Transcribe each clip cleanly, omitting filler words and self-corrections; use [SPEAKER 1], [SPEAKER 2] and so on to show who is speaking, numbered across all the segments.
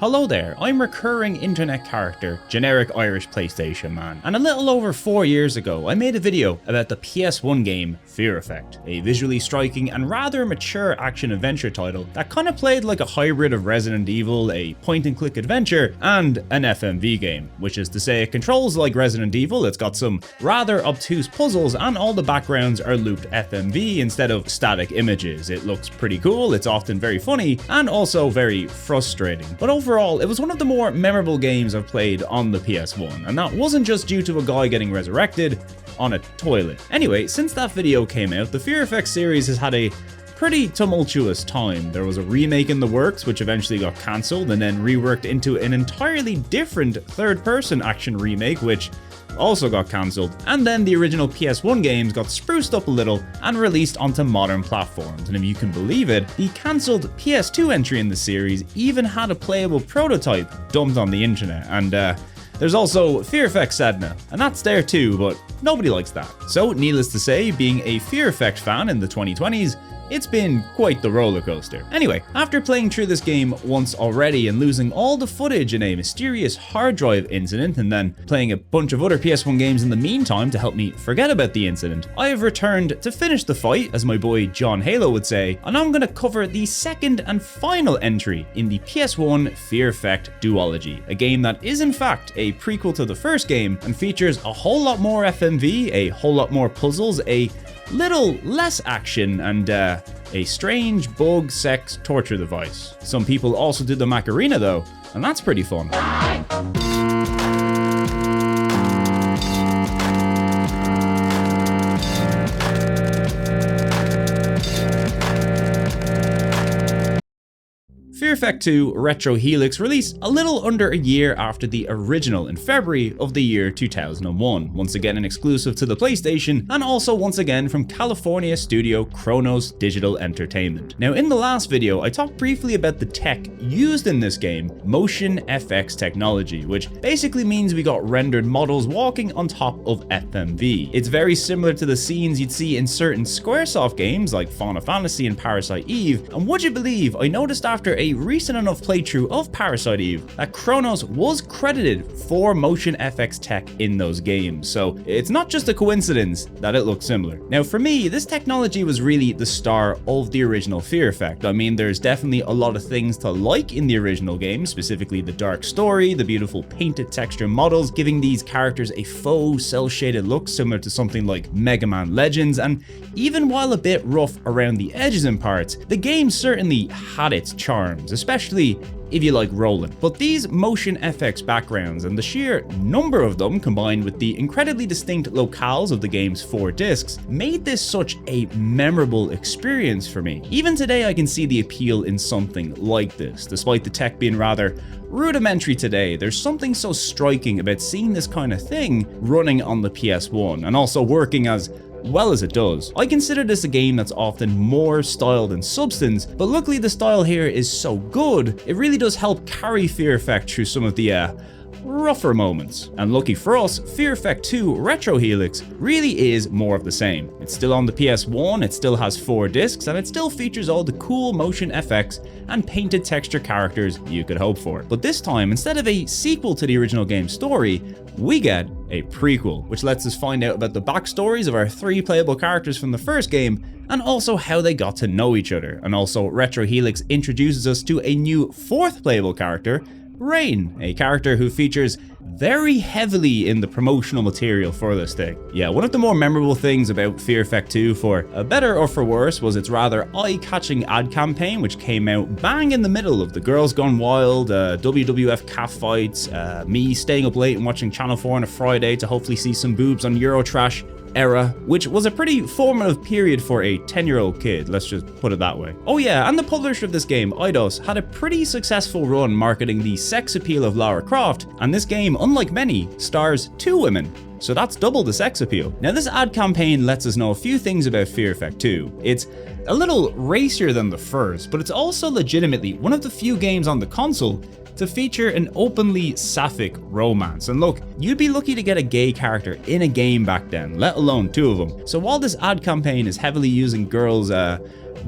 [SPEAKER 1] Hello there, I'm recurring internet character, generic Irish PlayStation man, and a little over 4 years ago I made a video about the PS1 game Fear Effect, a visually striking and rather mature action-adventure title that kinda played like a hybrid of Resident Evil, a point-and-click adventure, and an FMV game, which is to say it controls like Resident Evil, it's got some rather obtuse puzzles, and all the backgrounds are looped FMV instead of static images. It looks pretty cool, it's often very funny, and also very frustrating. But overall, it was one of the more memorable games I've played on the PS1, and that wasn't just due to a guy getting resurrected on a toilet. Anyway, since that video came out, the Fear Effect series has had a pretty tumultuous time. There was a remake in the works, which eventually got cancelled and then reworked into an entirely different third-person action remake, which also got cancelled, and then the original PS1 games got spruced up a little and released onto modern platforms, and if you can believe it, the cancelled PS2 entry in the series even had a playable prototype dumped on the internet, and there's also Fear Effect Sedna, and that's there too, but nobody likes that. So needless to say, being a Fear Effect fan in the 2020s, it's been quite the roller coaster. Anyway, after playing through this game once already and losing all the footage in a mysterious hard drive incident, and then playing a bunch of other PS1 games in the meantime to help me forget about the incident, I have returned to finish the fight, as my boy John Halo would say, and I'm gonna cover the second and final entry in the PS1 Fear Effect duology, a game that is in fact a prequel to the first game and features a whole lot more FMV, a whole lot more puzzles, a little less action, and a strange bug sex torture device. Some people also did the Macarena though, and that's pretty fun. Fear Effect 2 Retro Helix released a little under a year after the original in February of the year 2001, once again an exclusive to the PlayStation, and also once again from California studio Kronos Digital Entertainment. Now in the last video I talked briefly about the tech used in this game, motion FX technology, which basically means we got rendered models walking on top of FMV. It's very similar to the scenes you'd see in certain Squaresoft games like Final Fantasy and Parasite Eve, and would you believe I noticed after a recent enough playthrough of Parasite Eve that Kronos was credited for motion FX tech in those games, so it's not just a coincidence that it looks similar. Now for me, this technology was really the star of the original Fear Effect. I mean, there's definitely a lot of things to like in the original game, specifically the dark story, the beautiful painted texture models, giving these characters a faux cel-shaded look similar to something like Mega Man Legends, and even while a bit rough around the edges in parts, the game certainly had its charms, especially if you like rolling. But these motion FX backgrounds and the sheer number of them, combined with the incredibly distinct locales of the game's 4 discs, made this such a memorable experience for me. Even today I can see the appeal in something like this. Despite the tech being rather rudimentary today, there's something so striking about seeing this kind of thing running on the PS1 and also working as well as it does. I consider this a game that's often more style than substance, but luckily the style here is so good, it really does help carry Fear Effect through some of the rougher moments. And lucky for us, Fear Effect 2 Retro Helix really is more of the same. It's still on the PS1, it still has 4 discs, and it still features all the cool motion FX and painted texture characters you could hope for. But this time, instead of a sequel to the original game's story, we get a prequel, which lets us find out about the backstories of our 3 playable characters from the first game, and also how they got to know each other. And also, Retro Helix introduces us to a new 4th playable character, Rain, a character who features very heavily in the promotional material for this thing. Yeah, one of the more memorable things about Fear Effect 2, for better or for worse, was its rather eye-catching ad campaign, which came out bang in the middle of the Girls Gone Wild, WWF calf fights, me staying up late and watching Channel 4 on a Friday to hopefully see some boobs on Eurotrash era, which was a pretty formative period for a 10-year-old kid, let's just put it that way. Oh yeah, and the publisher of this game, Eidos, had a pretty successful run marketing the sex appeal of Lara Croft, and this game, unlike many, stars 2 women. So that's double the sex appeal. Now this ad campaign lets us know a few things about Fear Effect 2. It's a little racier than the first, but it's also legitimately one of the few games on the console to feature an openly sapphic romance. And look, you'd be lucky to get a gay character in a game back then, let alone 2 of them. So while this ad campaign is heavily using girls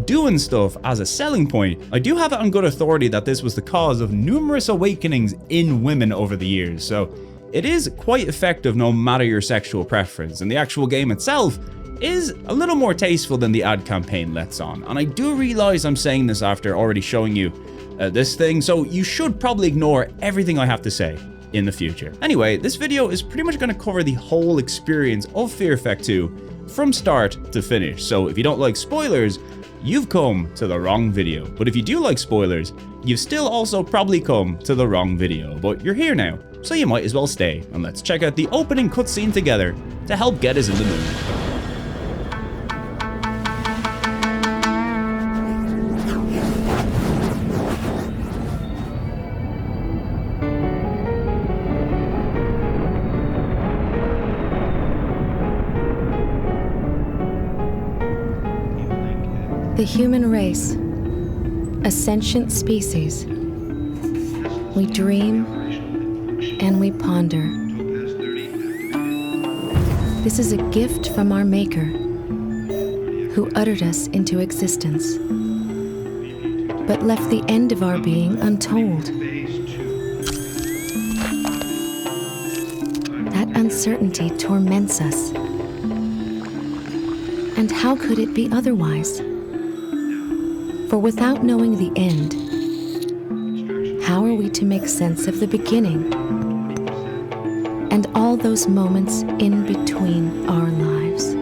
[SPEAKER 1] doing stuff as a selling point, I do have it on good authority that this was the cause of numerous awakenings in women over the years. So it is quite effective no matter your sexual preference, and the actual game itself is a little more tasteful than the ad campaign lets on. And I do realize I'm saying this after already showing you this thing, so you should probably ignore everything I have to say in the future. Anyway, this video is pretty much going to cover the whole experience of Fear Effect 2 from start to finish. So if you don't like spoilers, you've come to the wrong video. But if you do like spoilers, you've still also probably come to the wrong video. But you're here now, so you might as well stay, and let's check out the opening cutscene together to help get us in the mood.
[SPEAKER 2] The human race, a sentient species. We dream and we ponder. This is a gift from our Maker, who uttered us into existence, but left the end of our being untold. That uncertainty torments us. And how could it be otherwise? For without knowing the end, how are we to make sense of the beginning and all those moments in between our lives?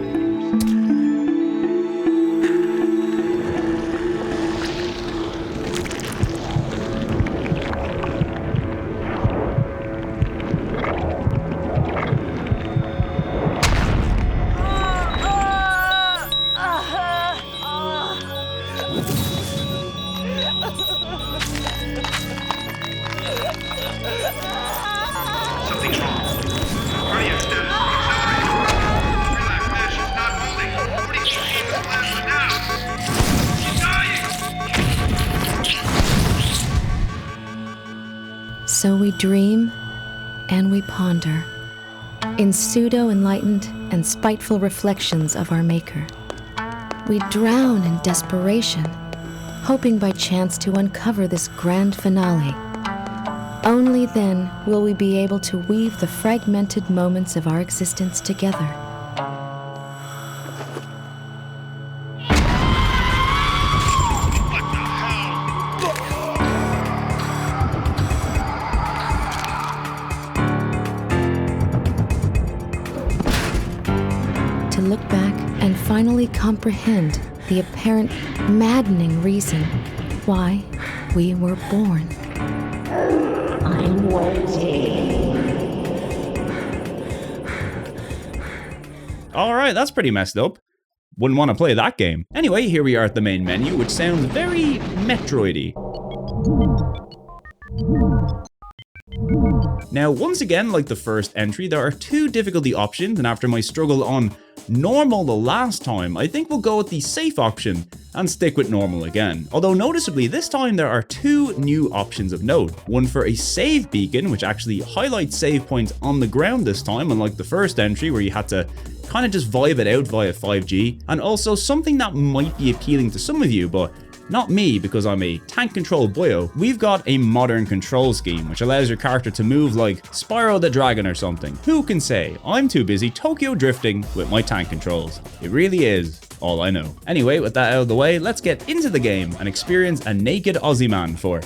[SPEAKER 2] So we dream and we ponder in pseudo-enlightened and spiteful reflections of our Maker. We drown in desperation, hoping by chance to uncover this grand finale. Only then will we be able to weave the fragmented moments of our existence together. To look back and finally comprehend the apparent maddening reason why we were born. I'm waiting.
[SPEAKER 1] Alright, that's pretty messed up. Wouldn't want to play that game. Anyway, here we are at the main menu, which sounds very Metroid-y. Now, once again, like the first entry, there are 2 difficulty options, and after my struggle on normal the last time, I think we'll go with the safe option and stick with normal again. Although noticeably, this time there are 2 new options of note. One for a save beacon, which actually highlights save points on the ground this time, unlike the first entry where you had to kind of just vibe it out via 5G, and also something that might be appealing to some of you, but not me because I'm a tank control boyo. We've got a modern control scheme which allows your character to move like Spyro the Dragon or something. Who can say? I'm too busy Tokyo drifting with my tank controls. It really is all I know. Anyway, with that out of the way, let's get into the game and experience a naked Aussie man for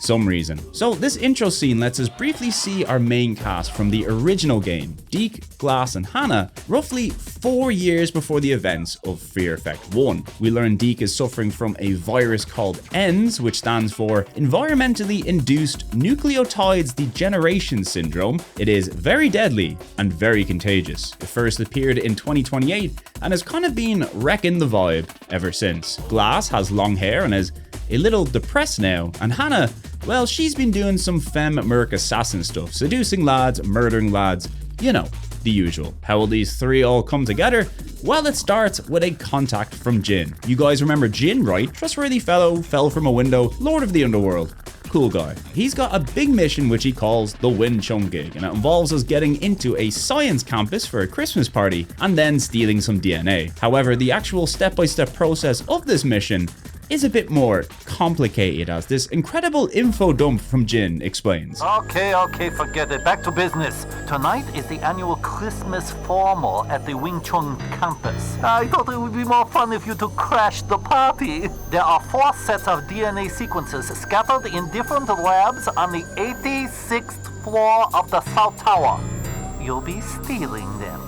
[SPEAKER 1] some reason. So this intro scene lets us briefly see our main cast from the original game, Deke, Glass and Hannah, roughly 4 years before the events of Fear Effect 1. We learn Deke is suffering from a virus called ENDS, which stands for Environmentally Induced Nucleotides Degeneration Syndrome. It is very deadly and very contagious. It first appeared in 2028 and has kind of been wrecking the vibe ever since. Glass has long hair and is a little depressed now, and Hannah, well, she's been doing some femme-merc assassin stuff, seducing lads, murdering lads, you know, the usual. How will these 3 all come together? Well, it starts with a contact from Jin. You guys remember Jin, right? Trustworthy fellow, fell from a window, lord of the underworld. cool guy. He's got a big mission which he calls the Wing Chun gig, and it involves us getting into a science campus for a Christmas party and then stealing some DNA. However, the actual step-by-step process of this mission is a bit more complicated, as this incredible info dump from Jin explains.
[SPEAKER 3] Okay, forget it. Back to business. Tonight is the annual Christmas formal at the Wing Chun campus. I thought it would be more fun if you two crashed the party. There are 4 sets of DNA sequences scattered in different labs on the 86th floor of the South Tower. You'll be stealing them.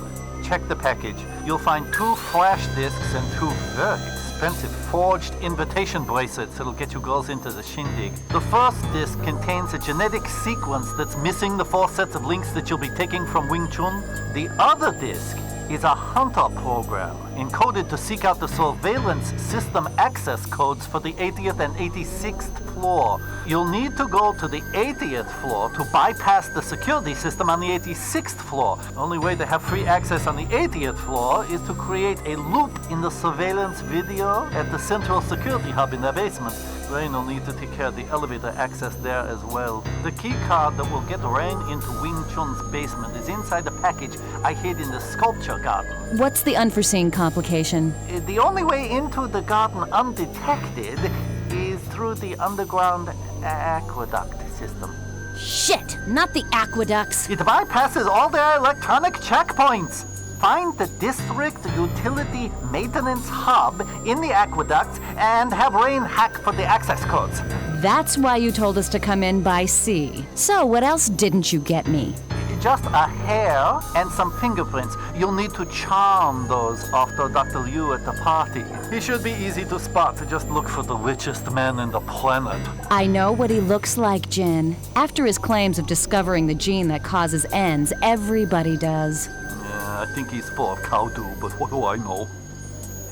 [SPEAKER 3] Check the package. You'll find 2 flash disks and 2 very expensive forged invitation bracelets that'll get you girls into the shindig. The first disc contains a genetic sequence that's missing the 4 sets of links that you'll be taking from Wing Chun. The other disc is a hunter program encoded to seek out the surveillance system access codes for the 80th and 86th floor. You'll need to go to the 80th floor to bypass the security system on the 86th floor. The only way to have free access on the 80th floor is to create a loop in the surveillance video at the central security hub in the basement. Rain will need to take care of the elevator access there as well. The key card that will get Rain into Wing Chun's basement is inside the package I hid in the sculpture garden.
[SPEAKER 4] What's the unforeseen complication?
[SPEAKER 3] The only way into the garden undetected is through the underground aqueduct system.
[SPEAKER 4] Shit, not the aqueducts.
[SPEAKER 3] It bypasses all their electronic checkpoints. Find the district utility maintenance hub in the aqueducts and have Rain hack for the access codes.
[SPEAKER 4] That's why you told us to come in by sea. So what else didn't you get me?
[SPEAKER 3] Just a hair and some fingerprints. You'll need to charm those after Dr. Liu at the party. He should be easy to spot. Just look for the richest man in the planet.
[SPEAKER 4] I know what he looks like, Jin. After his claims of discovering the gene that causes ends, everybody does.
[SPEAKER 3] I think he's full of cow doo, but what do I know?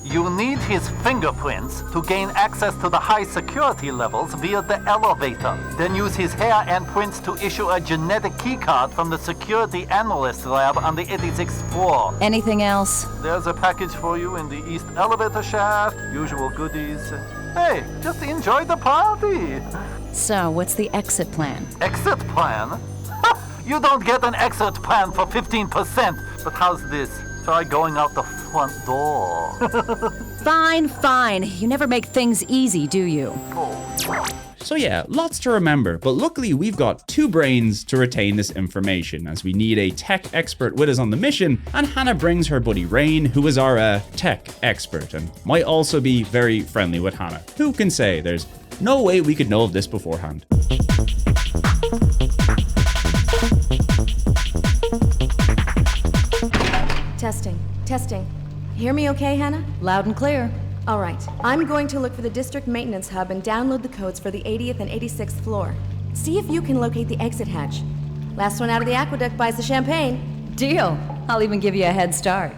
[SPEAKER 3] You'll need his fingerprints to gain access to the high security levels via the elevator. Then use his hair and prints to issue a genetic keycard from the security analyst lab on the 86th floor.
[SPEAKER 4] Anything else?
[SPEAKER 3] There's a package for you in the east elevator shaft. Usual goodies. Hey, just enjoy the party.
[SPEAKER 4] So, what's the exit plan?
[SPEAKER 3] Exit plan? You don't get an exit plan for 15%. But how's this? Try going out the front door.
[SPEAKER 4] Fine. You never make things easy, do you?
[SPEAKER 1] So yeah, lots to remember, but luckily we've got 2 brains to retain this information, as we need a tech expert with us on the mission, and Hannah brings her buddy Rain, who is our tech expert, and might also be very friendly with Hannah. Who can say? There's no way we could know of this beforehand.
[SPEAKER 2] Testing. Hear me okay, Hannah?
[SPEAKER 4] Loud and clear.
[SPEAKER 2] All right. I'm going to look for the district maintenance hub and download the codes for the 80th and 86th floor. See if you can locate the exit hatch. Last one out of the aqueduct buys the champagne.
[SPEAKER 4] Deal. I'll even give you a head start.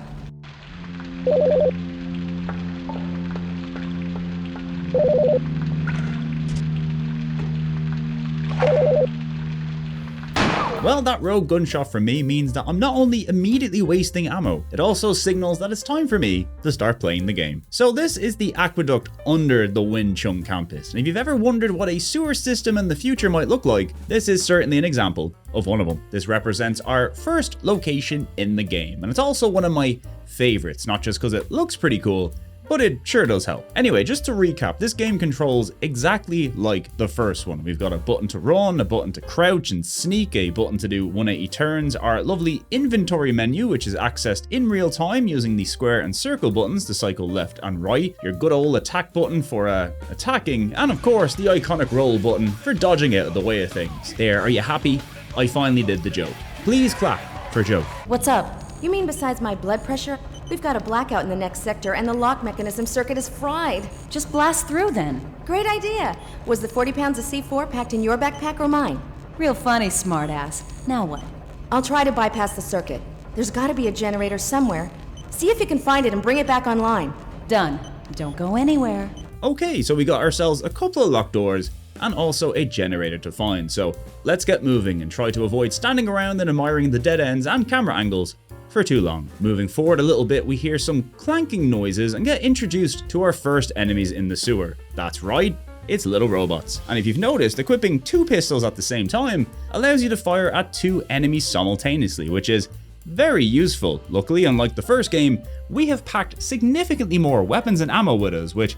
[SPEAKER 1] Well, that rogue gunshot from me means that I'm not only immediately wasting ammo, it also signals that it's time for me to start playing the game. So this is the aqueduct under the Wing Chun campus, and if you've ever wondered what a sewer system in the future might look like, this is certainly an example of one of them. This represents our first location in the game, and it's also one of my favorites, not just because it looks pretty cool, but it sure does help. Anyway, just to recap, this game controls exactly like the first one. We've got a button to run, a button to crouch and sneak, a button to do 180 turns, our lovely inventory menu, which is accessed in real time using the square and circle buttons to cycle left and right, your good old attack button for attacking, and of course the iconic roll button for dodging out of the way of things. There, are you happy? I finally did the joke. Please clap for joke.
[SPEAKER 4] What's up?
[SPEAKER 2] You mean besides my blood pressure? We've got a blackout in the next sector and the lock mechanism circuit is fried.
[SPEAKER 4] Just blast through then.
[SPEAKER 2] Great idea. Was the 40 pounds of C4 packed in your backpack or mine?
[SPEAKER 4] Real funny, smartass. Now what?
[SPEAKER 2] I'll try to bypass the circuit. There's gotta be a generator somewhere. See if you can find it and bring it back online.
[SPEAKER 4] Done. Don't go anywhere.
[SPEAKER 1] Okay, so we got ourselves a couple of locked doors and also a generator to find. So let's get moving and try to avoid standing around and admiring the dead ends and camera angles for too long. Moving forward a little bit, we hear some clanking noises and get introduced to our first enemies in the sewer. That's right, It's little robots. And if you've noticed, equipping 2 pistols at the same time allows you to fire at 2 enemies simultaneously, which is very useful. Luckily, unlike the first game, we have packed significantly more weapons and ammo with us, which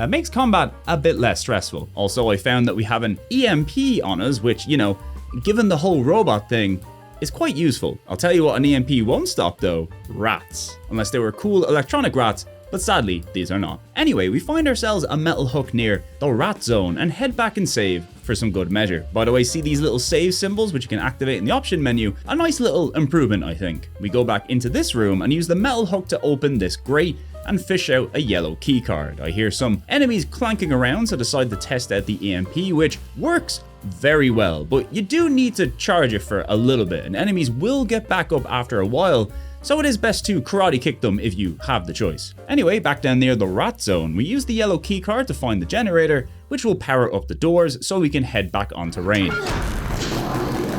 [SPEAKER 1] makes combat a bit less stressful. Also, I found that we have an EMP on us, which, you know, given the whole robot thing, is quite useful. I'll tell you what an EMP won't stop though: rats. Unless they were cool electronic rats, but sadly, these are not. Anyway, we find ourselves a metal hook near the rat zone and head back and save for some good measure. By the way, see these little save symbols which you can activate in the option menu? A nice little improvement, I think. We go back into this room and use the metal hook to open this grate and fish out a yellow keycard. I hear some enemies clanking around, so decide to test out the EMP, which works very well, but you do need to charge it for a little bit, and enemies will get back up after a while, so it is best to karate kick them if you have the choice. Anyway, back down near the rat zone, we use the yellow keycard to find the generator, which will power up the doors so we can head back onto Rain.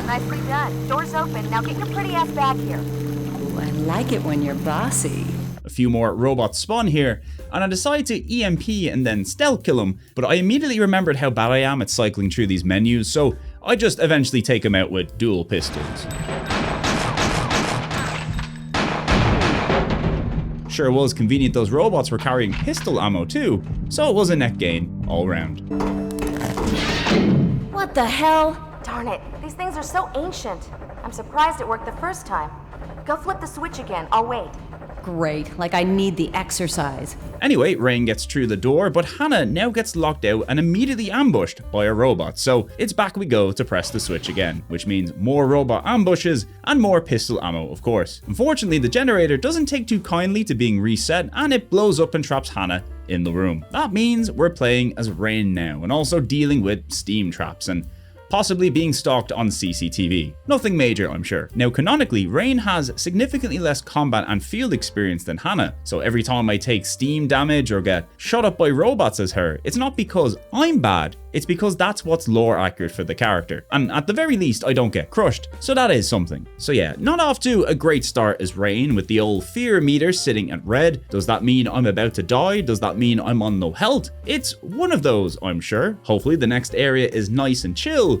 [SPEAKER 5] Nicely done. Doors open. Now get your pretty ass back here.
[SPEAKER 4] Ooh, I like it when you're bossy.
[SPEAKER 1] A few more robots spawn here, and I decide to EMP and then stealth kill them, but I immediately remembered how bad I am at cycling through these menus, so I just eventually take them out with dual pistols. Sure was convenient those robots were carrying pistol ammo too, so it was a net gain all round.
[SPEAKER 4] What the hell?
[SPEAKER 5] Darn it. These things are so ancient. I'm surprised it worked the first time. Go flip the switch again. I'll wait.
[SPEAKER 4] Great, like I need the exercise.
[SPEAKER 1] Anyway, Rain gets through the door, but Hannah now gets locked out and immediately ambushed by a robot, so it's back we go to press the switch again, which means more robot ambushes and more pistol ammo, of course. Unfortunately, the generator doesn't take too kindly to being reset, and it blows up and traps Hannah in the room. That means we're playing as Rain now, and also dealing with steam traps and possibly being stalked on CCTV. Nothing major, I'm sure. Now, canonically, Rain has significantly less combat and field experience than Hannah, so every time I take steam damage or get shot up by robots as her, it's not because I'm bad, it's because that's what's lore accurate for the character. And at the very least, I don't get crushed, so that is something. So yeah, not off to a great start as Rain, with the old fear meter sitting at red. Does that mean I'm about to die? Does that mean I'm on no health? It's one of those, I'm sure. Hopefully the next area is nice and chill.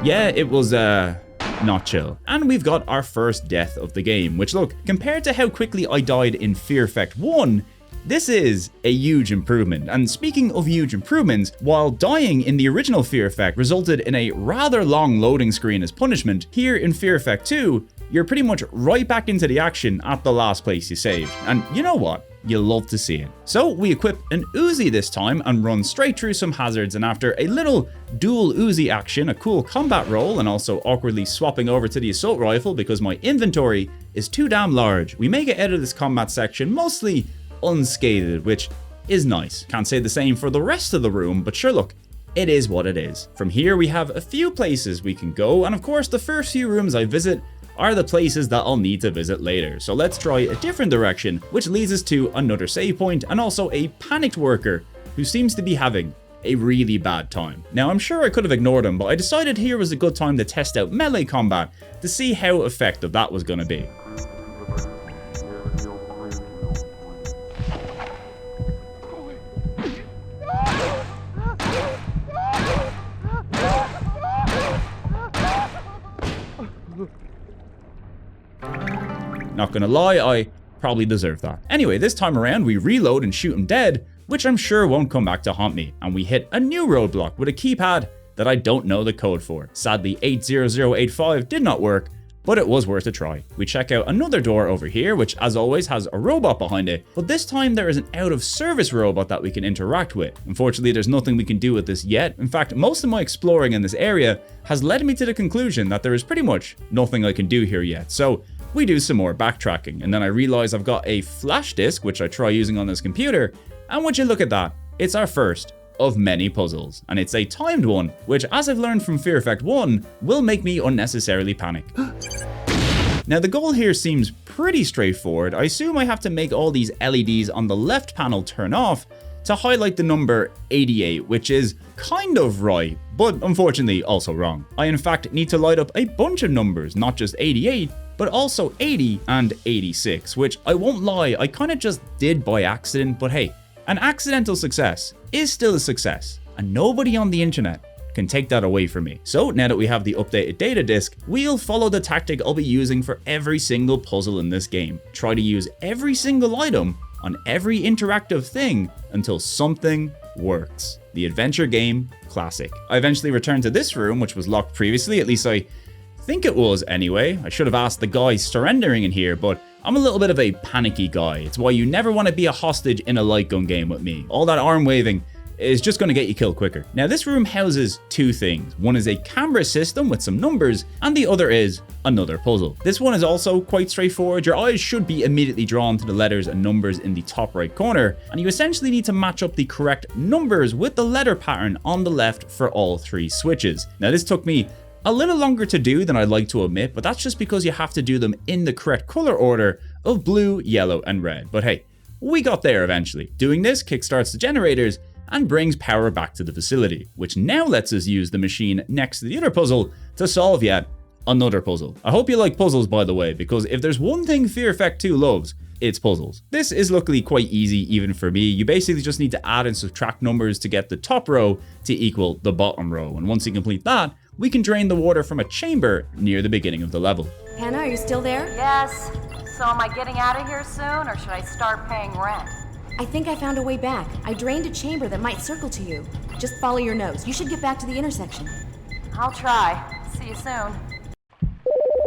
[SPEAKER 1] Yeah, it was not chill. And we've got our first death of the game, which, look, compared to how quickly I died in Fear Effect 1, this is a huge improvement. And speaking of huge improvements, while dying in the original Fear Effect resulted in a rather long loading screen as punishment, here in Fear Effect 2, you're pretty much right back into the action at the last place you saved. And you know what? You'll love to see it. So we equip an Uzi this time and run straight through some hazards, and after a little dual Uzi action, a cool combat roll, and also awkwardly swapping over to the assault rifle because my inventory is too damn large, we make it out of this combat section mostly unscathed, which is nice. Can't say the same for the rest of the room, but sure, look, it is what it is. From here we have a few places we can go, and of course the first few rooms I visit are the places that I'll need to visit later. So let's try a different direction, which leads us to another save point and also a panicked worker who seems to be having a really bad time. Now, I'm sure I could have ignored him, but I decided here was a good time to test out melee combat to see how effective that was going to be. Not gonna lie, I probably deserve that. Anyway, this time around we reload and shoot him dead, which I'm sure won't come back to haunt me, and we hit a new roadblock with a keypad that I don't know the code for. Sadly, 80085 did not work, but it was worth a try. We check out another door over here, which as always has a robot behind it, but this time there is an out of service robot that we can interact with. Unfortunately, there's nothing we can do with this yet. In fact, most of my exploring in this area has led me to the conclusion that there is pretty much nothing I can do here yet. So we do some more backtracking, and then I realize I've got a flash disk, which I try using on this computer, and would you look at that, it's our first of many puzzles, and it's a timed one, which, as I've learned from Fear Effect 1, will make me unnecessarily panic. Now the goal here seems pretty straightforward. I assume I have to make all these LEDs on the left panel turn off to highlight the number 88, which is kind of right, but unfortunately also wrong. I in fact need to light up a bunch of numbers, not just 88, but also 80 and 86, which I won't lie, I kind of just did by accident, but hey, an accidental success is still a success, and nobody on the internet can take that away from me. So now that we have the updated data disk, we'll follow the tactic I'll be using for every single puzzle in this game. Try to use every single item on every interactive thing until something works. The adventure game classic. I eventually returned to this room, which was locked previously, at least I think it was anyway. I should have asked the guy surrendering in here, but I'm a little bit of a panicky guy. It's why you never want to be a hostage in a light gun game with me. All that arm waving is just going to get you killed quicker. Now this room houses two things. One is a camera system with some numbers, and the other is another puzzle. This one is also quite straightforward. Your eyes should be immediately drawn to the letters and numbers in the top right corner, and you essentially need to match up the correct numbers with the letter pattern on the left for all three switches. Now this took me a little longer to do than I'd like to admit, but that's just because you have to do them in the correct color order of blue, yellow, and red. But hey, we got there eventually. Doing this kickstarts the generators and brings power back to the facility, which now lets us use the machine next to the other puzzle to solve yet another puzzle. I hope you like puzzles, by the way, because if there's one thing Fear Effect 2 loves, it's puzzles. This is luckily quite easy even for me. You basically just need to add and subtract numbers to get the top row to equal the bottom row, and once you complete that, we can drain the water from a chamber near the beginning of the level.
[SPEAKER 5] Hannah, are you still there?
[SPEAKER 4] Yes. So am I getting out of here soon, or should I start paying rent?
[SPEAKER 5] I think I found a way back. I drained a chamber that might circle to you. Just follow your nose. You should get back to the intersection.
[SPEAKER 4] I'll try. See you soon.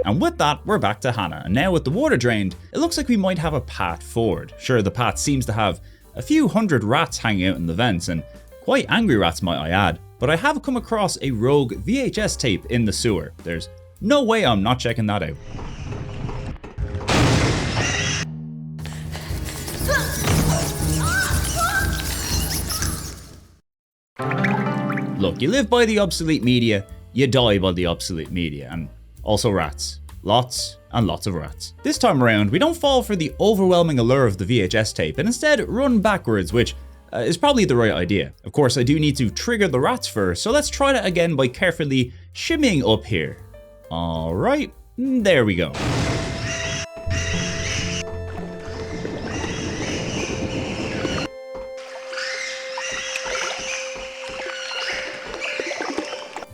[SPEAKER 1] And with that, we're back to Hannah, and now with the water drained, it looks like we might have a path forward. Sure, the path seems to have a few hundred rats hanging out in the vents, and quite angry rats might I add, but I have come across a rogue VHS tape in the sewer. There's no way I'm not checking that out. Look, you live by the obsolete media, you die by the obsolete media, and also rats. Lots and lots of rats. This time around, we don't fall for the overwhelming allure of the VHS tape and instead run backwards, which is probably the right idea. Of course, I do need to trigger the rats first, so let's try that again by carefully shimmying up here. Alright, there we go.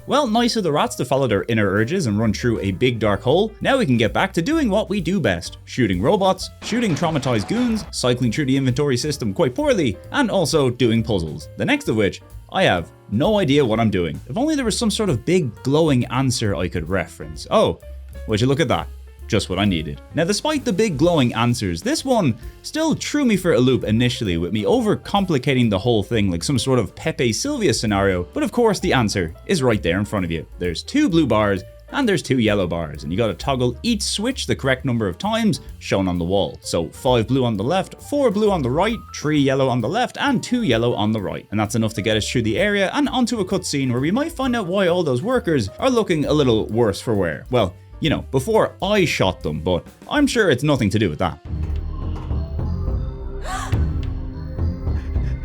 [SPEAKER 1] Well, nice of the rats to follow their inner urges and run through a big dark hole. Now we can get back to doing what we do best. Shooting robots, shooting traumatized goons, cycling through the inventory system quite poorly, and also doing puzzles. The next of which, I have no idea what I'm doing. If only there was some sort of big glowing answer I could reference. Oh, would you look at that? Just what I needed. Now, despite the big glowing answers, this one still threw me for a loop initially, with me overcomplicating the whole thing like some sort of Pepe Sylvia scenario, but of course the answer is right there in front of you. There's 2 blue bars and there's 2 yellow bars, and you gotta toggle each switch the correct number of times shown on the wall. So 5 blue on the left, 4 blue on the right, 3 yellow on the left, and 2 yellow on the right. And that's enough to get us through the area and onto a cutscene where we might find out why all those workers are looking a little worse for wear. Well, you know, before I shot them, but I'm sure it's nothing to do with that.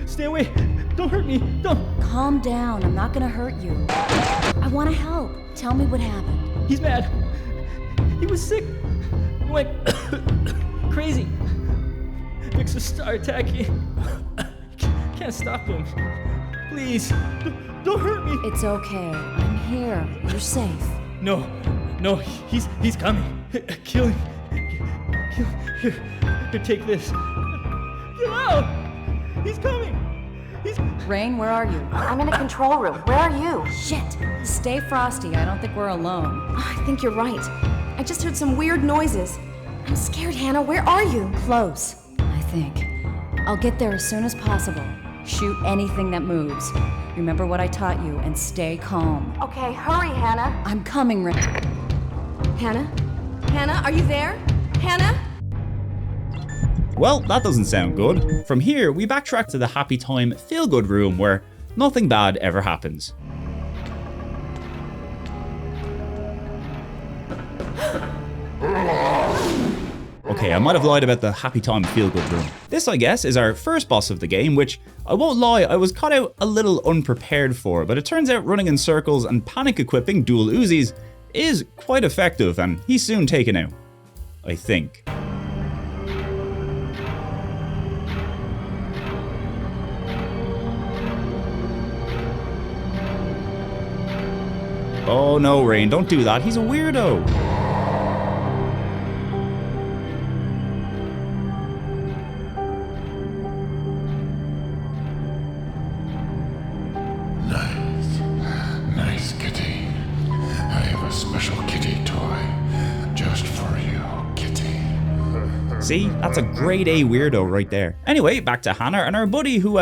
[SPEAKER 6] Stay away! Don't hurt me! Don't!
[SPEAKER 4] Calm down. I'm not gonna hurt you. I want to help. Tell me what happened.
[SPEAKER 6] He's mad. He was sick. He went crazy. Vix's star attacking. Can't stop him. Please, don't hurt me.
[SPEAKER 4] It's okay. I'm here. You're safe.
[SPEAKER 6] No, he's coming. Kill him. Here, take this. Get out! He's coming!
[SPEAKER 4] Rain, where are you?
[SPEAKER 5] I'm in a control room. Where are you?
[SPEAKER 4] Shit! Stay frosty. I don't think we're alone.
[SPEAKER 5] Oh, I think you're right. I just heard some weird noises. I'm scared, Hannah. Where are you?
[SPEAKER 4] Close, I think. I'll get there as soon as possible. Shoot anything that moves. Remember what I taught you and stay calm.
[SPEAKER 5] Okay, hurry, Hannah.
[SPEAKER 4] I'm coming, Rain.
[SPEAKER 5] Hannah? Hannah, are you there? Hannah?
[SPEAKER 1] Well, that doesn't sound good. From here, we backtrack to the happy time feel-good room where nothing bad ever happens. Okay, I might have lied about the happy time feel-good room. This, I guess, is our first boss of the game, which, I won't lie, I was caught out a little unprepared for, but it turns out running in circles and panic equipping dual Uzis is quite effective, and he's soon taken out. I think. Oh no, Rain, don't do that, he's a weirdo!
[SPEAKER 7] Nice kitty. I have a special kitty toy just for you, kitty.
[SPEAKER 1] See, that's a grade A weirdo right there. Anyway, back to Hannah and our buddy who,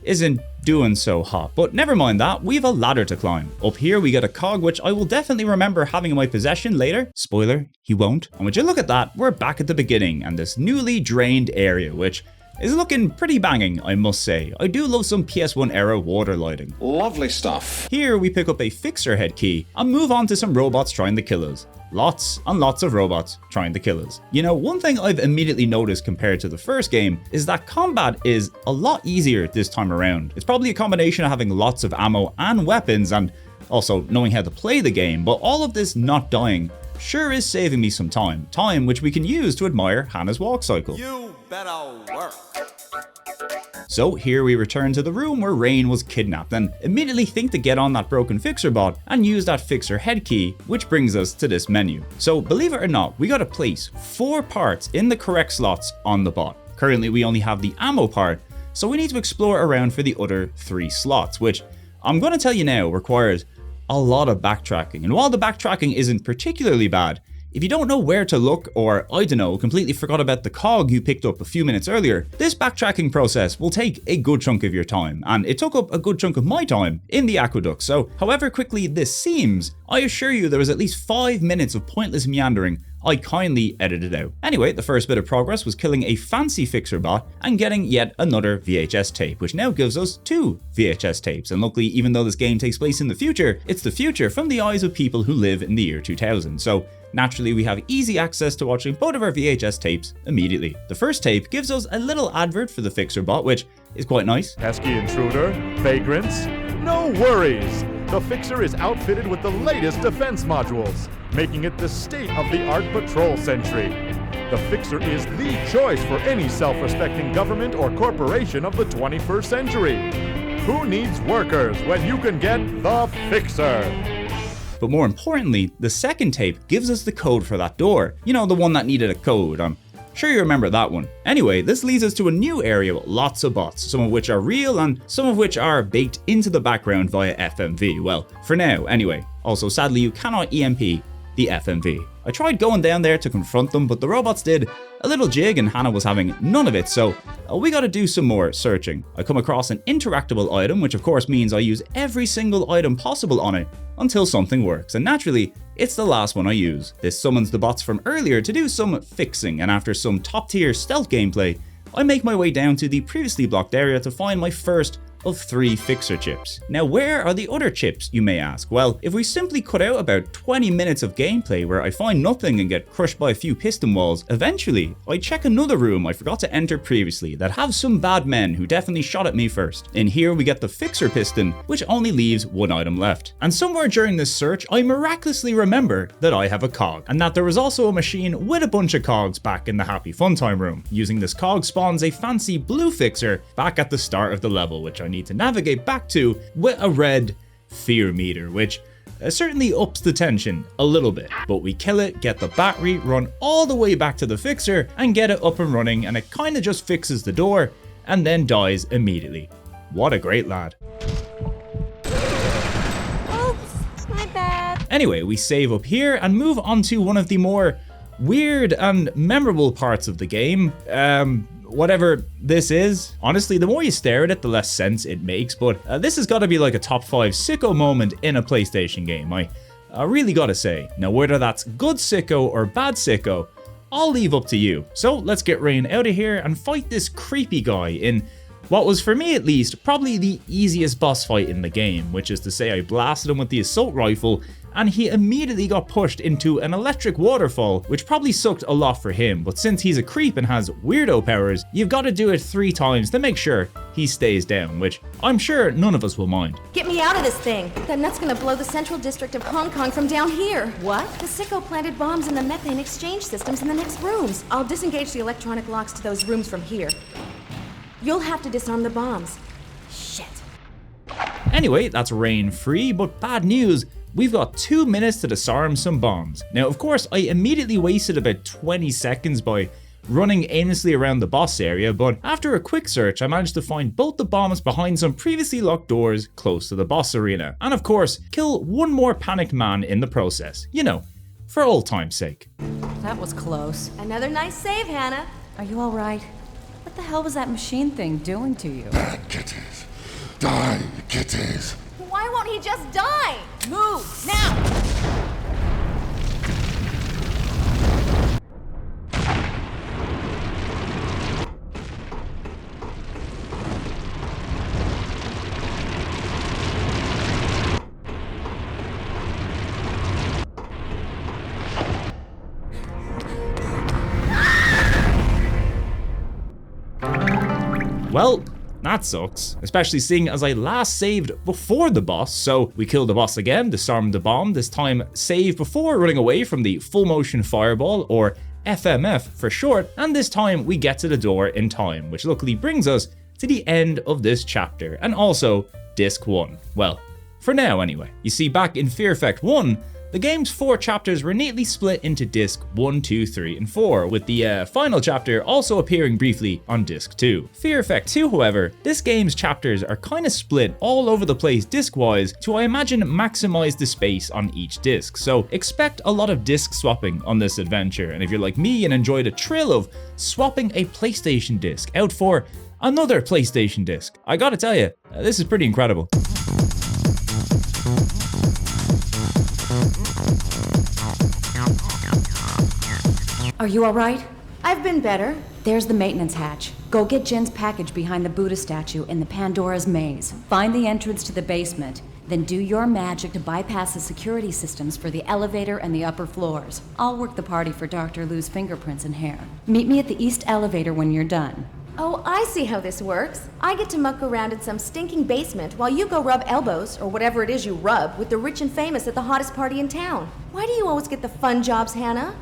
[SPEAKER 1] isn't doing so hot. But never mind that, we've a ladder to climb. Up here we get a cog which I will definitely remember having in my possession later. Spoiler, he won't. And would you look at that, we're back at the beginning and this newly drained area, which is looking pretty banging, I must say. I do love some PS1 era water lighting.
[SPEAKER 8] Lovely stuff.
[SPEAKER 1] Here we pick up a fixer head key and move on to some robots trying to kill us. Lots and lots of robots trying to kill us. You know, one thing I've immediately noticed compared to the first game is that combat is a lot easier this time around. It's probably a combination of having lots of ammo and weapons and also knowing how to play the game, but all of this not dying sure is saving me some time. Time which we can use to admire Hannah's walk cycle.
[SPEAKER 9] You better work.
[SPEAKER 1] So here we return to the room where Rain was kidnapped and immediately think to get on that broken fixer bot and use that fixer head key, which brings us to this menu. So believe it or not, we gotta place 4 parts in the correct slots on the bot. Currently we only have the ammo part, so we need to explore around for the other 3 slots, which I'm gonna tell you now requires a lot of backtracking. And while the backtracking isn't particularly bad, if you don't know where to look, or I don't know, completely forgot about the cog you picked up a few minutes earlier, this backtracking process will take a good chunk of your time, and it took up a good chunk of my time in the Aqueducts, so however quickly this seems, I assure you there was at least 5 minutes of pointless meandering I kindly edited out. Anyway, the first bit of progress was killing a fancy fixer bot and getting yet another VHS tape, which now gives us 2 VHS tapes. And luckily, even though this game takes place in the future, it's the future from the eyes of people who live in the year 2000. So naturally, we have easy access to watching both of our VHS tapes immediately. The first tape gives us a little advert for the fixer bot, which is quite nice.
[SPEAKER 10] Pesky intruder, vagrants, no worries. The Fixer is outfitted with the latest defense modules, making it the state-of-the-art patrol sentry. The Fixer is the choice for any self-respecting government or corporation of the 21st century. Who needs workers when you can get the Fixer?
[SPEAKER 1] But more importantly, the second tape gives us the code for that door. You know, the one that needed a code. I'm sure you remember that one. Anyway, this leads us to a new area with lots of bots, some of which are real and some of which are baked into the background via FMV. Well, for now, anyway. Also, sadly, you cannot EMP the FMV. I tried going down there to confront them, but the robots did a little jig and Hannah was having none of it, so we gotta do some more searching. I come across an interactable item, which of course means I use every single item possible on it until something works, and naturally, it's the last one I use. This summons the bots from earlier to do some fixing, and after some top tier stealth gameplay, I make my way down to the previously blocked area to find my first of 3 fixer chips. Now where are the other chips, you may ask? Well, if we simply cut out about 20 minutes of gameplay where I find nothing and get crushed by a few piston walls, eventually I check another room I forgot to enter previously that have some bad men who definitely shot at me first. In here we get the fixer piston, which only leaves 1 item left. And somewhere during this search I miraculously remember that I have a cog, and that there was also a machine with a bunch of cogs back in the happy fun time room. Using this cog spawns a fancy blue fixer back at the start of the level, which I need to navigate back to with a red fear meter, which certainly ups the tension a little bit. But we kill it, get the battery, run all the way back to the fixer and get it up and running, and it kind of just fixes the door and then dies immediately. What a great lad.
[SPEAKER 5] Oops, my bad.
[SPEAKER 1] Anyway, we save up here and move on to one of the more weird and memorable parts of the game. Whatever this is. Honestly, the more you stare at it, the less sense it makes, but this has got to be like a top 5 sicko moment in a PlayStation game, I really gotta say. Now whether that's good sicko or bad sicko, I'll leave up to you. So let's get Rain out of here and fight this creepy guy in what was, for me at least, probably the easiest boss fight in the game, which is to say I blasted him with the assault rifle and he immediately got pushed into an electric waterfall, which probably sucked a lot for him, but since he's a creep and has weirdo powers, you've got to do it 3 times to make sure he stays down, which I'm sure none of us will mind.
[SPEAKER 5] Get me out of this thing. That nut's gonna blow the central district of Hong Kong from down here.
[SPEAKER 4] What?
[SPEAKER 5] The sicko planted bombs in the methane exchange systems in the next rooms. I'll disengage the electronic locks to those rooms from here. You'll have to disarm the bombs. Shit.
[SPEAKER 1] Anyway, that's Rain free, but bad news. We've got 2 minutes to disarm some bombs. Now, of course, I immediately wasted about 20 seconds by running aimlessly around the boss area, but after a quick search, I managed to find both the bombs behind some previously locked doors close to the boss arena. And of course, kill one more panicked man in the process. You know, for old time's sake.
[SPEAKER 4] That was close.
[SPEAKER 5] Another nice save, Hannah.
[SPEAKER 4] Are you all right? What the hell was that machine thing doing to you?
[SPEAKER 7] Bad kitties. Die, kitties.
[SPEAKER 5] Why won't he just die? Move, now!
[SPEAKER 1] Well, that sucks, especially seeing as I last saved before the boss, so we killed the boss again, disarmed the bomb, this time save before running away from the full motion fireball, or FMF for short, and this time we get to the door in time, which luckily brings us to the end of this chapter, and also Disc 1. Well, for now anyway. You see, back in Fear Effect 1, the game's 4 chapters were neatly split into Disc 1, 2, 3, and 4, with the final chapter also appearing briefly on Disc 2. Fear Effect 2, however, this game's chapters are kinda split all over the place disc-wise to, I imagine, maximize the space on each disc, so expect a lot of disc swapping on this adventure, and if you're like me and enjoy the thrill of swapping a PlayStation disc out for another PlayStation disc, I gotta tell you, this is pretty incredible.
[SPEAKER 4] Are you all right?
[SPEAKER 5] I've been better.
[SPEAKER 4] There's the maintenance hatch. Go get Jin's package behind the Buddha statue in the Pandora's Maze. Find the entrance to the basement, then do your magic to bypass the security systems for the elevator and the upper floors. I'll work the party for Dr. Lu's fingerprints and hair. Meet me at the east elevator when you're done.
[SPEAKER 5] Oh, I see how this works. I get to muck around in some stinking basement while you go rub elbows, or whatever it is you rub, with the rich and famous at the hottest party in town. Why do you always get the fun jobs, Hannah?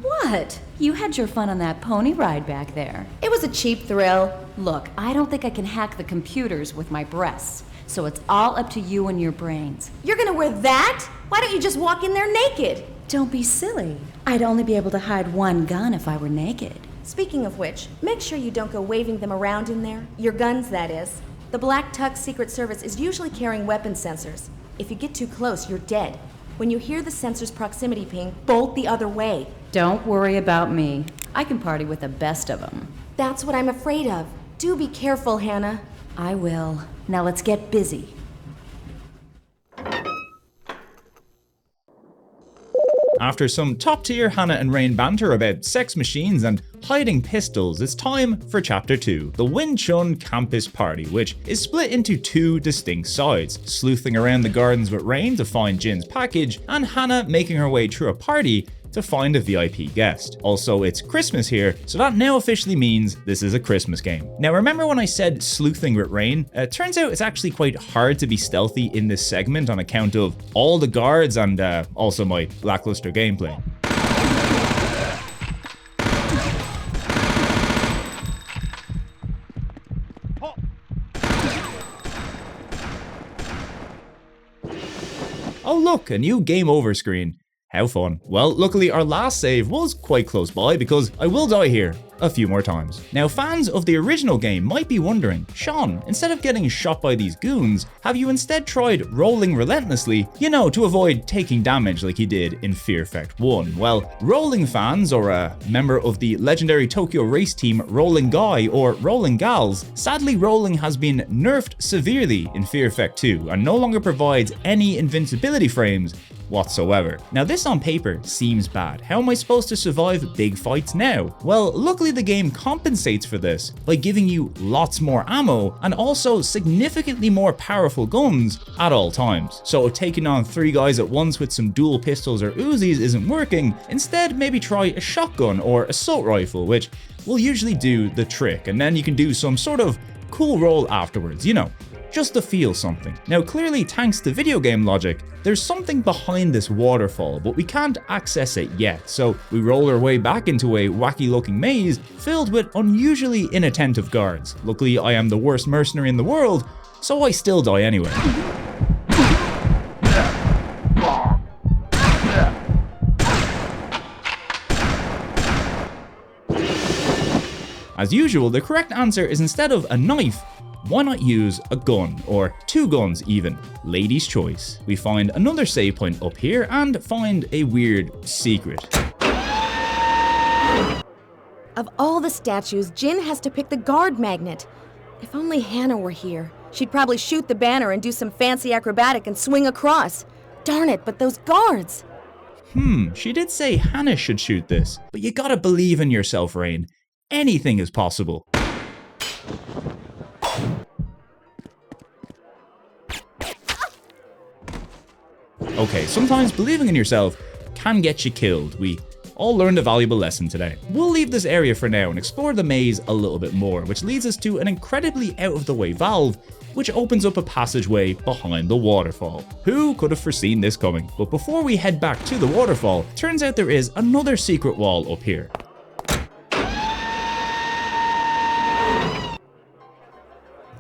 [SPEAKER 4] What? You had your fun on that pony ride back there.
[SPEAKER 5] It was a cheap thrill.
[SPEAKER 4] Look, I don't think I can hack the computers with my breasts, so it's all up to you and your brains.
[SPEAKER 5] You're gonna wear that? Why don't you just walk in there naked?
[SPEAKER 4] Don't be silly. I'd only be able to hide one gun if I were naked.
[SPEAKER 5] Speaking of which, make sure you don't go waving them around in there. Your guns, that is. The Black Tux Secret Service is usually carrying weapon sensors. If you get too close, you're dead. When you hear the sensor's proximity ping, bolt the other way.
[SPEAKER 4] Don't worry about me. I can party with the best of them.
[SPEAKER 5] That's what I'm afraid of. Do be careful, Hannah.
[SPEAKER 4] I will. Now let's get busy.
[SPEAKER 1] After some top-tier Hannah and Rain banter about sex machines and hiding pistols, it's time for Chapter 2, the Wing Chun Campus Party, which is split into 2 distinct sides, sleuthing around the gardens with Rain to find Jin's package, and Hannah making her way through a party to find a VIP guest. Also, it's Christmas here, so that now officially means this is a Christmas game. Now, remember when I said sleuthing with Rain? Turns out it's actually quite hard to be stealthy in this segment on account of all the guards and also my lackluster gameplay. Oh look, a new game over screen. How fun. Well, luckily our last save was quite close by because I will die here a few more times. Now, fans of the original game might be wondering, Sean, instead of getting shot by these goons, have you instead tried rolling relentlessly, you know, to avoid taking damage like you did in Fear Effect 1? Well, Rolling fans, or a member of the legendary Tokyo race team Rolling Guy or Rolling Gals, sadly Rolling has been nerfed severely in Fear Effect 2 and no longer provides any invincibility frames whatsoever. Now this on paper seems bad. How am I supposed to survive big fights now? Well, luckily the game compensates for this by giving you lots more ammo and also significantly more powerful guns at all times. So if taking on 3 guys at once with some dual pistols or Uzis isn't working, instead maybe try a shotgun or assault rifle, which will usually do the trick, and then you can do some sort of cool roll afterwards, you know, just to feel something. Now clearly, thanks to video game logic, there's something behind this waterfall, but we can't access it yet, so we roll our way back into a wacky looking maze filled with unusually inattentive guards. Luckily I am the worst mercenary in the world, so I still die anyway. As usual, the correct answer is instead of a knife, why not use a gun, or 2 guns even? Lady's choice. We find another save point up here and find a weird secret.
[SPEAKER 5] Of all the statues, Jin has to pick the guard magnet. If only Hannah were here. She'd probably shoot the banner and do some fancy acrobatic and swing across. Darn it, but those guards!
[SPEAKER 1] She did say Hannah should shoot this, but you gotta believe in yourself, Rain. Anything is possible. Okay, sometimes believing in yourself can get you killed. We all learned a valuable lesson today. We'll leave this area for now and explore the maze a little bit more, which leads us to an incredibly out-of-the-way valve, which opens up a passageway behind the waterfall. Who could have foreseen this coming? But before we head back to the waterfall, turns out there is another secret wall up here.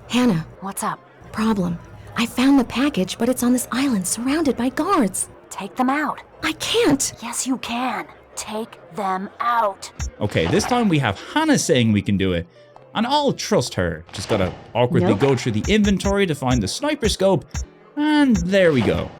[SPEAKER 5] Hannah.
[SPEAKER 4] What's up?
[SPEAKER 5] Problem. I found the package, but it's on this island surrounded by guards.
[SPEAKER 4] Take them out.
[SPEAKER 5] I can't.
[SPEAKER 4] Yes, you can. Take them out.
[SPEAKER 1] Okay, this time we have Hannah saying we can do it, and I'll trust her. Just gotta awkwardly go through the inventory to find the sniper scope, and there we go.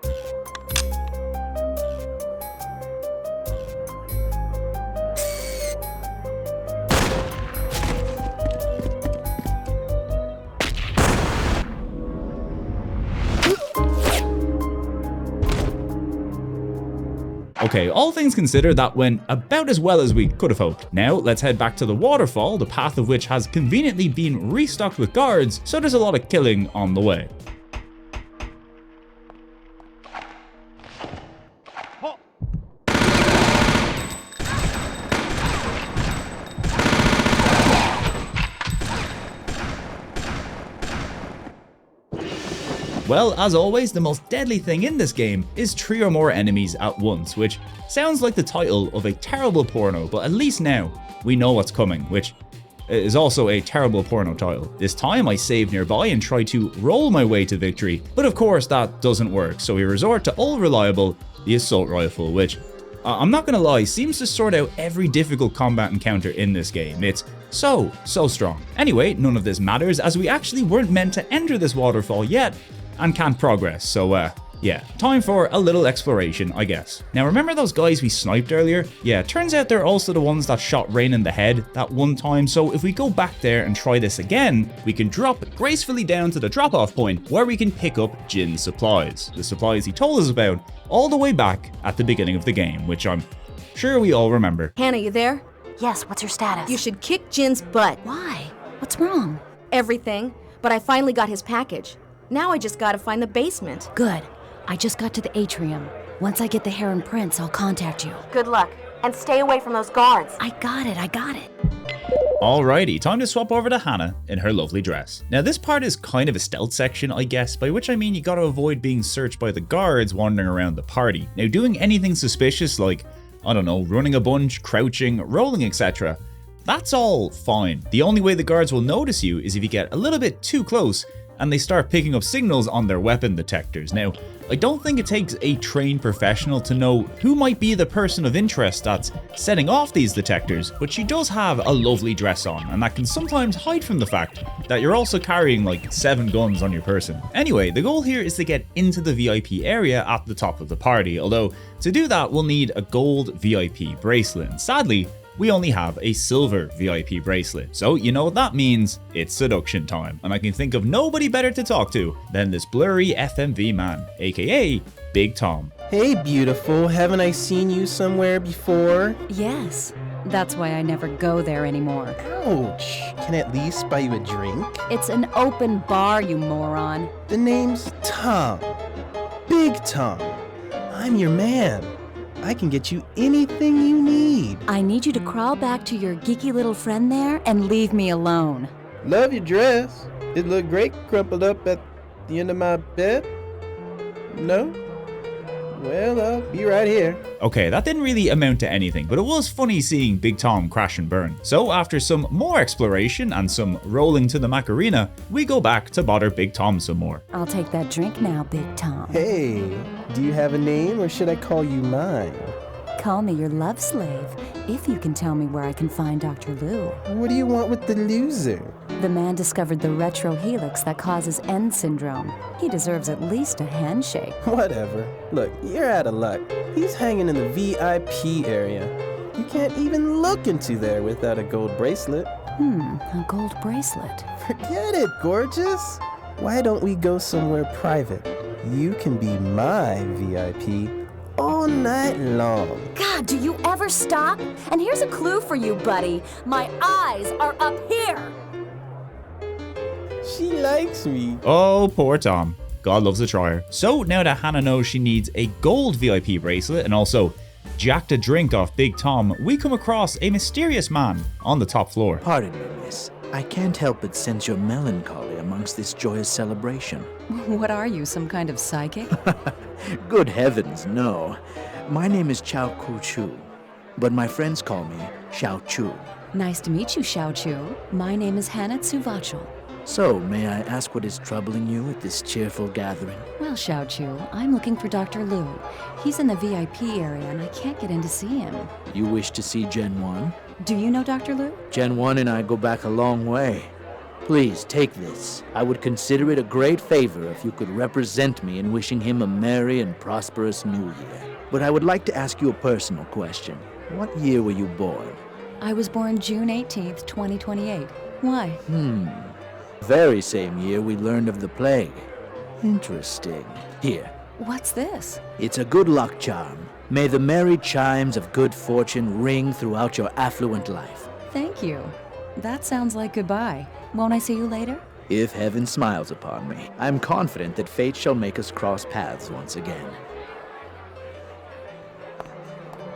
[SPEAKER 1] Okay, all things considered, that went about as well as we could have hoped. Now, let's head back to the waterfall, the path of which has conveniently been restocked with guards, so there's a lot of killing on the way. Well, as always, the most deadly thing in this game is 3 or more enemies at once, which sounds like the title of a terrible porno, but at least now we know what's coming, which is also a terrible porno title. This time I save nearby and try to roll my way to victory, but of course that doesn't work, so we resort to all reliable, the assault rifle, which, I'm not gonna lie, seems to sort out every difficult combat encounter in this game. It's so strong. Anyway, none of this matters, as we actually weren't meant to enter this waterfall yet, and can't progress, so yeah, time for a little exploration, I guess. Now remember those guys we sniped earlier? Yeah, turns out they're also the ones that shot Rain in the head that one time, so if we go back there and try this again, we can drop gracefully down to the drop-off point where we can pick up Jin's supplies. The supplies he told us about all the way back at the beginning of the game, which I'm sure we all remember.
[SPEAKER 5] Hannah, you there?
[SPEAKER 4] Yes, what's your status?
[SPEAKER 5] You should kick Jin's butt.
[SPEAKER 4] Why? What's wrong?
[SPEAKER 5] Everything, but I finally got his package. Now I just gotta find the basement.
[SPEAKER 4] Good. I just got to the atrium. Once I get the Heron Prince, I'll contact you.
[SPEAKER 5] Good luck. And stay away from those guards.
[SPEAKER 4] I got it.
[SPEAKER 1] Alrighty, time to swap over to Hannah in her lovely dress. Now this part is kind of a stealth section, I guess, by which I mean you gotta avoid being searched by the guards wandering around the party. Now doing anything suspicious like, I don't know, running a bunch, crouching, rolling, etc., that's all fine. The only way the guards will notice you is if you get a little bit too close and they start picking up signals on their weapon detectors. Now, I don't think it takes a trained professional to know who might be the person of interest that's setting off these detectors, but she does have a lovely dress on, and that can sometimes hide from the fact that you're also carrying like 7 guns on your person. Anyway, the goal here is to get into the VIP area at the top of the party, although to do that we'll need a gold VIP bracelet, and sadly, we only have a silver VIP bracelet. So you know what that means? It's seduction time, and I can think of nobody better to talk to than this blurry FMV man, aka Big Tom.
[SPEAKER 8] Hey beautiful, haven't I seen you somewhere before?
[SPEAKER 4] Yes. That's why I never go there anymore.
[SPEAKER 8] Ouch, can I at least buy you a drink?
[SPEAKER 4] It's an open bar, you moron.
[SPEAKER 8] The name's Tom. Big Tom. I'm your man. I can get you anything you need.
[SPEAKER 4] I need you to crawl back to your geeky little friend there and leave me alone.
[SPEAKER 8] Love your dress. It looked great crumpled up at the end of my bed. No? Well, I'll be right here.
[SPEAKER 1] Okay, that didn't really amount to anything, but it was funny seeing Big Tom crash and burn. So after some more exploration and some rolling to the Macarena, we go back to bother Big Tom some more.
[SPEAKER 4] I'll take that drink now, Big Tom.
[SPEAKER 8] Hey, do you have a name or should I call you mine?
[SPEAKER 4] Call me your love slave, if you can tell me where I can find Dr. Liu.
[SPEAKER 8] What do you want with the loser?
[SPEAKER 4] The man discovered the retro helix that causes end syndrome. He deserves at least a handshake.
[SPEAKER 8] Whatever. Look, you're out of luck. He's hanging in the VIP area. You can't even look into there without a gold bracelet.
[SPEAKER 4] A gold bracelet.
[SPEAKER 8] Forget it, gorgeous. Why don't we go somewhere private? You can be my VIP all night long.
[SPEAKER 4] God, do you ever stop? And here's a clue for you, buddy. My eyes are up here.
[SPEAKER 8] She likes me.
[SPEAKER 1] Oh, poor Tom. God loves a trier. So now that Hannah knows she needs a gold VIP bracelet and also jacked a drink off Big Tom, we come across a mysterious man on the top floor.
[SPEAKER 9] Pardon me, miss. I can't help but sense your melancholy amongst this joyous celebration.
[SPEAKER 4] What are you, some kind of psychic?
[SPEAKER 9] Good heavens, no. My name is Chao Ku Chu, but my friends call me Xiao Chu.
[SPEAKER 4] Nice to meet you, Xiao Chu. My name is Hannah Tsuvachel.
[SPEAKER 9] So, may I ask what is troubling you at this cheerful gathering?
[SPEAKER 4] Well, Xiao Chu, I'm looking for Dr. Liu. He's in the VIP area and I can't get in to see him.
[SPEAKER 9] You wish to see Gen 1?
[SPEAKER 4] Do you know Dr. Liu?
[SPEAKER 9] Gen 1 and I go back a long way. Please, take this. I would consider it a great favor if you could represent me in wishing him a merry and prosperous new year. But I would like to ask you a personal question. What year were you born?
[SPEAKER 4] I was born June 18th, 2028. Why?
[SPEAKER 9] Very same year we learned of the plague. Interesting. Here.
[SPEAKER 4] What's this?
[SPEAKER 9] It's a good luck charm. May the merry chimes of good fortune ring throughout your affluent life.
[SPEAKER 4] Thank you. That sounds like goodbye. Won't I see you later?
[SPEAKER 9] If heaven smiles upon me, I'm confident that fate shall make us cross paths once again.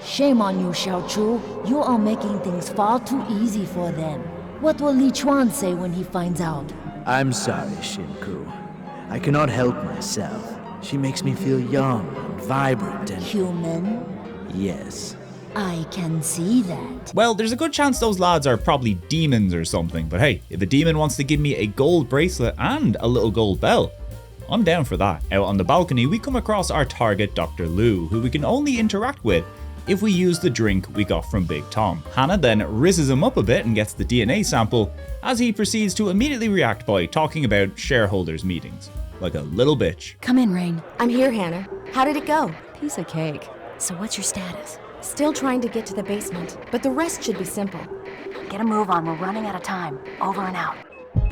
[SPEAKER 11] Shame on you, Xiao Chu. You are making things far too easy for them. What will Li Chuan say when he finds out?
[SPEAKER 9] I'm sorry, Shinku. I cannot help myself. She makes me feel young and vibrant and...
[SPEAKER 11] Human?
[SPEAKER 9] Yes.
[SPEAKER 11] I can see that.
[SPEAKER 1] Well, there's a good chance those lads are probably demons or something, but hey, if a demon wants to give me a gold bracelet and a little gold bell, I'm down for that. Out on the balcony, we come across our target, Dr. Liu, who we can only interact with if we use the drink we got from Big Tom. Hannah then rizzes him up a bit and gets the DNA sample, as he proceeds to immediately react by talking about shareholders meetings. Like a little bitch.
[SPEAKER 4] Come in, Rain.
[SPEAKER 5] I'm here, Hannah. How did it go?
[SPEAKER 4] Piece of cake.
[SPEAKER 5] So what's your status? Still trying to get to the basement, but the rest should be simple.
[SPEAKER 11] Get a move on, we're running out of time. Over and out.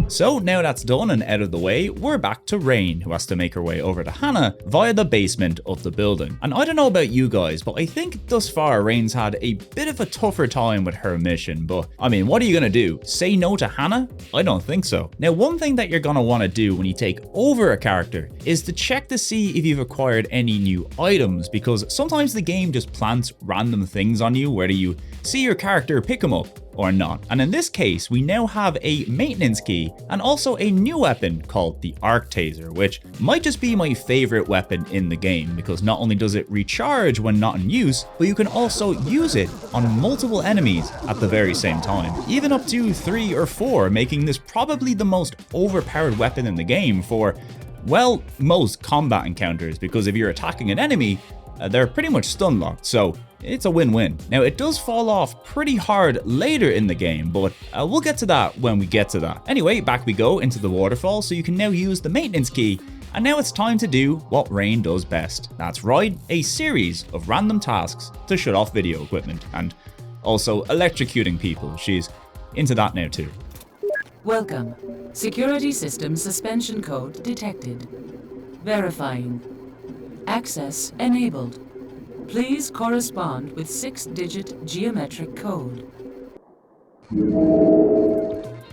[SPEAKER 1] So now that's done and out of the way, we're back to Rain, who has to make her way over to Hannah via the basement of the building. And I don't know about you guys, but I think thus far Rain's had a bit of a tougher time with her mission. But I mean, what are you gonna do? Say no to Hannah? I don't think so. Now, one thing that you're gonna wanna do when you take over a character is to check to see if you've acquired any new items, because sometimes the game just plants random things on you, whether you see your character pick them up or not. And in this case, we now have a maintenance key and also a new weapon called the Arc Taser, which might just be my favorite weapon in the game, because not only does it recharge when not in use, but you can also use it on multiple enemies at the very same time, even up to 3 or 4, making this probably the most overpowered weapon in the game for, well, most combat encounters, because if you're attacking an enemy, they're pretty much stun locked, so it's a win-win. Now, it does fall off pretty hard later in the game, but we'll get to that when we get to that. Anyway, back we go into the waterfall, so you can now use the maintenance key, and now it's time to do what Rain does best. That's right, a series of random tasks to shut off video equipment. And also electrocuting people. She's into that now too.
[SPEAKER 12] Welcome. Security system suspension code detected. Verifying. Access enabled. Please correspond with 6-digit geometric code.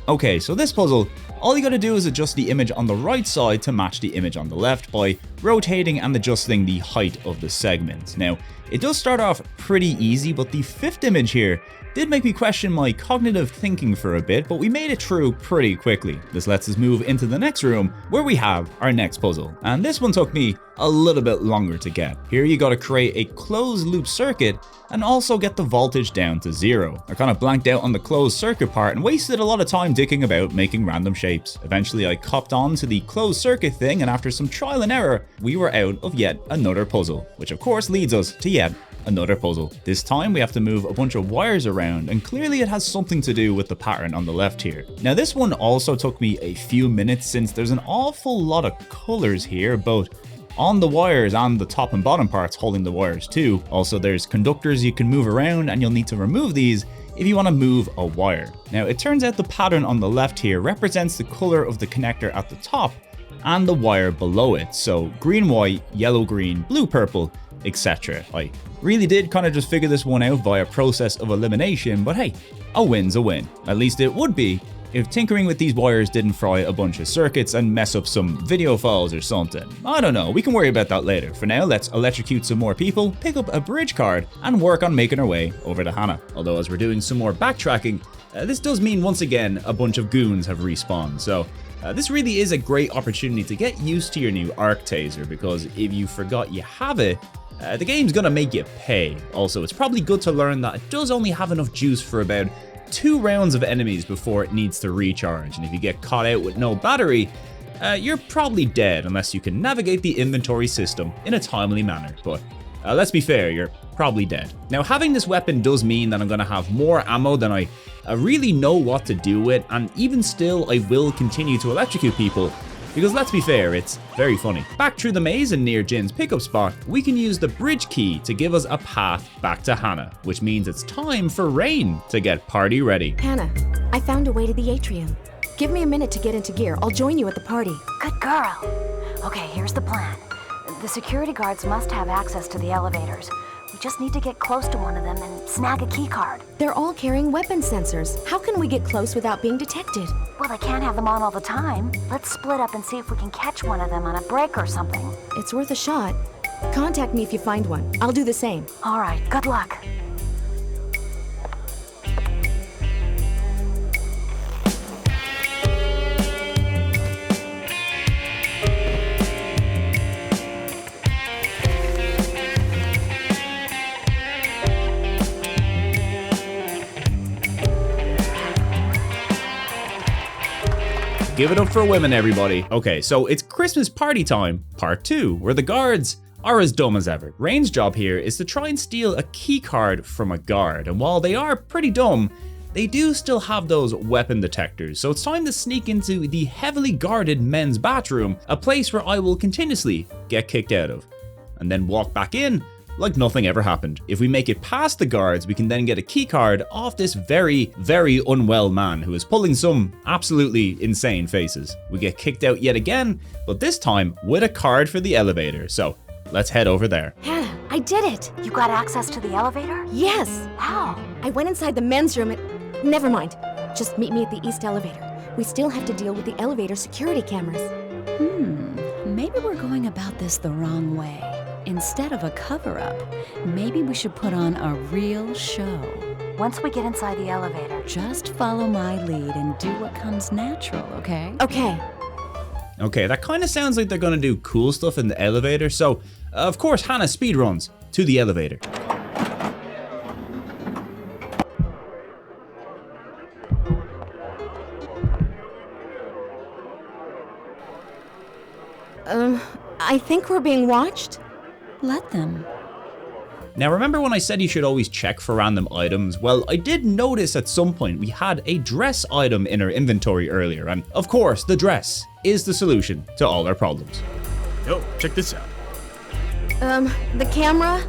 [SPEAKER 1] Okay, so this puzzle, all you gotta do is adjust the image on the right side to match the image on the left by rotating and adjusting the height of the segment. Now, it does start off pretty easy, but the 5th image here did make me question my cognitive thinking for a bit, but we made it through pretty quickly. This lets us move into the next room where we have our next puzzle. And this one took me a little bit longer to get. Here you gotta create a closed loop circuit and also get the voltage down to 0. I kind of blanked out on the closed circuit part and wasted a lot of time dicking about making random shapes. Eventually I copped on to the closed circuit thing, and after some trial and error, we were out of yet another puzzle, which of course leads us to yet another puzzle. This time we have to move a bunch of wires around, and clearly it has something to do with the pattern on the left here. Now this one also took me a few minutes since there's an awful lot of colors here, both on the wires and the top and bottom parts holding the wires too. Also there's conductors you can move around, and you'll need to remove these if you want to move a wire. Now it turns out the pattern on the left here represents the color of the connector at the top and the wire below it. So green, white, yellow, green, blue, purple, etc. I really did kind of just figure this one out via process of elimination, but hey, a win's a win. At least it would be if tinkering with these wires didn't fry a bunch of circuits and mess up some video files or something. I don't know, we can worry about that later. For now, let's electrocute some more people, pick up a bridge card, and work on making our way over to Hannah. Although as we're doing some more backtracking, this does mean once again a bunch of goons have respawned, so this really is a great opportunity to get used to your new arc taser, because if you forgot you have it, the game's gonna make you pay. Also, it's probably good to learn that it does only have enough juice for about 2 rounds of enemies before it needs to recharge, and if you get caught out with no battery, you're probably dead unless you can navigate the inventory system in a timely manner, but let's be fair, you're probably dead. Now having this weapon does mean that I'm gonna have more ammo than I really know what to do with, and even still I will continue to electrocute people, because let's be fair, it's very funny. Back through the maze and near Jin's pickup spot, we can use the bridge key to give us a path back to Hannah, which means it's time for Rain to get party ready.
[SPEAKER 5] Hannah, I found a way to the atrium. Give me a minute to get into gear. I'll join you at the party.
[SPEAKER 13] Good girl. Okay, here's the plan. The security guards must have access to the elevators. We just need to get close to one of them and snag a key card.
[SPEAKER 5] They're all carrying weapon sensors. How can we get close without being detected?
[SPEAKER 13] Well, they can't have them on all the time. Let's split up and see if we can catch one of them on a break or something.
[SPEAKER 5] It's worth a shot. Contact me if you find one. I'll do the same.
[SPEAKER 13] All right, good luck.
[SPEAKER 1] Give it up for women, everybody. Okay, so it's Christmas party time, part 2, where the guards are as dumb as ever. Rain's job here is to try and steal a key card from a guard, and while they are pretty dumb, they do still have those weapon detectors, so it's time to sneak into the heavily guarded men's bathroom, a place where I will continuously get kicked out of, and then walk back in like nothing ever happened. If we make it past the guards, we can then get a key card off this very, very unwell man who is pulling some absolutely insane faces. We get kicked out yet again, but this time with a card for the elevator, so let's head over there.
[SPEAKER 5] Hannah, I did it!
[SPEAKER 13] You got access to the elevator?
[SPEAKER 5] Yes!
[SPEAKER 13] How?
[SPEAKER 5] I went inside the men's room and... Never mind. Just meet me at the east elevator. We still have to deal with the elevator security cameras.
[SPEAKER 4] Maybe we're going about this the wrong way. Instead of a cover-up, maybe we should put on a real show.
[SPEAKER 13] Once we get inside the elevator,
[SPEAKER 4] Just follow my lead and do what comes natural, okay?
[SPEAKER 5] Okay.
[SPEAKER 1] Okay, that kind of sounds like they're gonna do cool stuff in the elevator, so of course Hannah speedruns to the elevator.
[SPEAKER 5] I think we're being watched?
[SPEAKER 4] Let them.
[SPEAKER 1] Now remember when I said you should always check for random items? Well, I did notice at some point we had a dress item in our inventory earlier, and of course the dress is the solution to all our problems.
[SPEAKER 6] Yo, check this out.
[SPEAKER 5] The camera?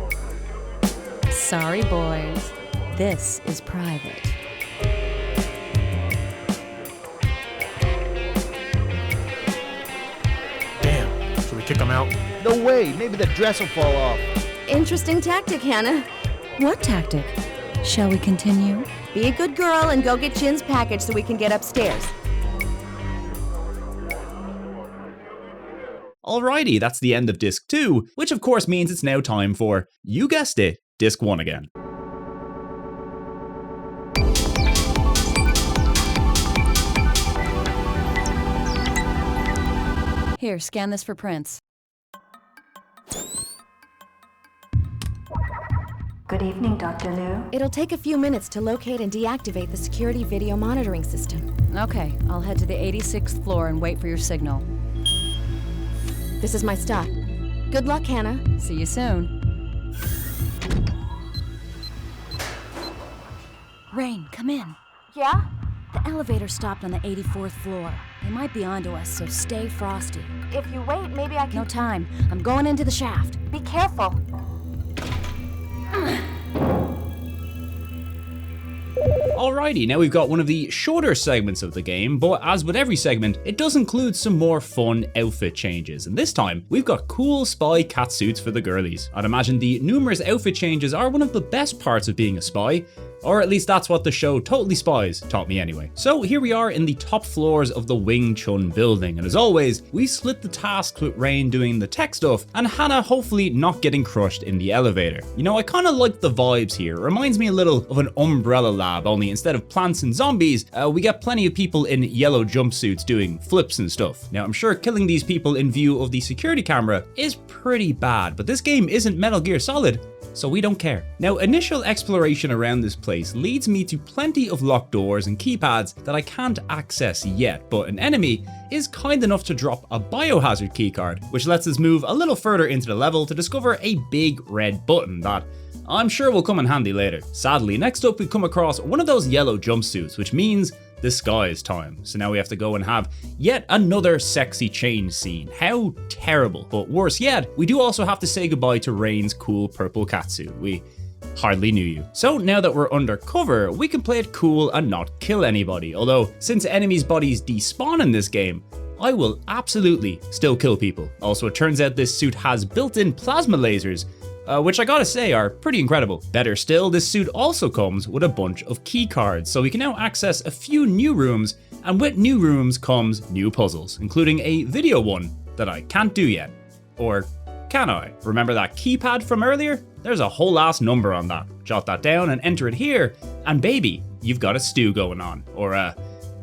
[SPEAKER 4] Sorry, boys. This is private.
[SPEAKER 10] Damn, should we kick him out?
[SPEAKER 9] No way, maybe the dress will fall off.
[SPEAKER 5] Interesting tactic, Hannah.
[SPEAKER 4] What tactic? Shall we continue?
[SPEAKER 5] Be a good girl and go get Jin's package so we can get upstairs.
[SPEAKER 1] Alrighty, that's the end of Disc 2, which of course means it's now time for, you guessed it, Disc 1 again.
[SPEAKER 4] Here, scan this for prints.
[SPEAKER 13] Good evening, Dr. Liu.
[SPEAKER 5] It'll take a few minutes to locate and deactivate the security video monitoring system.
[SPEAKER 4] Okay, I'll head to the 86th floor and wait for your signal.
[SPEAKER 5] This is my stop. Good luck, Hannah.
[SPEAKER 4] See you soon. Rain, come in.
[SPEAKER 13] Yeah?
[SPEAKER 4] The elevator stopped on the 84th floor. They might be onto us, so stay frosty.
[SPEAKER 13] If you wait, maybe I can...
[SPEAKER 4] No time. I'm going into the shaft.
[SPEAKER 13] Be careful.
[SPEAKER 1] Alrighty, now we've got one of the shorter segments of the game, but as with every segment, it does include some more fun outfit changes, and this time, we've got cool spy catsuits for the girlies. I'd imagine the numerous outfit changes are one of the best parts of being a spy, or at least that's what the show Totally Spies taught me anyway. So here we are in the top floors of the Wing Chun building, and as always, we split the tasks with Rain doing the tech stuff, and Hannah hopefully not getting crushed in the elevator. You know, I kinda like the vibes here. It reminds me a little of an Umbrella Lab, only instead of plants and zombies, we get plenty of people in yellow jumpsuits doing flips and stuff. Now I'm sure killing these people in view of the security camera is pretty bad, but this game isn't Metal Gear Solid, so we don't care. Now, initial exploration around this place leads me to plenty of locked doors and keypads that I can't access yet, but an enemy is kind enough to drop a biohazard keycard, which lets us move a little further into the level to discover a big red button that I'm sure will come in handy later. Sadly, next up we come across one of those yellow jumpsuits, which means disguise time. So now we have to go and have yet another sexy change scene. How terrible. But worse yet, we do also have to say goodbye to Rain's cool purple catsuit. We hardly knew you. So now that we're undercover, we can play it cool and not kill anybody. Although, since enemies' bodies despawn in this game, I will absolutely still kill people. Also, it turns out this suit has built-in plasma lasers, which I gotta say are pretty incredible. Better still, this suit also comes with a bunch of key cards, so we can now access a few new rooms, and with new rooms comes new puzzles, including a video one that I can't do yet. Or can I? Remember that keypad from earlier? There's a whole ass number on that. Jot that down and enter it here, and baby, you've got a stew going on, or a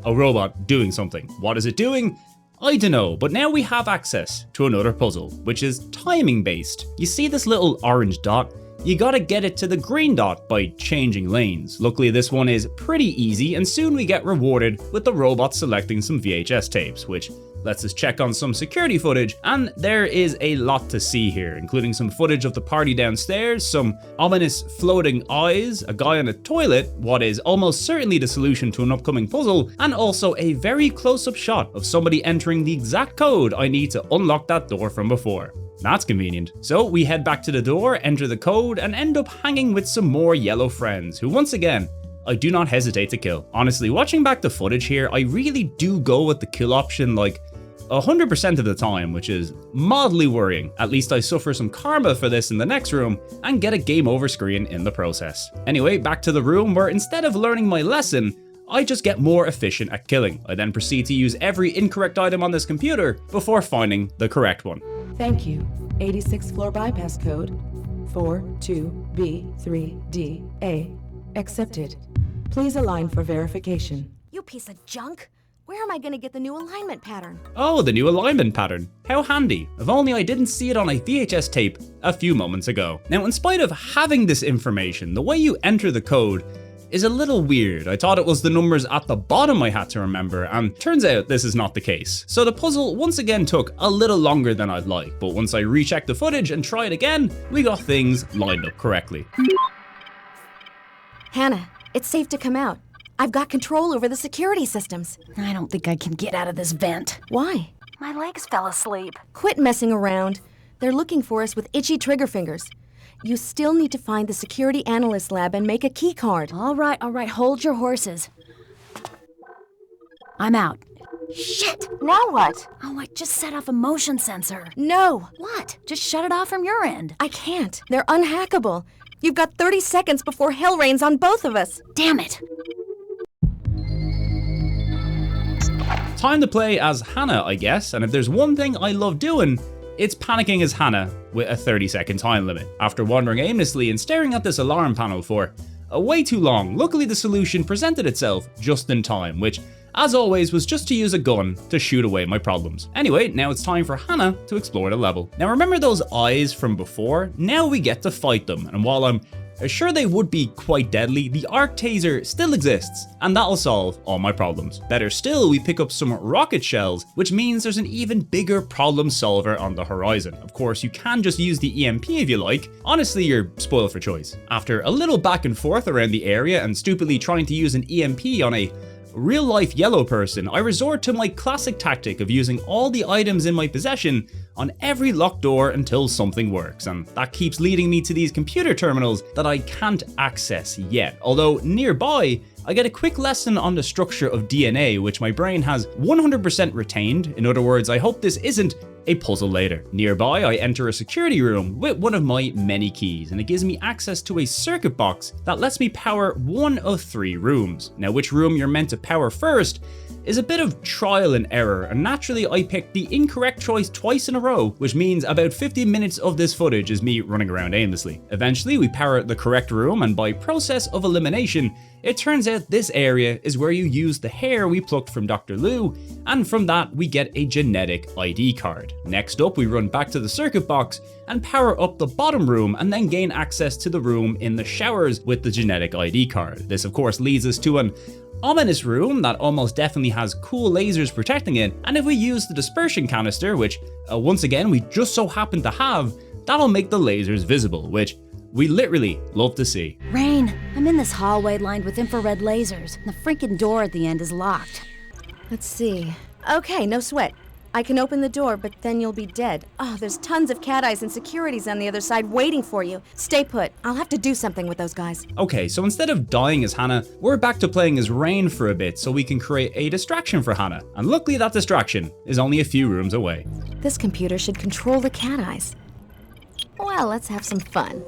[SPEAKER 1] robot doing something. What is it doing? I don't know, but now we have access to another puzzle, which is timing based. You see this little orange dot? You gotta get it to the green dot by changing lanes. Luckily this one is pretty easy, and soon we get rewarded with the robot selecting some VHS tapes, which lets us check on some security footage, and there is a lot to see here, including some footage of the party downstairs, some ominous floating eyes, a guy on a toilet, what is almost certainly the solution to an upcoming puzzle, and also a very close-up shot of somebody entering the exact code I need to unlock that door from before. That's convenient. So we head back to the door, enter the code, and end up hanging with some more yellow friends, who once again, I do not hesitate to kill. Honestly, watching back the footage here, I really do go with the kill option like 100% of the time, which is mildly worrying. At least I suffer some karma for this in the next room and get a game over screen in the process. Anyway, back to the room where instead of learning my lesson, I just get more efficient at killing. I then proceed to use every incorrect item on this computer before finding the correct one.
[SPEAKER 14] Thank you. 86th floor bypass code 42B3DA. Accepted. Please align for verification.
[SPEAKER 5] You piece of junk. Where am I gonna get the new alignment pattern?
[SPEAKER 1] Oh, the new alignment pattern. How handy. If only I didn't see it on a VHS tape a few moments ago. Now, in spite of having this information, the way you enter the code is a little weird. I thought it was the numbers at the bottom I had to remember, and turns out this is not the case. So the puzzle once again took a little longer than I'd like, but once I rechecked the footage and tried again, we got things lined up correctly.
[SPEAKER 5] Hannah, it's safe to come out. I've got control over the security systems.
[SPEAKER 4] I don't think I can get out of this vent.
[SPEAKER 5] Why?
[SPEAKER 13] My legs fell asleep.
[SPEAKER 5] Quit messing around. They're looking for us with itchy trigger fingers. You still need to find the security analyst lab and make a key card.
[SPEAKER 4] All right, hold your horses. I'm out.
[SPEAKER 13] Shit! Now what?
[SPEAKER 4] Oh, I just set off a motion sensor.
[SPEAKER 5] No!
[SPEAKER 4] What? Just shut it off from your end.
[SPEAKER 5] I can't. They're unhackable. You've got 30 seconds before hell rains on both of us.
[SPEAKER 4] Damn it!
[SPEAKER 1] Time to play as Hannah, I guess, and if there's one thing I love doing, it's panicking as Hannah with a 30-second time limit. After wandering aimlessly and staring at this alarm panel for way too long, luckily the solution presented itself just in time, which, as always, was just to use a gun to shoot away my problems. Anyway, now it's time for Hannah to explore the level. Now remember those eyes from before? Now we get to fight them, and while I'm sure they would be quite deadly, the arc taser still exists, and that'll solve all my problems. Better still, we pick up some rocket shells, which means there's an even bigger problem solver on the horizon. Of course, you can just use the EMP if you like. Honestly, you're spoiled for choice. After a little back and forth around the area and stupidly trying to use an EMP on a real-life yellow person, I resort to my classic tactic of using all the items in my possession on every locked door until something works, and that keeps leading me to these computer terminals that I can't access yet. Although nearby, I get a quick lesson on the structure of DNA, which my brain has 100% retained. In other words, I hope this isn't a puzzle later. Nearby, I enter a security room with one of my many keys, and it gives me access to a circuit box that lets me power one of 3 rooms. Now, which room you're meant to power first is a bit of trial and error, and naturally I picked the incorrect choice twice in a row, which means about 50 minutes of this footage is me running around aimlessly. Eventually we power the correct room, and by process of elimination, it turns out this area is where you use the hair we plucked from Dr. Liu, and from that we get a genetic ID card. Next up, we run back to the circuit box and power up the bottom room, and then gain access to the room in the showers with the genetic ID card. This of course leads us to an ominous room that almost definitely has cool lasers protecting it, and if we use the dispersion canister, which once again we just so happen to have, that'll make the lasers visible, which we literally love to see.
[SPEAKER 4] Rain, I'm in this hallway lined with infrared lasers. The freaking door at the end is locked.
[SPEAKER 5] Let's see. Okay, no sweat. I can open the door, but then you'll be dead. Oh, there's tons of cat eyes and securities on the other side waiting for you. Stay put. I'll have to do something with those guys.
[SPEAKER 1] Okay, so instead of dying as Hannah, we're back to playing as Rain for a bit so we can create a distraction for Hannah. And luckily that distraction is only a few rooms away.
[SPEAKER 5] This computer should control the cat eyes. Well, let's have some fun.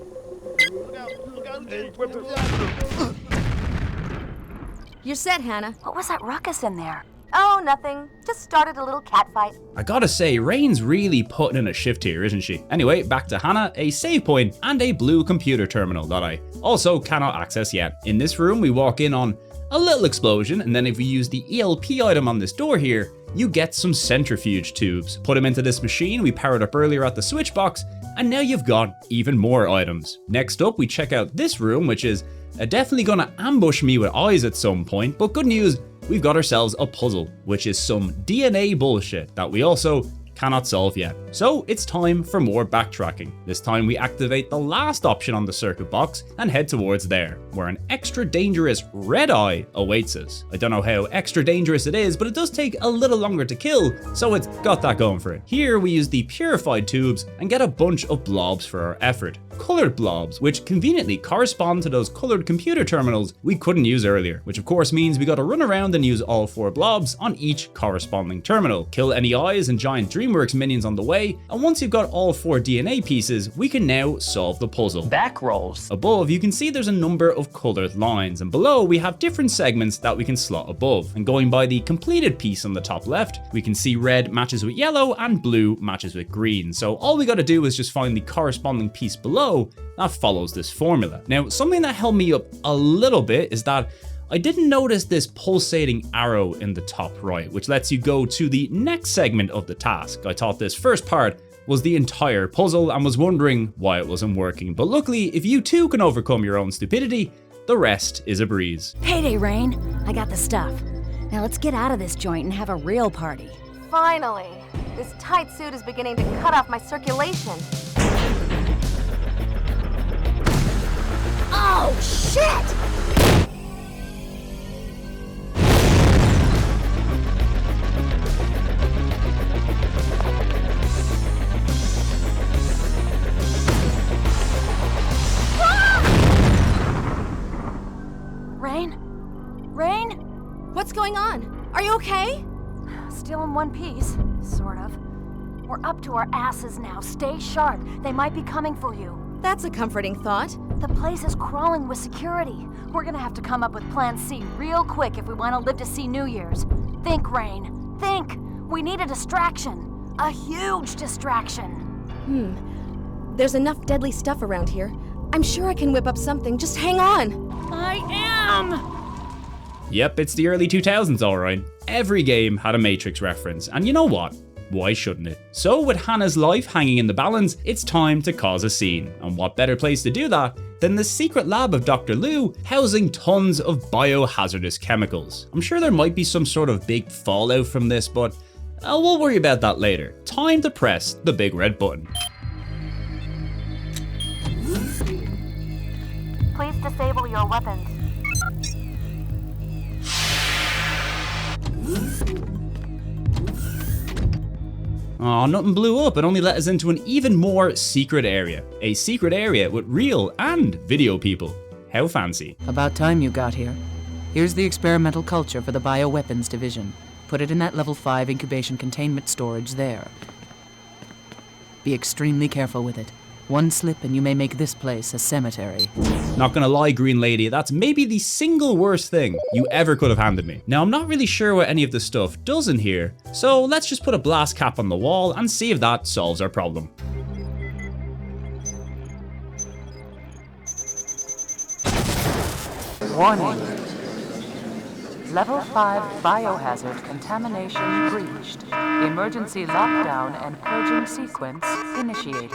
[SPEAKER 5] You're set, Hannah.
[SPEAKER 13] What was that ruckus in there? Oh, nothing. Just started a little cat fight.
[SPEAKER 1] I gotta say, Rain's really putting in a shift here, isn't she? Anyway, back to Hannah, a save point, and a blue computer terminal that I also cannot access yet. In this room, we walk in on a little explosion, and then if we use the ELP item on this door here, you get some centrifuge tubes. Put them into this machine we powered up earlier at the switch box, and now you've got even more items. Next up, we check out this room, which is definitely gonna ambush me with eyes at some point, but good news, we've got ourselves a puzzle, which is some DNA bullshit that we also cannot solve yet. So it's time for more backtracking. This time we activate the last option on the circuit box and head towards there, where an extra dangerous red eye awaits us. I don't know how extra dangerous it is, but it does take a little longer to kill, so it's got that going for it. Here we use the purified tubes and get a bunch of blobs for our effort. Colored blobs, which conveniently correspond to those colored computer terminals we couldn't use earlier, which of course means we gotta run around and use all 4 blobs on each corresponding terminal. Kill any eyes and giant DreamWorks minions on the way, and once you've got all 4 DNA pieces, we can now solve the puzzle.
[SPEAKER 15] Back rolls.
[SPEAKER 1] Above, you can see there's a number of colored lines, and below we have different segments that we can slot above. And going by the completed piece on the top left, we can see red matches with yellow and blue matches with green. So all we gotta do is just find the corresponding piece below that follows this formula. Now, something that held me up a little bit is that I didn't notice this pulsating arrow in the top right, which lets you go to the next segment of the task. I thought this first part was the entire puzzle and was wondering why it wasn't working. But luckily, if you too can overcome your own stupidity, the rest is a breeze.
[SPEAKER 4] Payday, Rain. I got the stuff. Now let's get out of this joint and have a real party.
[SPEAKER 5] Finally. This tight suit is beginning to cut off my circulation.
[SPEAKER 13] Oh, shit!
[SPEAKER 5] What's going on? Are you okay?
[SPEAKER 13] Still in one piece, sort of. We're up to our asses now. Stay sharp. They might be coming for you.
[SPEAKER 5] That's a comforting thought.
[SPEAKER 13] The place is crawling with security. We're gonna have to come up with Plan C real quick if we want to live to see New Year's. Think, Rain. Think! We need a distraction. A huge distraction.
[SPEAKER 5] There's enough deadly stuff around here. I'm sure I can whip up something. Just hang on.
[SPEAKER 13] I am!
[SPEAKER 1] Yep, it's the early 2000s, alright. Every game had a Matrix reference, and you know what? Why shouldn't it? So with Hannah's life hanging in the balance, it's time to cause a scene. And what better place to do that than the secret lab of Dr. Liu, housing tons of biohazardous chemicals. I'm sure there might be some sort of big fallout from this, but we'll worry about that later. Time to press the big red button.
[SPEAKER 13] Please disable your weapons.
[SPEAKER 1] Aw, nothing blew up. It only let us into an even more secret area. A secret area with real and video people. How fancy.
[SPEAKER 12] About time you got here. Here's the experimental culture for the bioweapons division. Put it in that level 5 incubation containment storage there. Be extremely careful with it. One slip and you may make this place a cemetery.
[SPEAKER 1] Not gonna lie, Green Lady, that's maybe the single worst thing you ever could have handed me. Now, I'm not really sure what any of this stuff does in here, so let's just put a blast cap on the wall and see if that solves our problem.
[SPEAKER 12] Warning. Level 5 biohazard contamination breached. Emergency lockdown and purging sequence initiated.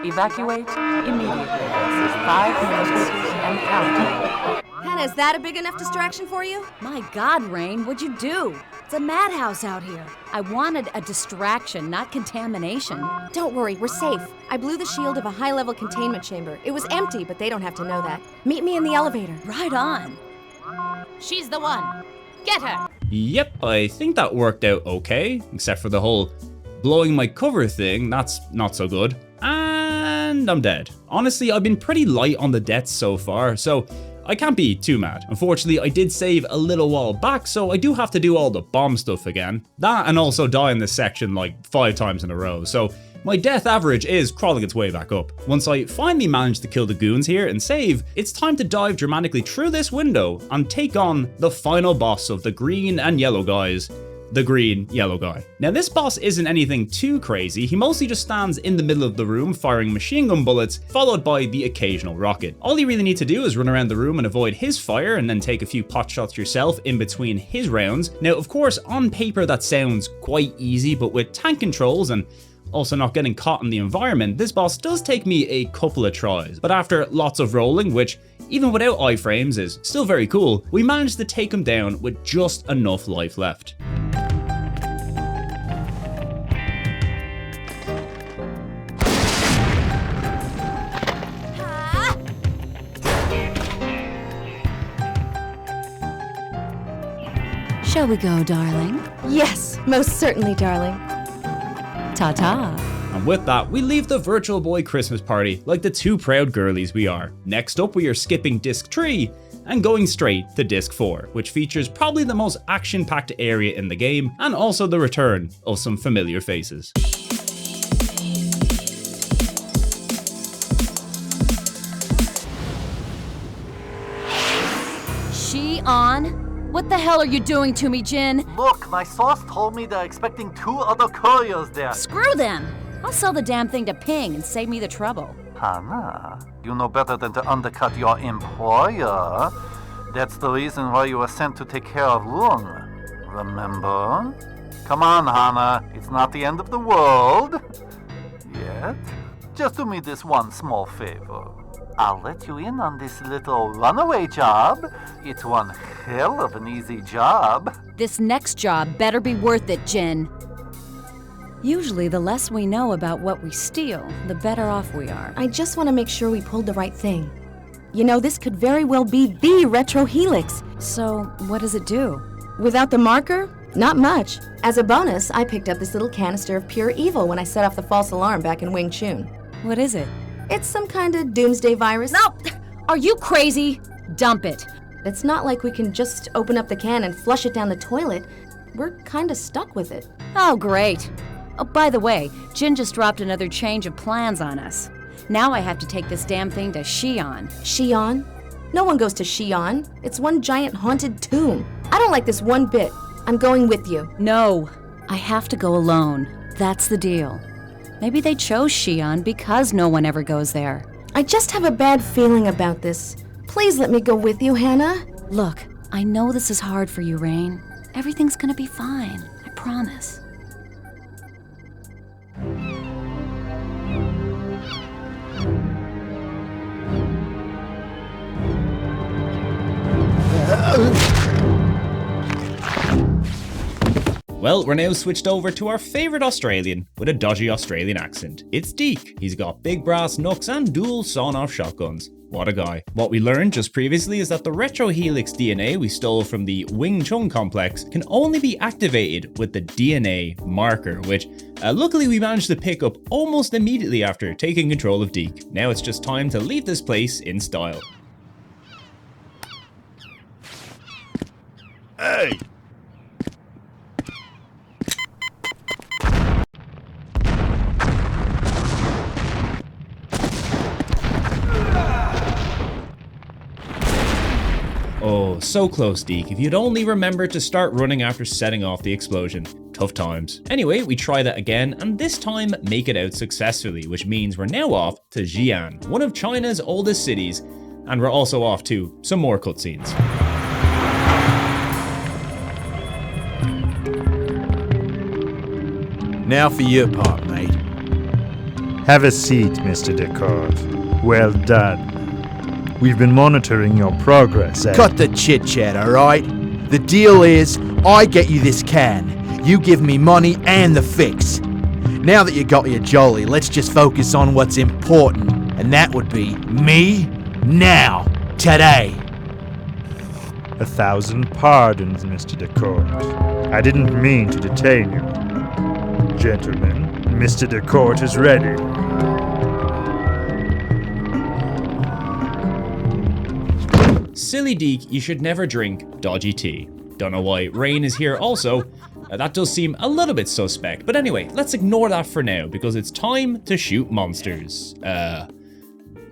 [SPEAKER 12] Evacuate immediately. 5 minutes and counting.
[SPEAKER 5] Hannah, is that a big enough distraction for you?
[SPEAKER 4] My God, Rain, what'd you do? It's a madhouse out here. I wanted a distraction, not contamination.
[SPEAKER 5] Don't worry, we're safe. I blew the shield of a high-level containment chamber. It was empty, but they don't have to know that. Meet me in the elevator.
[SPEAKER 4] Right on.
[SPEAKER 15] She's the one. Get her!
[SPEAKER 1] Yep, I think that worked out okay, except for the whole blowing my cover thing. That's not so good. And I'm dead. Honestly, I've been pretty light on the deaths so far, so I can't be too mad. Unfortunately, I did save a little while back, so I do have to do all the bomb stuff again. That and also die in this section like 5 times in a row, so my death average is crawling its way back up. Once I finally manage to kill the goons here and save, it's time to dive dramatically through this window and take on the final boss of the green and yellow guys. The green yellow guy. Now this boss isn't anything too crazy, he mostly just stands in the middle of the room firing machine gun bullets, followed by the occasional rocket. All you really need to do is run around the room and avoid his fire and then take a few pot shots yourself in between his rounds. Now of course on paper that sounds quite easy, but with tank controls and also not getting caught in the environment, this boss does take me a couple of tries. But after lots of rolling, which even without iframes is still very cool, we managed to take him down with just enough life left.
[SPEAKER 2] Shall we go, darling?
[SPEAKER 5] Yes, most certainly, darling.
[SPEAKER 2] Ta-ta.
[SPEAKER 1] And with that, we leave the Virtual Boy Christmas party like the 2 proud girlies we are. Next up, we are skipping Disc 3 and going straight to Disc 4, which features probably the most action-packed area in the game and also the return of some familiar faces.
[SPEAKER 4] Xi'an? What the hell are you doing to me, Jin?
[SPEAKER 3] Look, my source told me they're expecting 2 other couriers there.
[SPEAKER 4] Screw them! I'll sell the damn thing to Ping and save me the trouble.
[SPEAKER 3] Hannah, you know better than to undercut your employer. That's the reason why you were sent to take care of Lung. Remember? Come on, Hannah. It's not the end of the world. Yet. Just do me this one small favor. I'll let you in on this little runaway job. It's one hell of an easy job.
[SPEAKER 4] This next job better be worth it, Jin. Usually, the less we know about what we steal, the better off we are.
[SPEAKER 5] I just want to make sure we pulled the right thing. You know, this could very well be the retro Helix.
[SPEAKER 4] So, what does it do?
[SPEAKER 5] Without the marker, not much. As a bonus, I picked up this little canister of pure evil when I set off the false alarm back in Wing Chun.
[SPEAKER 4] What is it?
[SPEAKER 5] It's some kind of doomsday virus.
[SPEAKER 4] No! Are you crazy? Dump it.
[SPEAKER 5] It's not like we can just open up the can and flush it down the toilet. We're kinda stuck with it.
[SPEAKER 4] Oh, great. Oh, by the way, Jin just dropped another change of plans on us. Now I have to take this damn thing to Xi'an.
[SPEAKER 5] Xi'an? No one goes to Xi'an. It's one giant haunted tomb. I don't like this one bit. I'm going with you.
[SPEAKER 4] No, I have to go alone. That's the deal. Maybe they chose Xi'an because no one ever goes there.
[SPEAKER 5] I just have a bad feeling about this. Please let me go with you, Hannah.
[SPEAKER 4] Look, I know this is hard for you, Rain. Everything's gonna be fine. I promise.
[SPEAKER 1] Well, we're now switched over to our favourite Australian with a dodgy Australian accent. It's Deke. He's got big brass knucks and dual sawn-off shotguns. What a guy. What we learned just previously is that the retro Helix DNA we stole from the Wing Chun complex can only be activated with the DNA marker, which luckily we managed to pick up almost immediately after taking control of Deke. Now it's just time to leave this place in style.
[SPEAKER 10] Hey!
[SPEAKER 1] Oh, so close, Deke. If you'd only remembered to start running after setting off the explosion. Tough times. Anyway, we try that again, and this time make it out successfully, which means we're now off to Xi'an, one of China's oldest cities, and we're also off to some more cutscenes.
[SPEAKER 9] Now for your part, mate.
[SPEAKER 16] Have a seat, Mr. Descartes. Well done. We've been monitoring your progress.
[SPEAKER 9] Cut the chit-chat, alright? The deal is, I get you this can. You give me money and the fix. Now that you got your jolly, let's just focus on what's important. And that would be me, now, today.
[SPEAKER 16] 1,000 pardons, Mr. Descartes. I didn't mean to detain you. Gentlemen, Mr. Descartes is ready.
[SPEAKER 1] Silly Deke, you should never drink dodgy tea. Don't know why Rain is here also. That does seem a little bit suspect. But anyway, let's ignore that for now because it's time to shoot monsters.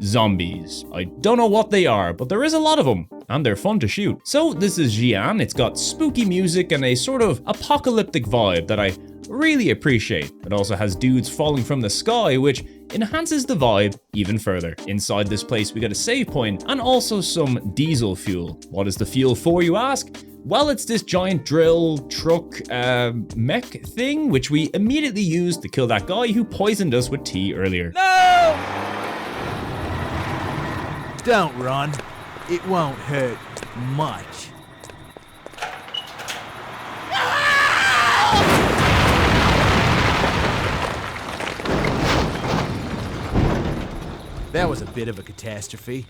[SPEAKER 1] Zombies. I don't know what they are, but there is a lot of them. And they're fun to shoot. So this is Xi'an. It's got spooky music and a sort of apocalyptic vibe that I really appreciate. It also has dudes falling from the sky, which enhances the vibe even further. Inside this place we got a save point and also some diesel fuel. What is the fuel for, you ask? Well, it's this giant drill truck mech thing, which we immediately used to kill that guy who poisoned us with tea earlier.
[SPEAKER 9] No! Don't run. It won't hurt much. That was a bit of a catastrophe.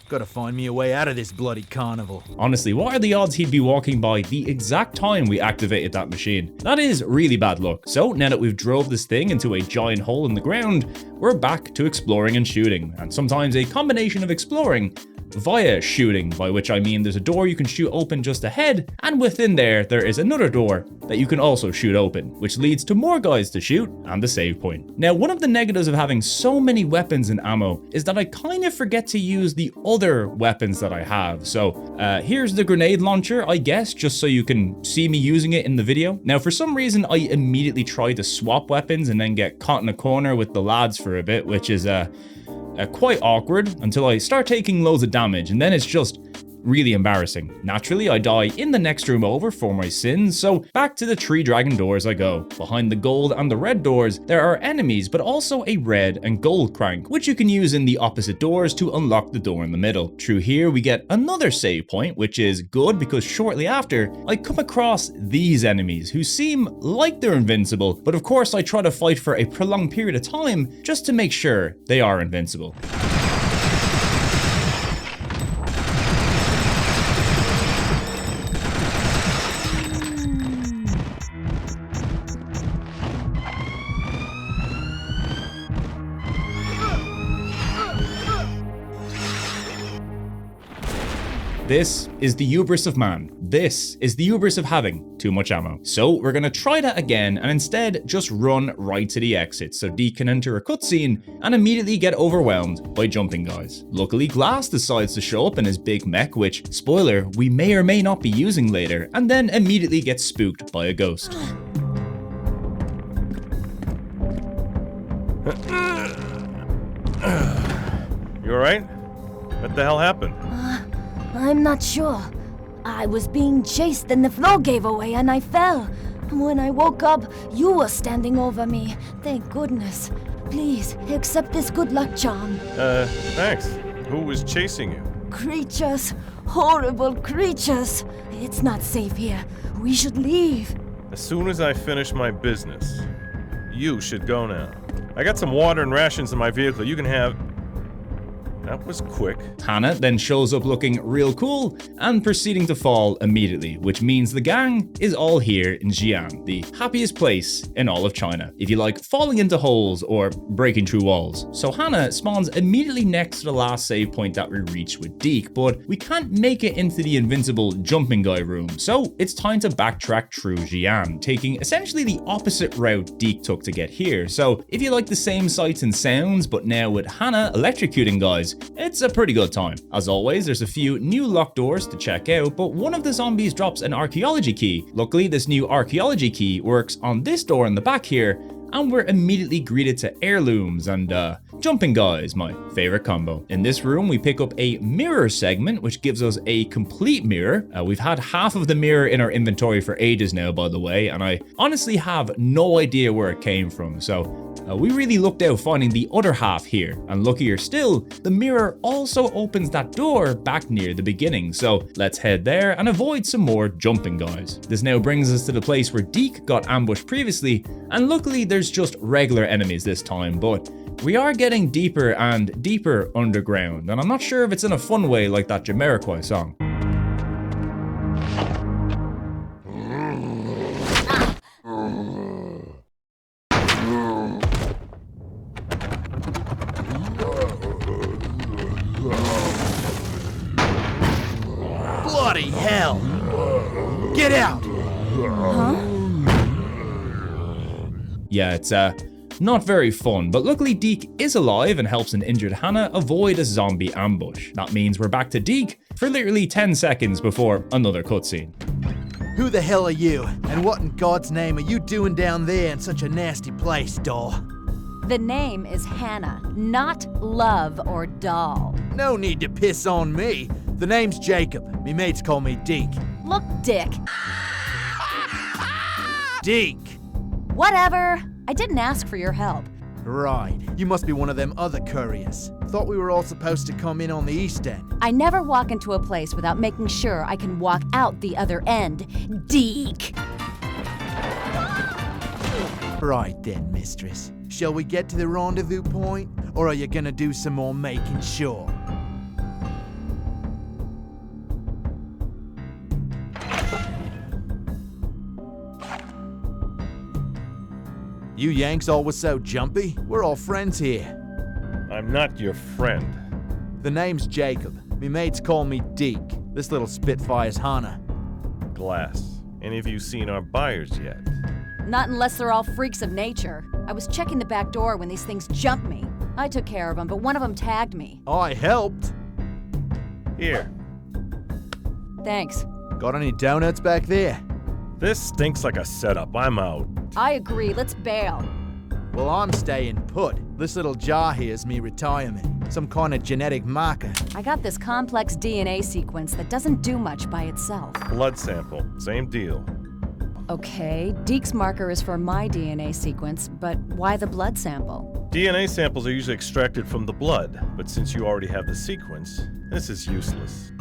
[SPEAKER 9] Gotta find me a way out of this bloody carnival.
[SPEAKER 1] Honestly, what are the odds he'd be walking by the exact time we activated that machine? That is really bad luck. So now that we've drove this thing into a giant hole in the ground, we're back to exploring and shooting. And sometimes a combination of exploring via shooting, by which I mean there's a door you can shoot open just ahead, and within there is another door that you can also shoot open, which leads to more guys to shoot and the save point. Now, one of the negatives of having so many weapons and ammo is that I kind of forget to use the other weapons that I have. So here's the grenade launcher, I guess, just so you can see me using it in the video. Now, for some reason, I immediately tried to swap weapons and then get caught in a corner with the lads for a bit, which is quite awkward until I start taking loads of damage, and then it's just really embarrassing. Naturally, I die in the next room over for my sins, so back to the 3 dragon doors I go. Behind the gold and the red doors, there are enemies, but also a red and gold crank, which you can use in the opposite doors to unlock the door in the middle. Through here, we get another save point, which is good because shortly after, I come across these enemies who seem like they're invincible, but of course I try to fight for a prolonged period of time just to make sure they are invincible. This is the hubris of man. This is the hubris of having too much ammo. So we're gonna try that again and instead just run right to the exit so Deke can enter a cutscene and immediately get overwhelmed by jumping guys. Luckily, Glass decides to show up in his big mech, which, spoiler, we may or may not be using later, and then immediately gets spooked by a ghost.
[SPEAKER 17] You alright? What the hell happened?
[SPEAKER 11] I'm not sure. I was being chased and the floor gave away and I fell. When I woke up, you were standing over me. Thank goodness. Please, accept this good luck charm.
[SPEAKER 17] Thanks. Who was chasing you?
[SPEAKER 11] Creatures. Horrible creatures. It's not safe here. We should leave.
[SPEAKER 17] As soon as I finish my business, you should go now. I got some water and rations in my vehicle. You can have... That was quick.
[SPEAKER 1] Hannah then shows up looking real cool and proceeding to fall immediately, which means the gang is all here in Xi'an, the happiest place in all of China, if you like falling into holes or breaking through walls. So Hannah spawns immediately next to the last save point that we reached with Deke, but we can't make it into the invincible jumping guy room, so it's time to backtrack through Xi'an, taking essentially the opposite route Deke took to get here. So if you like the same sights and sounds, but now with Hannah electrocuting guys, it's a pretty good time. As always, there's a few new locked doors to check out, but one of the zombies drops an archaeology key. Luckily, this new archaeology key works on this door in the back here, and we're immediately greeted to heirlooms and jumping guys, my favorite combo. In this room, we pick up a mirror segment, which gives us a complete mirror. We've had half of the mirror in our inventory for ages now, by the way, and I honestly have no idea where it came from, so we really looked out finding the other half here, and luckier still, the mirror also opens that door back near the beginning, so let's head there and avoid some more jumping guys. This now brings us to the place where Deke got ambushed previously, and luckily there's just regular enemies this time, but we are getting deeper and deeper underground, and I'm not sure if it's in a fun way like that Jamiroquai song.
[SPEAKER 9] Bloody hell! Get out!
[SPEAKER 11] Huh?
[SPEAKER 1] Yeah, it's not very fun, but luckily Deke is alive and helps an injured Hannah avoid a zombie ambush. That means we're back to Deke for literally 10 seconds before another cutscene.
[SPEAKER 9] Who the hell are you? And what in God's name are you doing down there in such a nasty place, doll?
[SPEAKER 4] The name is Hannah, not Love or Doll.
[SPEAKER 9] No need to piss on me. The name's Jacob. Me mates call me Deke.
[SPEAKER 4] Look, Dick.
[SPEAKER 9] Deke!
[SPEAKER 4] Whatever. I didn't ask for your help.
[SPEAKER 9] Right. You must be one of them other couriers. Thought we were all supposed to come in on the east end.
[SPEAKER 4] I never walk into a place without making sure I can walk out the other end. Deke!
[SPEAKER 9] Right then, mistress. Shall we get to the rendezvous point? Or are you gonna do some more making sure? You Yanks always so jumpy? We're all friends here.
[SPEAKER 17] I'm not your friend.
[SPEAKER 9] The name's Jacob. Me mates call me Deke. This little Spitfire's Hannah.
[SPEAKER 17] Glass. Any of you seen our buyers yet?
[SPEAKER 4] Not unless they're all freaks of nature. I was checking the back door when these things jumped me. I took care of them, but one of them tagged me.
[SPEAKER 9] I helped.
[SPEAKER 17] Here.
[SPEAKER 4] Thanks.
[SPEAKER 9] Got any donuts back there?
[SPEAKER 17] This stinks like a setup. I'm out.
[SPEAKER 4] I agree. Let's bail.
[SPEAKER 9] Well, I'm staying put. This little jar here's me retirement. Some kind of genetic marker.
[SPEAKER 4] I got this complex DNA sequence that doesn't do much by itself.
[SPEAKER 17] Blood sample. Same deal.
[SPEAKER 4] Okay, Deke's marker is for my DNA sequence, but why the blood sample?
[SPEAKER 17] DNA samples are usually extracted from the blood, but since you already have the sequence, this is useless.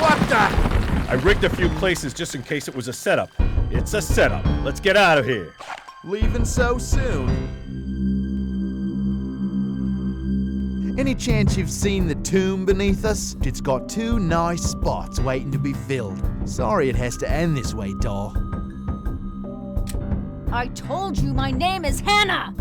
[SPEAKER 9] What the?
[SPEAKER 17] I rigged a few places just in case it was a setup. It's a setup. Let's get out of here.
[SPEAKER 9] Leaving so soon? Any chance you've seen the tomb beneath us? It's got 2 nice spots waiting to be filled. Sorry it has to end this way, doll.
[SPEAKER 13] I told you my name is Hannah!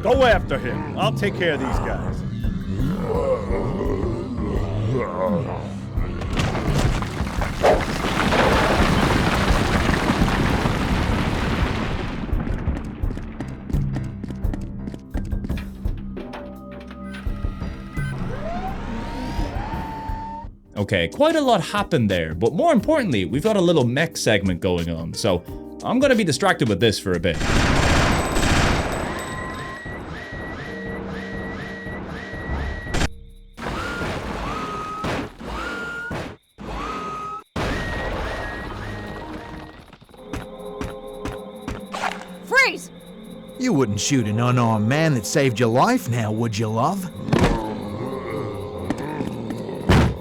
[SPEAKER 17] Go after him. I'll take care of these guys.
[SPEAKER 1] Okay, quite a lot happened there, but more importantly, we've got a little mech segment going on, so I'm gonna be distracted with this for a bit.
[SPEAKER 13] Freeze!
[SPEAKER 9] You wouldn't shoot an unarmed man that saved your life now, would you, love?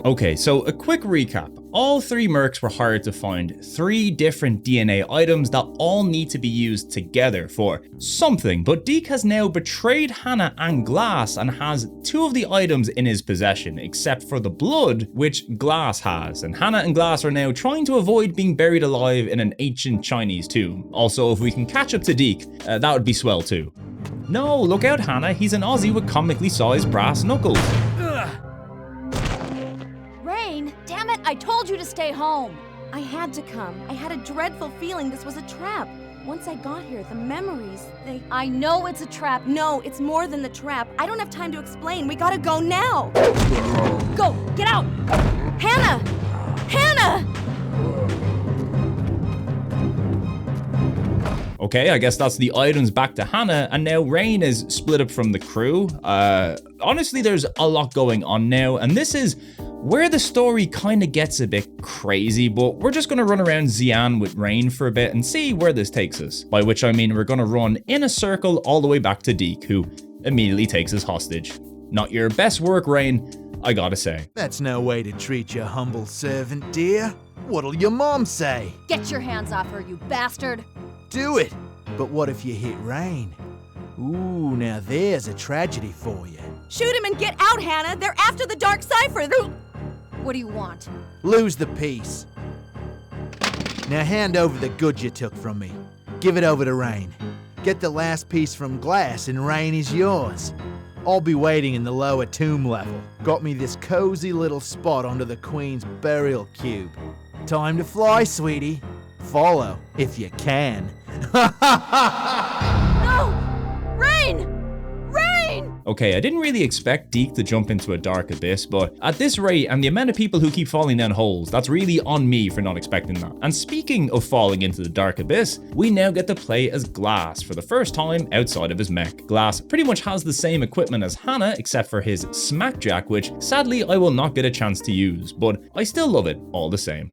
[SPEAKER 1] Okay, so a quick recap. All three mercs were hired to find 3 different DNA items that all need to be used together for something, but Deke has now betrayed Hannah and Glass and has 2 of the items in his possession, except for the blood, which Glass has, and Hannah and Glass are now trying to avoid being buried alive in an ancient Chinese tomb. Also, if we can catch up to Deke, that would be swell too. No, look out Hannah, he's an Aussie with comically sized brass knuckles.
[SPEAKER 13] Damn it, I told you to stay home.
[SPEAKER 5] I had to come. I had a dreadful feeling this was a trap. Once I got here, the memories, they...
[SPEAKER 13] I know it's a trap.
[SPEAKER 5] No, it's more than the trap. I don't have time to explain. We gotta go now.
[SPEAKER 13] Go, get out.
[SPEAKER 5] Hannah! Hannah!
[SPEAKER 1] Okay, I guess that's the items back to Hannah, and now Rain is split up from the crew. Honestly, there's a lot going on now, and this is where the story kind of gets a bit crazy, but we're just going to run around Xi'an with Rain for a bit and see where this takes us. By which I mean we're going to run in a circle all the way back to Deke, who immediately takes us hostage. Not your best work, Rain, I gotta say.
[SPEAKER 9] That's no way to treat your humble servant, dear. What'll your mom say?
[SPEAKER 13] Get your hands off her, you bastard.
[SPEAKER 9] Do it. But what if you hit Rain? Ooh, now there's a tragedy for you.
[SPEAKER 5] Shoot him and get out, Hannah! They're after the Dark Cipher!
[SPEAKER 13] What do you want?
[SPEAKER 9] Lose the piece. Now hand over the goods you took from me. Give it over to Rain. Get the last piece from Glass and Rain is yours. I'll be waiting in the lower tomb level. Got me this cozy little spot under the Queen's burial cube. Time to fly, sweetie. Follow, if you can.
[SPEAKER 13] No! Rain! Rain!
[SPEAKER 1] Okay, I didn't really expect Deke to jump into a dark abyss, but at this rate and the amount of people who keep falling down holes, that's really on me for not expecting that. And speaking of falling into the dark abyss, we now get to play as Glass for the first time outside of his mech. Glass pretty much has the same equipment as Hannah, except for his smackjack, which sadly I will not get a chance to use, but I still love it all the same.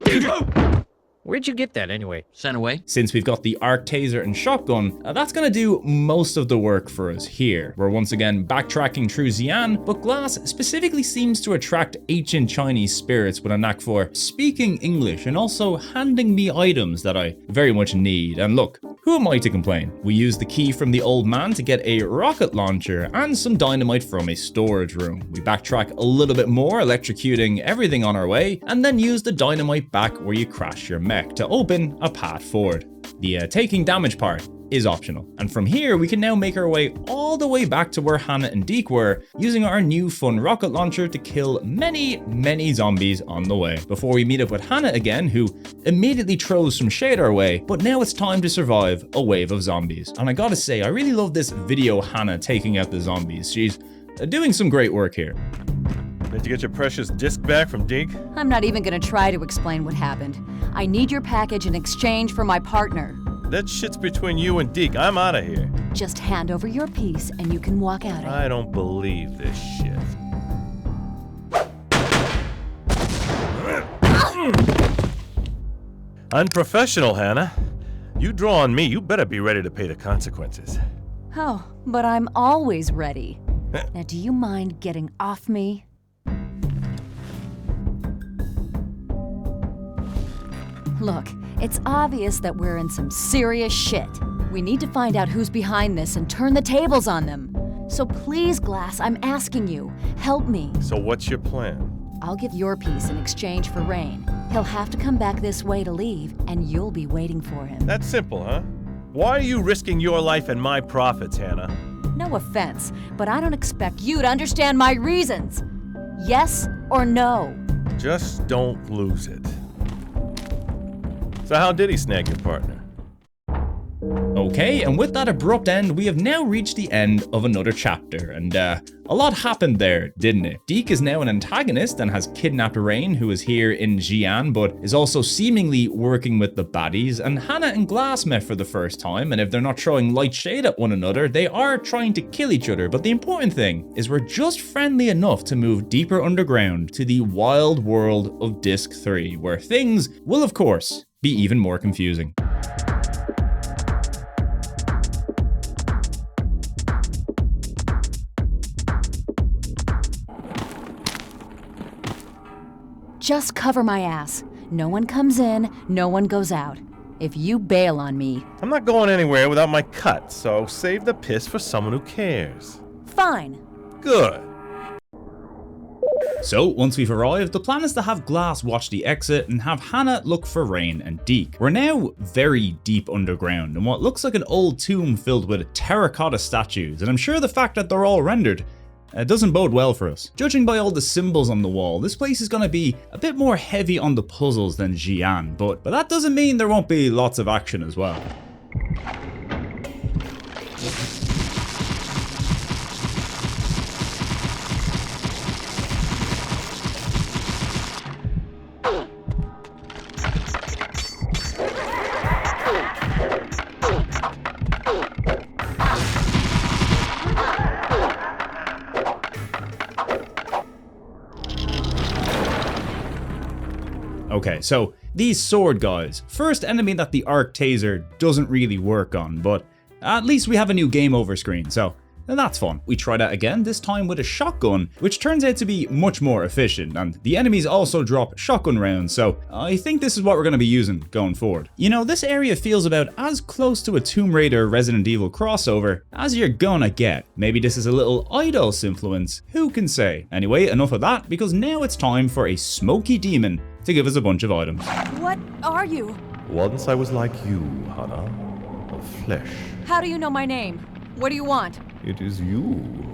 [SPEAKER 18] Where'd you get that anyway? Sent away?
[SPEAKER 1] Since we've got the arc taser and shotgun, that's gonna do most of the work for us here. We're once again backtracking through Xi'an, but Glass specifically seems to attract ancient Chinese spirits with a knack for speaking English and also handing me items that I very much need. And look, who am I to complain? We use the key from the old man to get a rocket launcher and some dynamite from a storage room. We backtrack a little bit more, electrocuting everything on our way, and then use the dynamite back where you crash your mech to open a path forward. The taking damage part is optional. And from here, we can now make our way all the way back to where Hannah and Deke were, using our new fun rocket launcher to kill many zombies on the way, before we meet up with Hannah again, who immediately throws some shade our way, but now it's time to survive a wave of zombies. And I gotta say, I really love this video Hannah taking out the zombies. She's doing some great work here.
[SPEAKER 17] Did you get your precious disc back from Deke?
[SPEAKER 4] I'm not even gonna try to explain what happened. I need your package in exchange for my partner.
[SPEAKER 17] That shit's between you and Deke. I'm out of here.
[SPEAKER 4] Just hand over your piece and you can walk out of here.
[SPEAKER 17] I don't believe this shit. Unprofessional, Hannah. You draw on me, you better be ready to pay the consequences.
[SPEAKER 4] Oh, but I'm always ready. Now, do you mind getting off me? Look, it's obvious that we're in some serious shit. We need to find out who's behind this and turn the tables on them. So please, Glass, I'm asking you, help me.
[SPEAKER 17] So what's your plan?
[SPEAKER 4] I'll give your piece in exchange for Rain. He'll have to come back this way to leave, and you'll be waiting for him.
[SPEAKER 17] That's simple, huh? Why are you risking your life and my profits, Hannah?
[SPEAKER 4] No offense, but I don't expect you to understand my reasons. Yes or no?
[SPEAKER 17] Just don't lose it. So how did he snag your partner?
[SPEAKER 1] Okay, and with that abrupt end, we have now reached the end of another chapter, and a lot happened there, didn't it? Deke is now an antagonist and has kidnapped Rain, who is here in Xi'an, but is also seemingly working with the baddies, and Hannah and Glass met for the first time, and if they're not throwing light shade at one another, they are trying to kill each other, but the important thing is we're just friendly enough to move deeper underground to the wild world of Disc 3, where things will, of course, be even more confusing.
[SPEAKER 4] Just cover my ass. No one comes in, no one goes out. If you bail on me...
[SPEAKER 17] I'm not going anywhere without my cut, so save the piss for someone who cares.
[SPEAKER 4] Fine.
[SPEAKER 17] Good.
[SPEAKER 1] So, once we've arrived, the plan is to have Glass watch the exit and have Hannah look for Rain and Deke. We're now very deep underground in what looks like an old tomb filled with terracotta statues, and I'm sure the fact that they're all rendered doesn't bode well for us. Judging by all the symbols on the wall, this place is going to be a bit more heavy on the puzzles than Xi'an, but that doesn't mean there won't be lots of action as well. Okay, so these sword guys, first enemy that the arc taser doesn't really work on, but at least we have a new game over screen, so that's fun. We try that again, this time with a shotgun, which turns out to be much more efficient, and the enemies also drop shotgun rounds, so I think this is what we're going to be using going forward. You know, this area feels about as close to a Tomb Raider Resident Evil crossover as you're gonna get. Maybe this is a little Eidos influence, who can say? Anyway, enough of that, because now it's time for a smoky demon to give us a bunch of items.
[SPEAKER 4] What are you?
[SPEAKER 17] Once I was like you, Hannah, of flesh.
[SPEAKER 4] How do you know my name? What do you want?
[SPEAKER 17] It is you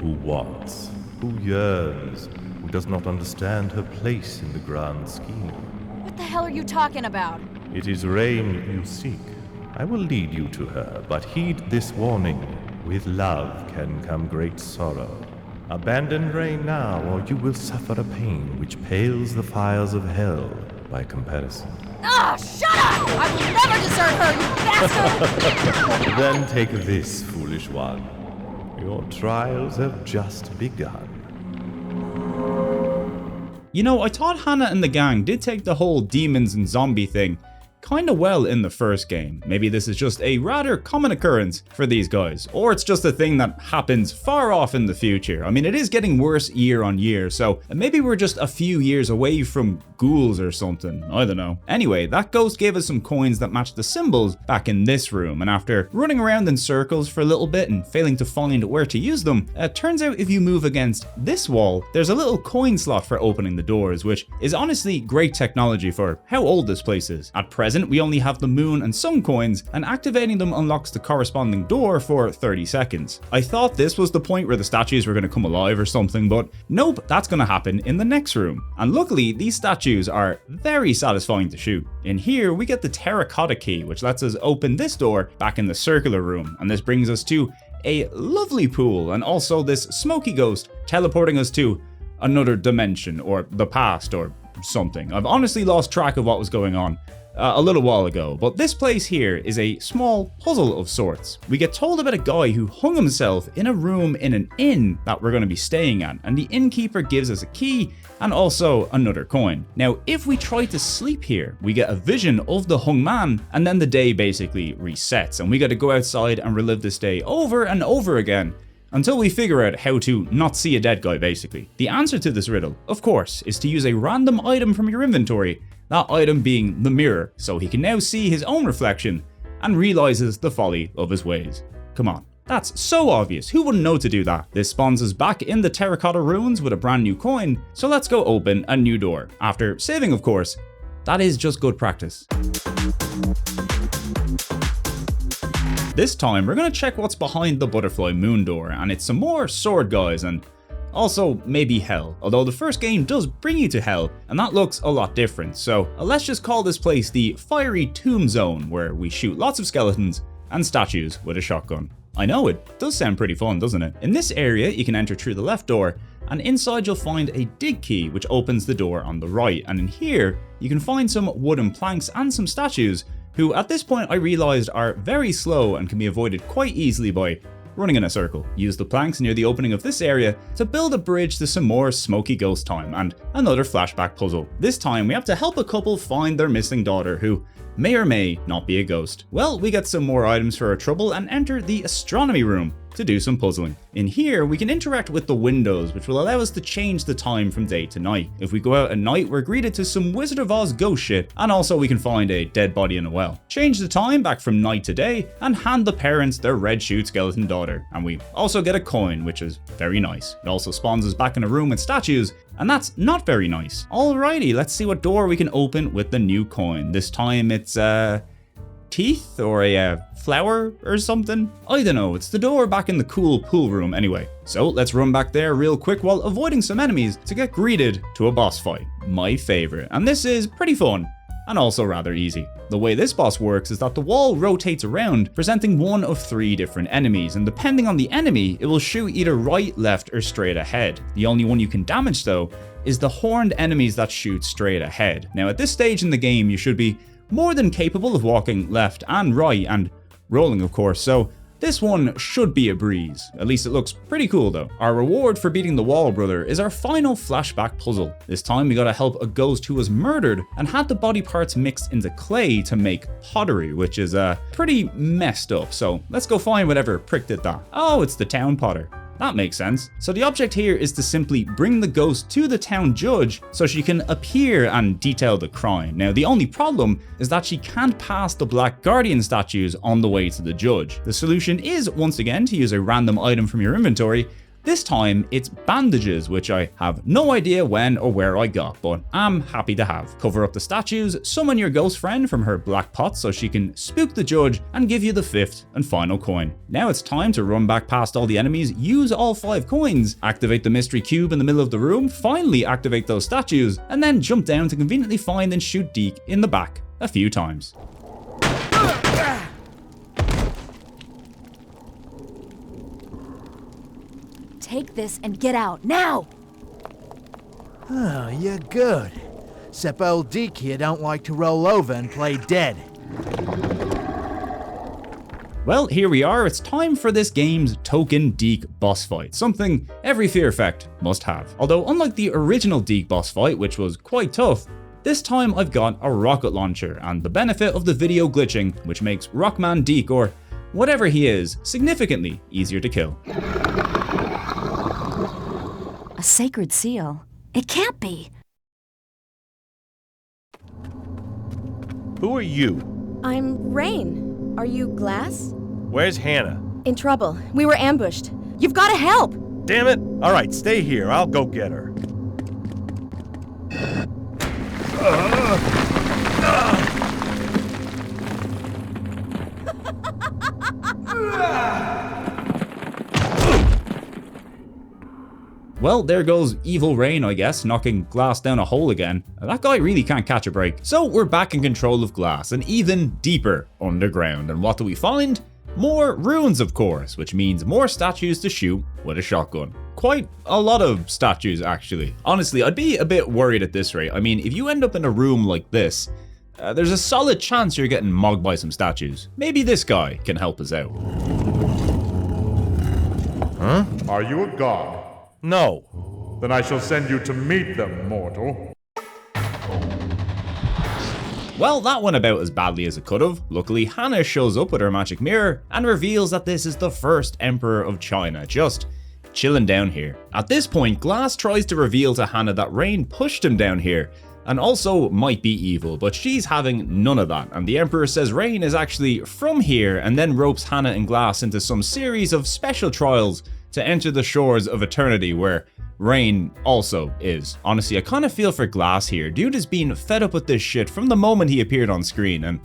[SPEAKER 17] who wants, who yearns, who does not understand her place in the grand scheme.
[SPEAKER 4] What the hell are you talking about?
[SPEAKER 17] It is Rain you seek. I will lead you to her, but heed this warning. With love can come great sorrow. Abandon Rain now, or you will suffer a pain which pales the fires of hell by comparison.
[SPEAKER 13] Ah, shut up! I will never desert her, you bastard!
[SPEAKER 17] Then take this, foolish one. Your trials have just begun.
[SPEAKER 1] You know, I thought Hannah and the gang did take the whole demons and zombie thing kinda well in the first game. Maybe this is just a rather common occurrence for these guys, or it's just a thing that happens far off in the future. I mean, it is getting worse year on year, so maybe we're just a few years away from ghouls or something, I don't know. Anyway, that ghost gave us some coins that matched the symbols back in this room, and after running around in circles for a little bit and failing to find where to use them, it turns out if you move against this wall, there's a little coin slot for opening the doors, which is honestly great technology for how old this place is. At present, we only have the moon and sun coins, and activating them unlocks the corresponding door for 30 seconds. I thought this was the point where the statues were going to come alive or something, but nope, that's going to happen in the next room. And luckily, these statues are very satisfying to shoot. In here, we get the terracotta key, which lets us open this door back in the circular room, and this brings us to a lovely pool, and also this smoky ghost teleporting us to another dimension, or the past, or something. I've honestly lost track of what was going on a little while ago, but this place here is a small puzzle of sorts. We get told about a guy who hung himself in a room in an inn that we're going to be staying at, and the innkeeper gives us a key and also another coin. Now, if we try to sleep here, we get a vision of the hung man, and then the day basically resets, and we got to go outside and relive this day over and over again until we figure out how to not see a dead guy, basically. The answer to this riddle, of course, is to use a random item from your inventory, that item being the mirror, so he can now see his own reflection and realizes the folly of his ways. Come on, That's so obvious, who wouldn't know to do that? This spawns us back in the terracotta ruins with a brand new coin, so let's go open a new door. After saving, of course. That is just good practice. This time, we're going to check what's behind the butterfly moon door, and it's some more sword guys, and also maybe hell, although the first game does bring you to hell, and that looks a lot different, so let's just call this place the Fiery Tomb Zone, where we shoot lots of skeletons and statues with a shotgun. I know, it does sound pretty fun, doesn't it? In this area, you can enter through the left door, and inside you'll find a dig key which opens the door on the right, and in here, you can find some wooden planks and some statues, who at this point I realised are very slow and can be avoided quite easily by running in a circle. Use the planks near the opening of this area to build a bridge to some more smoky ghost time and another flashback puzzle. This time we have to help a couple find their missing daughter who may or may not be a ghost. Well, we get some more items for our trouble and enter the astronomy room to do some puzzling. In here, we can interact with the windows, which will allow us to change the time from day to night. If we go out at night, we're greeted to some Wizard of Oz ghost shit, and also we can find a dead body in a well. Change the time back from night to day, and hand the parents their red shoot skeleton daughter. And we also get a coin, which is very nice. It also spawns us back in a room with statues, and that's not very nice. Alrighty, let's see what door we can open with the new coin. This time it's teeth or a flower or something? I don't know, it's the door back in the cool pool room anyway. So let's run back there real quick while avoiding some enemies to get greeted to a boss fight. My favorite. And this is pretty fun and also rather easy. The way this boss works is that the wall rotates around, presenting one of 3 different enemies, and depending on the enemy, it will shoot either right, left, or straight ahead. The only one you can damage though is the horned enemies that shoot straight ahead. Now at this stage in the game, you should be more than capable of walking left and right and rolling, of course, so this one should be a breeze. At least it looks pretty cool though. Our reward for beating the wall brother is our final flashback puzzle. This time we gotta help a ghost who was murdered and had the body parts mixed into clay to make pottery, which is pretty messed up, so let's go find whatever prick did that. Oh, it's the town potter. That makes sense. So the object here is to simply bring the ghost to the town judge so she can appear and detail the crime. Now the only problem is that she can't pass the Black Guardian statues on the way to the judge. The solution is once again to use a random item from your inventory. This time it's bandages, which I have no idea when or where I got, but I'm happy to have. Cover up the statues, summon your ghost friend from her black pot so she can spook the judge and give you the 5th and final coin. Now it's time to run back past all the enemies, use all 5 coins, activate the mystery cube in the middle of the room, finally activate those statues, and then jump down to conveniently find and shoot Deke in the back a few times.
[SPEAKER 13] Take this and get out, now!
[SPEAKER 9] Oh, you're good. Except old Deke here don't like to roll over and play dead.
[SPEAKER 1] Well, here we are, it's time for this game's token Deke boss fight, something every Fear Effect must have. Although unlike the original Deke boss fight, which was quite tough, this time I've got a rocket launcher and the benefit of the video glitching, which makes Rockman Deke, or whatever he is, significantly easier to kill.
[SPEAKER 4] A sacred seal? It can't be.
[SPEAKER 19] Who are you?
[SPEAKER 5] I'm Rain. Are you Glass?
[SPEAKER 19] Where's Hannah?
[SPEAKER 5] In trouble. We were ambushed. You've got to help!
[SPEAKER 19] Damn it! Alright, stay here. I'll go get her.
[SPEAKER 1] Well, there goes evil Rain, I guess, knocking Glass down a hole again. That guy really can't catch a break. So we're back in control of Glass and even deeper underground. And what do we find? More ruins, of course, which means more statues to shoot with a shotgun. Quite a lot of statues, actually. Honestly, I'd be a bit worried at this rate. I mean, if you end up in a room like this, there's a solid chance you're getting mogged by some statues. Maybe this guy can help us out.
[SPEAKER 10] Huh? Are you a god? No. Then I shall send you to meet them, mortal.
[SPEAKER 1] Well, that went about as badly as it could have. Luckily, Hannah shows up with her magic mirror and reveals that this is the first emperor of China, just chilling down here. At this point, Glass tries to reveal to Hannah that Rain pushed him down here, and also might be evil, but she's having none of that, and the Emperor says Rain is actually from here, and then ropes Hannah and Glass into some series of special trials to enter the shores of eternity where Rain also is. Honestly, I kind of feel for Glass here. Dude has been fed up with this shit from the moment he appeared on screen, and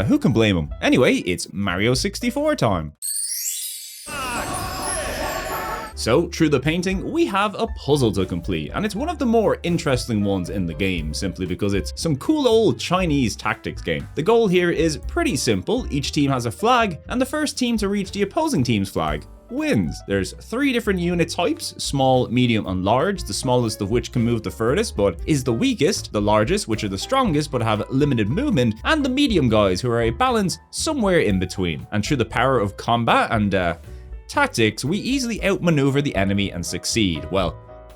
[SPEAKER 1] who can blame him? Anyway, it's Mario 64 time. So, through the painting, we have a puzzle to complete, and it's one of the more interesting ones in the game, simply because it's some cool old Chinese tactics game. The goal here is pretty simple. Each team has a flag, and the first team to reach the opposing team's flag wins. There's 3 different unit types: small, medium, and large, the smallest of which can move the furthest but is the weakest, the largest, which are the strongest but have limited movement, and the medium guys, who are a balance somewhere in between. And through the power of combat and tactics, we easily outmaneuver the enemy and succeed. Well,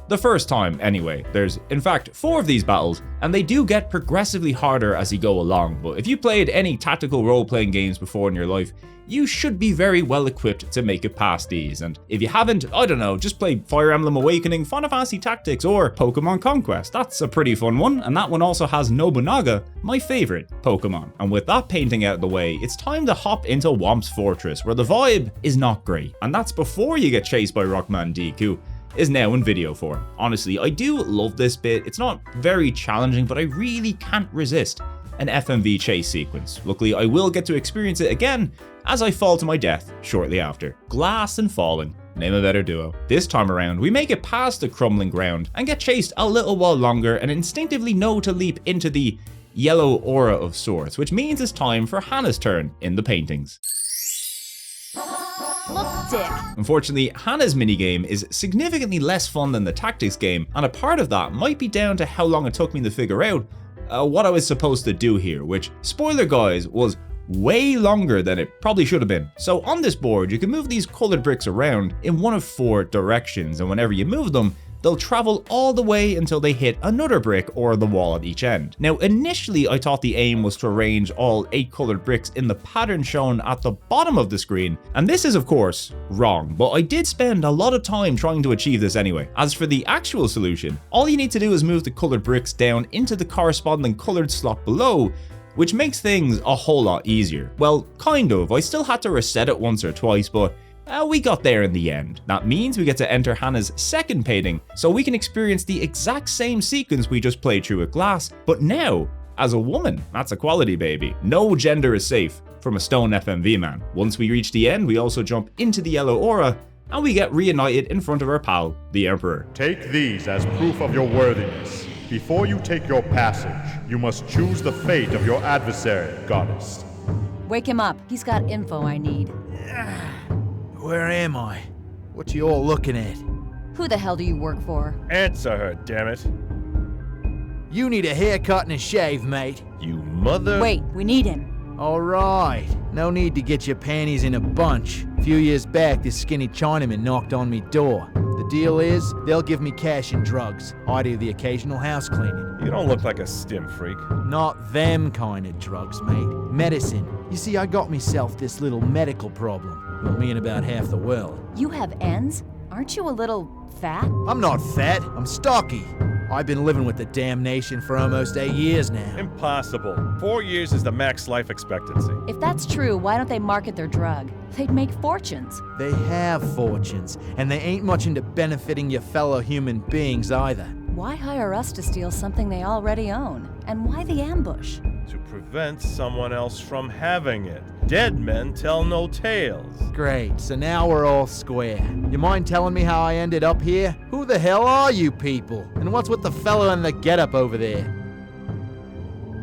[SPEAKER 1] the first time anyway. There's in fact 4 of these battles, and they do get progressively harder as you go along, but if you played any tactical role-playing games before in your life, you should be very well equipped to make it past these. And if you haven't, I don't know, just play Fire Emblem Awakening, Final Fantasy Tactics, or Pokemon Conquest. That's a pretty fun one, and that one also has Nobunaga, my favorite Pokemon. And with that painting out of the way, it's time to hop into Womp's Fortress, where the vibe is not great, and that's before you get chased by Rockman Deke, who is now in video form. Honestly, I do love this bit. It's not very challenging, but I really can't resist an FMV chase sequence. Luckily, I will get to experience it again as I fall to my death shortly after. Glass and Falling, name a better duo. This time around, we make it past the crumbling ground and get chased a little while longer and instinctively know to leap into the yellow aura of sorts, which means it's time for Hannah's turn in the paintings.
[SPEAKER 13] Look, Dick.
[SPEAKER 1] Unfortunately, Hannah's minigame is significantly less fun than the tactics game, and a part of that might be down to how long it took me to figure out what I was supposed to do here, which, spoiler guys, was way longer than it probably should have been. So on this board, you can move these colored bricks around in one of 4 directions, and whenever you move them, they'll travel all the way until they hit another brick or the wall at each end. Now, initially I thought the aim was to arrange all 8 colored bricks in the pattern shown at the bottom of the screen, and this is of course wrong, but I did spend a lot of time trying to achieve this anyway. As for the actual solution, all you need to do is move the colored bricks down into the corresponding colored slot below, which makes things a whole lot easier. Well, kind of. I still had to reset it once or twice, but we got there in the end. That means we get to enter Hannah's second painting, so we can experience the exact same sequence we just played through with Glass, but now as a woman. That's equality, baby. No gender is safe from a stone FMV man. Once we reach the end, we also jump into the yellow aura, and we get reunited in front of our pal, the Emperor.
[SPEAKER 10] Take these as proof of your worthiness. Before you take your passage, you must choose the fate of your adversary, Goddess.
[SPEAKER 4] Wake him up. He's got info I need.
[SPEAKER 9] Where am I? What you all looking at?
[SPEAKER 4] Who the hell do you work for?
[SPEAKER 19] Answer her, damn it.
[SPEAKER 9] You need a haircut and a shave, mate.
[SPEAKER 19] You mother...
[SPEAKER 4] Wait, we need him.
[SPEAKER 9] All right. No need to get your panties in a bunch. A few years back, this skinny Chinaman knocked on me door. The deal is, they'll give me cash and drugs. I do the occasional house cleaning.
[SPEAKER 19] You don't look like a stim freak.
[SPEAKER 9] Not them kind of drugs, mate. Medicine. You see, I got myself this little medical problem. Well, me and about half the world.
[SPEAKER 4] You have ends? Aren't you a little fat?
[SPEAKER 9] I'm not fat. I'm stocky. I've been living with the damnation for almost 8 years now.
[SPEAKER 19] Impossible. 4 years is the max life expectancy.
[SPEAKER 4] If that's true, why don't they market their drug? They'd make fortunes.
[SPEAKER 9] They have fortunes, and they ain't much into benefiting your fellow human beings either.
[SPEAKER 4] Why hire us to steal something they already own? And why the ambush?
[SPEAKER 19] To prevent someone else from having it. Dead men tell no tales.
[SPEAKER 9] Great, so now we're all square. You mind telling me how I ended up here? Who the hell are you people? And what's with the fellow in the getup over there?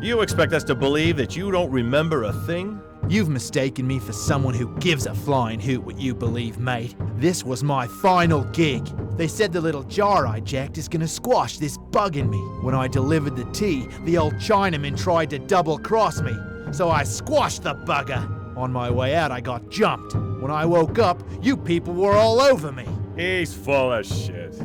[SPEAKER 19] You expect us to believe that you don't remember a thing?
[SPEAKER 9] You've mistaken me for someone who gives a flying hoot what you believe, mate. This was my final gig. They said the little jar I jacked is gonna squash this bug in me. When I delivered the tea, the old Chinaman tried to double-cross me, so I squashed the bugger. On my way out, I got jumped. When I woke up, you people were all over me.
[SPEAKER 19] He's full of shit.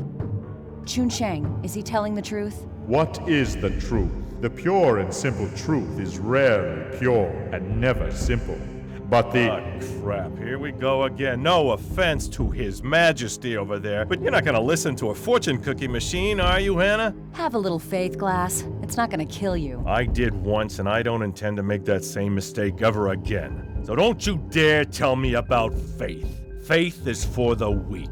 [SPEAKER 4] Chun Shang, is he telling the truth?
[SPEAKER 10] What is the truth? The pure and simple truth is rarely pure and never simple. But the...
[SPEAKER 19] Crap, here we go again. No offense to His Majesty over there, but you're not gonna listen to a fortune cookie machine, are you, Hannah?
[SPEAKER 4] Have a little faith, Glass. It's not gonna kill you.
[SPEAKER 19] I did once, and I don't intend to make that same mistake ever again. So don't you dare tell me about faith. Faith is for the weak.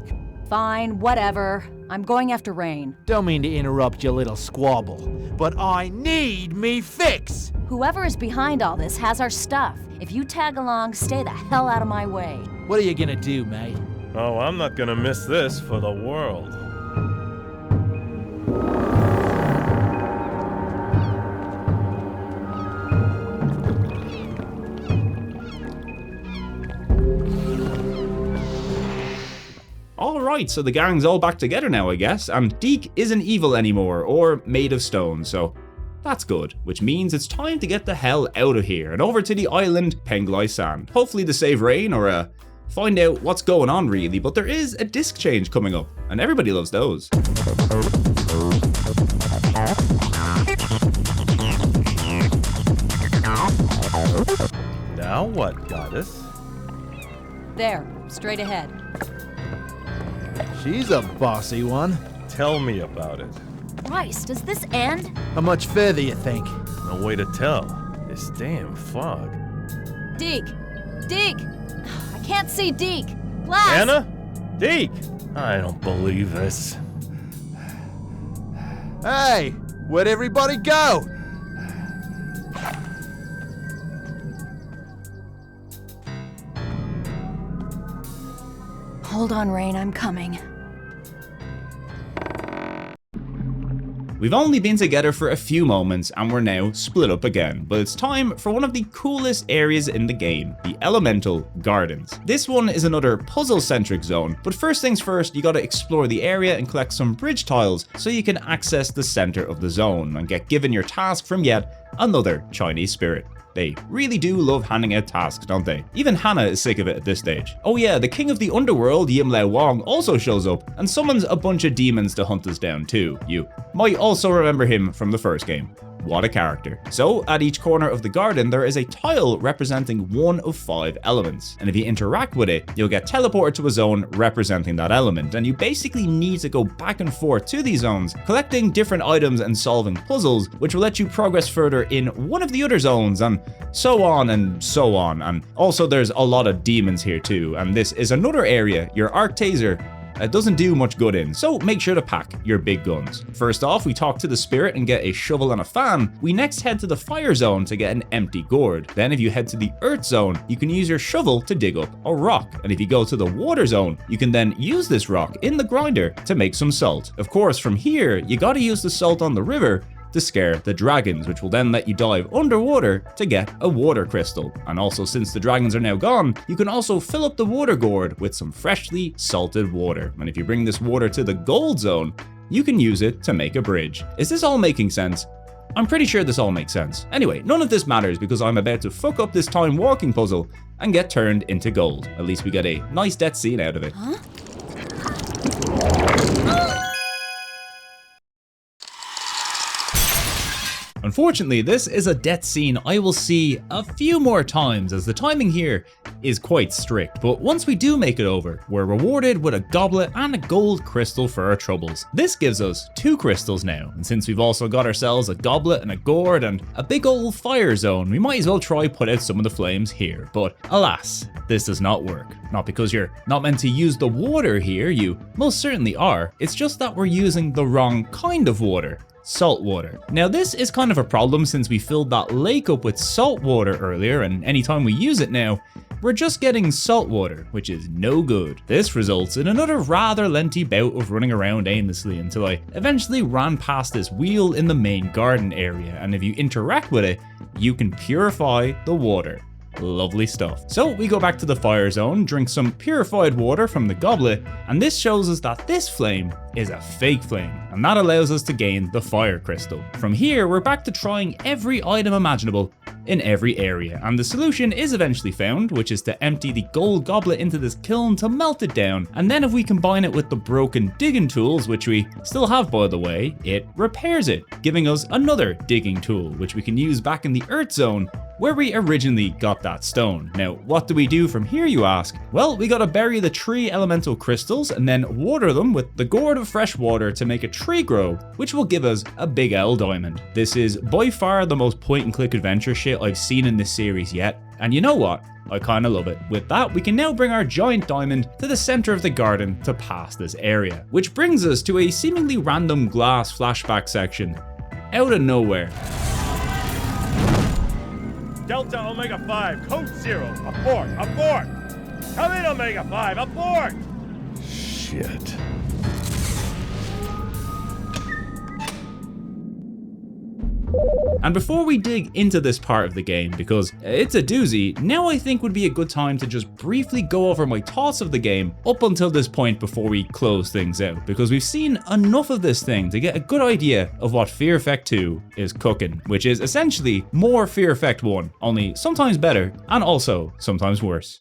[SPEAKER 4] Fine, whatever. I'm going after Rain.
[SPEAKER 9] Don't mean to interrupt your little squabble, but I need me fix!
[SPEAKER 4] Whoever is behind all this has our stuff. If you tag along, stay the hell out of my way.
[SPEAKER 9] What are you gonna do, mate?
[SPEAKER 19] Oh, I'm not gonna miss this for the world.
[SPEAKER 1] Alright, so the gang's all back together now, I guess, and Deke isn't evil anymore, or made of stone, so that's good, which means it's time to get the hell out of here and over to the island Penglai Shan. Hopefully to save Rain or find out what's going on really, but there is a disc change coming up, and everybody loves those.
[SPEAKER 19] Now what, goddess?
[SPEAKER 4] There, straight ahead.
[SPEAKER 9] She's a bossy one.
[SPEAKER 19] Tell me about it.
[SPEAKER 13] Christ, does this end?
[SPEAKER 9] How much further you think?
[SPEAKER 19] No way to tell. This damn fog.
[SPEAKER 13] Deke! Deke! I can't see Deke! Glass!
[SPEAKER 19] Hannah? Deke! I don't believe this.
[SPEAKER 9] Hey! Where'd everybody go?
[SPEAKER 4] Hold on, Rain, I'm coming.
[SPEAKER 1] We've only been together for a few moments and we're now split up again, but it's time for one of the coolest areas in the game, the Elemental Gardens. This one is another puzzle-centric zone, but first things first, you gotta explore the area and collect some bridge tiles so you can access the center of the zone and get given your task from yet another Chinese spirit. They really do love handing out tasks, don't they? Even Hannah is sick of it at this stage. Oh yeah, the king of the underworld, Yimlao Wang, also shows up and summons a bunch of demons to hunt us down too. You might also remember him from the first game. What a character. So, at each corner of the garden, there is a tile representing one of 5 elements. And if you interact with it, you'll get teleported to a zone representing that element. And you basically need to go back and forth to these zones, collecting different items and solving puzzles, which will let you progress further in one of the other zones, and so on and so on. And also there's a lot of demons here too. And this is another area your arc taser doesn't do much good in, so make sure to pack your big guns. First off, we talk to the spirit and get a shovel and a fan. We next head to the fire zone to get an empty gourd. Then if you head to the earth zone, you can use your shovel to dig up a rock. And if you go to the water zone, you can then use this rock in the grinder to make some salt. Of course, from here, you gotta use the salt on the river to scare the dragons, which will then let you dive underwater to get a water crystal. And also, since the dragons are now gone, you can also fill up the water gourd with some freshly salted water. And if you bring this water to the gold zone, you can use it to make a bridge. Is this all making sense? I'm pretty sure this all makes sense. Anyway, none of this matters because I'm about to fuck up this time walking puzzle and get turned into gold. At least we get a nice death scene out of it.
[SPEAKER 4] Huh?
[SPEAKER 1] Unfortunately, this is a death scene I will see a few more times as the timing here is quite strict, but once we do make it over, we're rewarded with a goblet and a gold crystal for our troubles. This gives us 2 crystals now, and since we've also got ourselves a goblet and a gourd and a big old fire zone, we might as well try put out some of the flames here, but alas, this does not work. Not because you're not meant to use the water here, you most certainly are, it's just that we're using the wrong kind of water. Salt water. Now this is kind of a problem since we filled that lake up with salt water earlier, and anytime we use it now, we're just getting salt water, which is no good. This results in another rather lengthy bout of running around aimlessly until I eventually ran past this wheel in the main garden area, and if you interact with it, you can purify the water. Lovely stuff. So we go back to the fire zone, drink some purified water from the goblet, and this shows us that this flame is a fake flame, and that allows us to gain the fire crystal. From here, we're back to trying every item imaginable in every area, and the solution is eventually found, which is to empty the gold goblet into this kiln to melt it down, and then if we combine it with the broken digging tools, which we still have by the way, it repairs it, giving us another digging tool, which we can use back in the earth zone where we originally got that stone. Now, what do we do from here, you ask? Well, we gotta bury the 3 elemental crystals and then water them with the gourd of fresh water to make a tree grow, which will give us a big L diamond. This is by far the most point and click adventure shit I've seen in this series yet, and you know what? I kinda love it. With that, we can now bring our giant diamond to the center of the garden to pass this area, which brings us to a seemingly random glass flashback section out of nowhere.
[SPEAKER 19] Delta Omega 5, code 0, abort, abort! Come in, Omega 5, abort!
[SPEAKER 17] Shit.
[SPEAKER 1] And before we dig into this part of the game, because it's a doozy, now I think would be a good time to just briefly go over my thoughts of the game up until this point before we close things out, because we've seen enough of this thing to get a good idea of what Fear Effect 2 is cooking, which is essentially more Fear Effect 1, only sometimes better and also sometimes worse.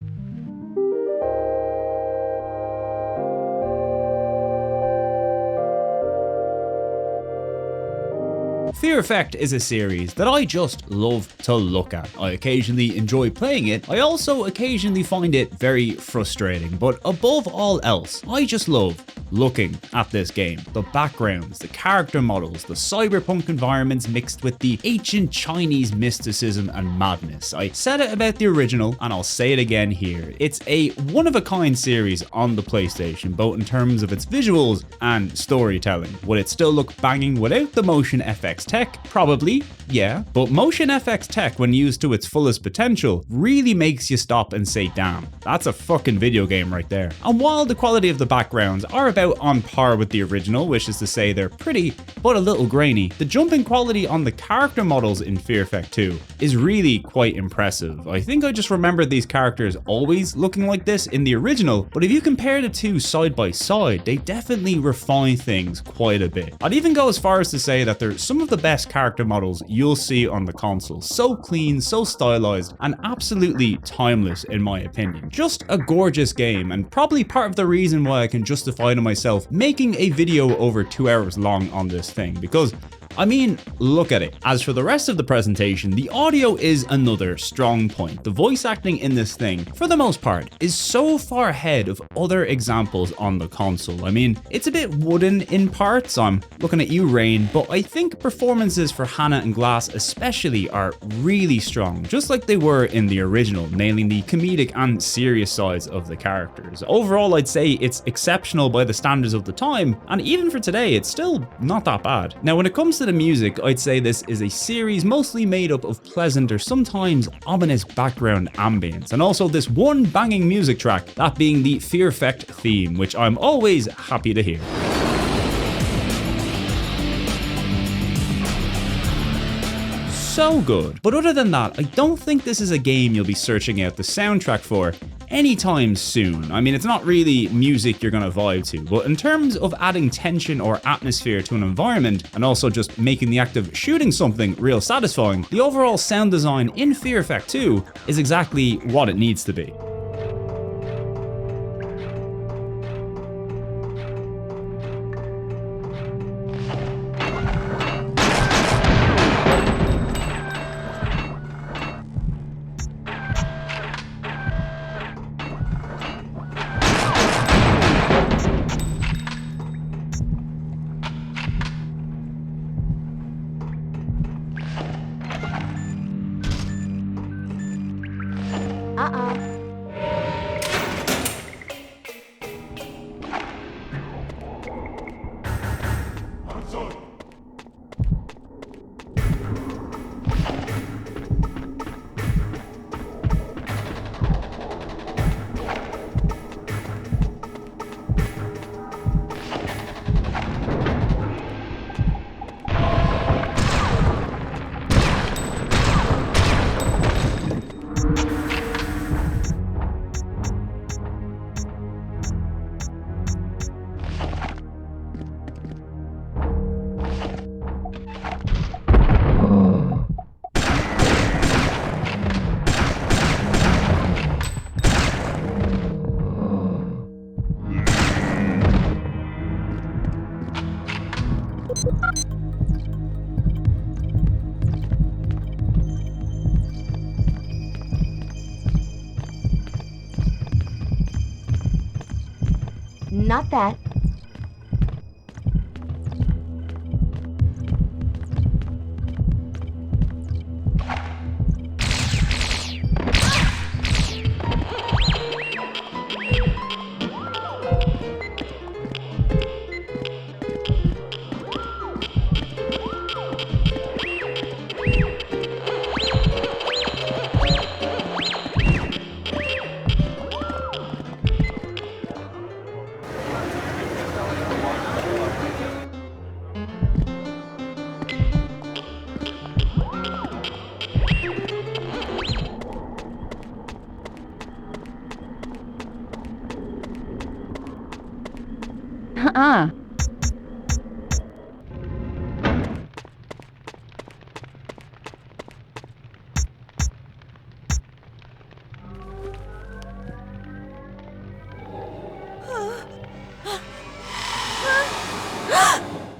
[SPEAKER 1] Fear Effect is a series that I just love to look at. I occasionally enjoy playing it, I also occasionally find it very frustrating, but above all else, I just love looking at this game. The backgrounds, the character models, the cyberpunk environments mixed with the ancient Chinese mysticism and madness. I said it about the original and I'll say it again here. It's a one-of-a-kind series on the PlayStation, both in terms of its visuals and storytelling. Would it still look banging without the motion FX tech? Probably, yeah. But motion FX tech, when used to its fullest potential, really makes you stop and say, damn, that's a fucking video game right there. And while the quality of the backgrounds are about on par with the original, which is to say they're pretty but a little grainy, the jumping quality on the character models in Fear Effect 2 is really quite impressive. I think I just remembered these characters always looking like this in the original, but if you compare the two side by side, they definitely refine things quite a bit. I'd even go as far as to say that they're some of the best character models you'll see on the console. So clean, so stylized, and absolutely timeless in my opinion. Just a gorgeous game, and probably part of the reason why I can justify to myself making a video over 2 hours long on this thing, because I mean, look at it. As for the rest of the presentation, the audio is another strong point. The voice acting in this thing, for the most part, is so far ahead of other examples on the console. I mean, it's a bit wooden in parts. I'm looking at you, Rain, but I think performances for Hannah and Glass especially are really strong, just like they were in the original, nailing the comedic and serious sides of the characters. Overall, I'd say it's exceptional by the standards of the time, and even for today, it's still not that bad. Now, when it comes to the music, I'd say this is a series mostly made up of pleasant or sometimes ominous background ambience, and also this one banging music track, that being the Fear Effect theme, which I'm always happy to hear. So good. But other than that, I don't think this is a game you'll be searching out the soundtrack for anytime soon. I mean, it's not really music you're gonna vibe to, but in terms of adding tension or atmosphere to an environment, and also just making the act of shooting something real satisfying, the overall sound design in Fear Effect 2 is exactly what it needs to be.
[SPEAKER 5] Not that.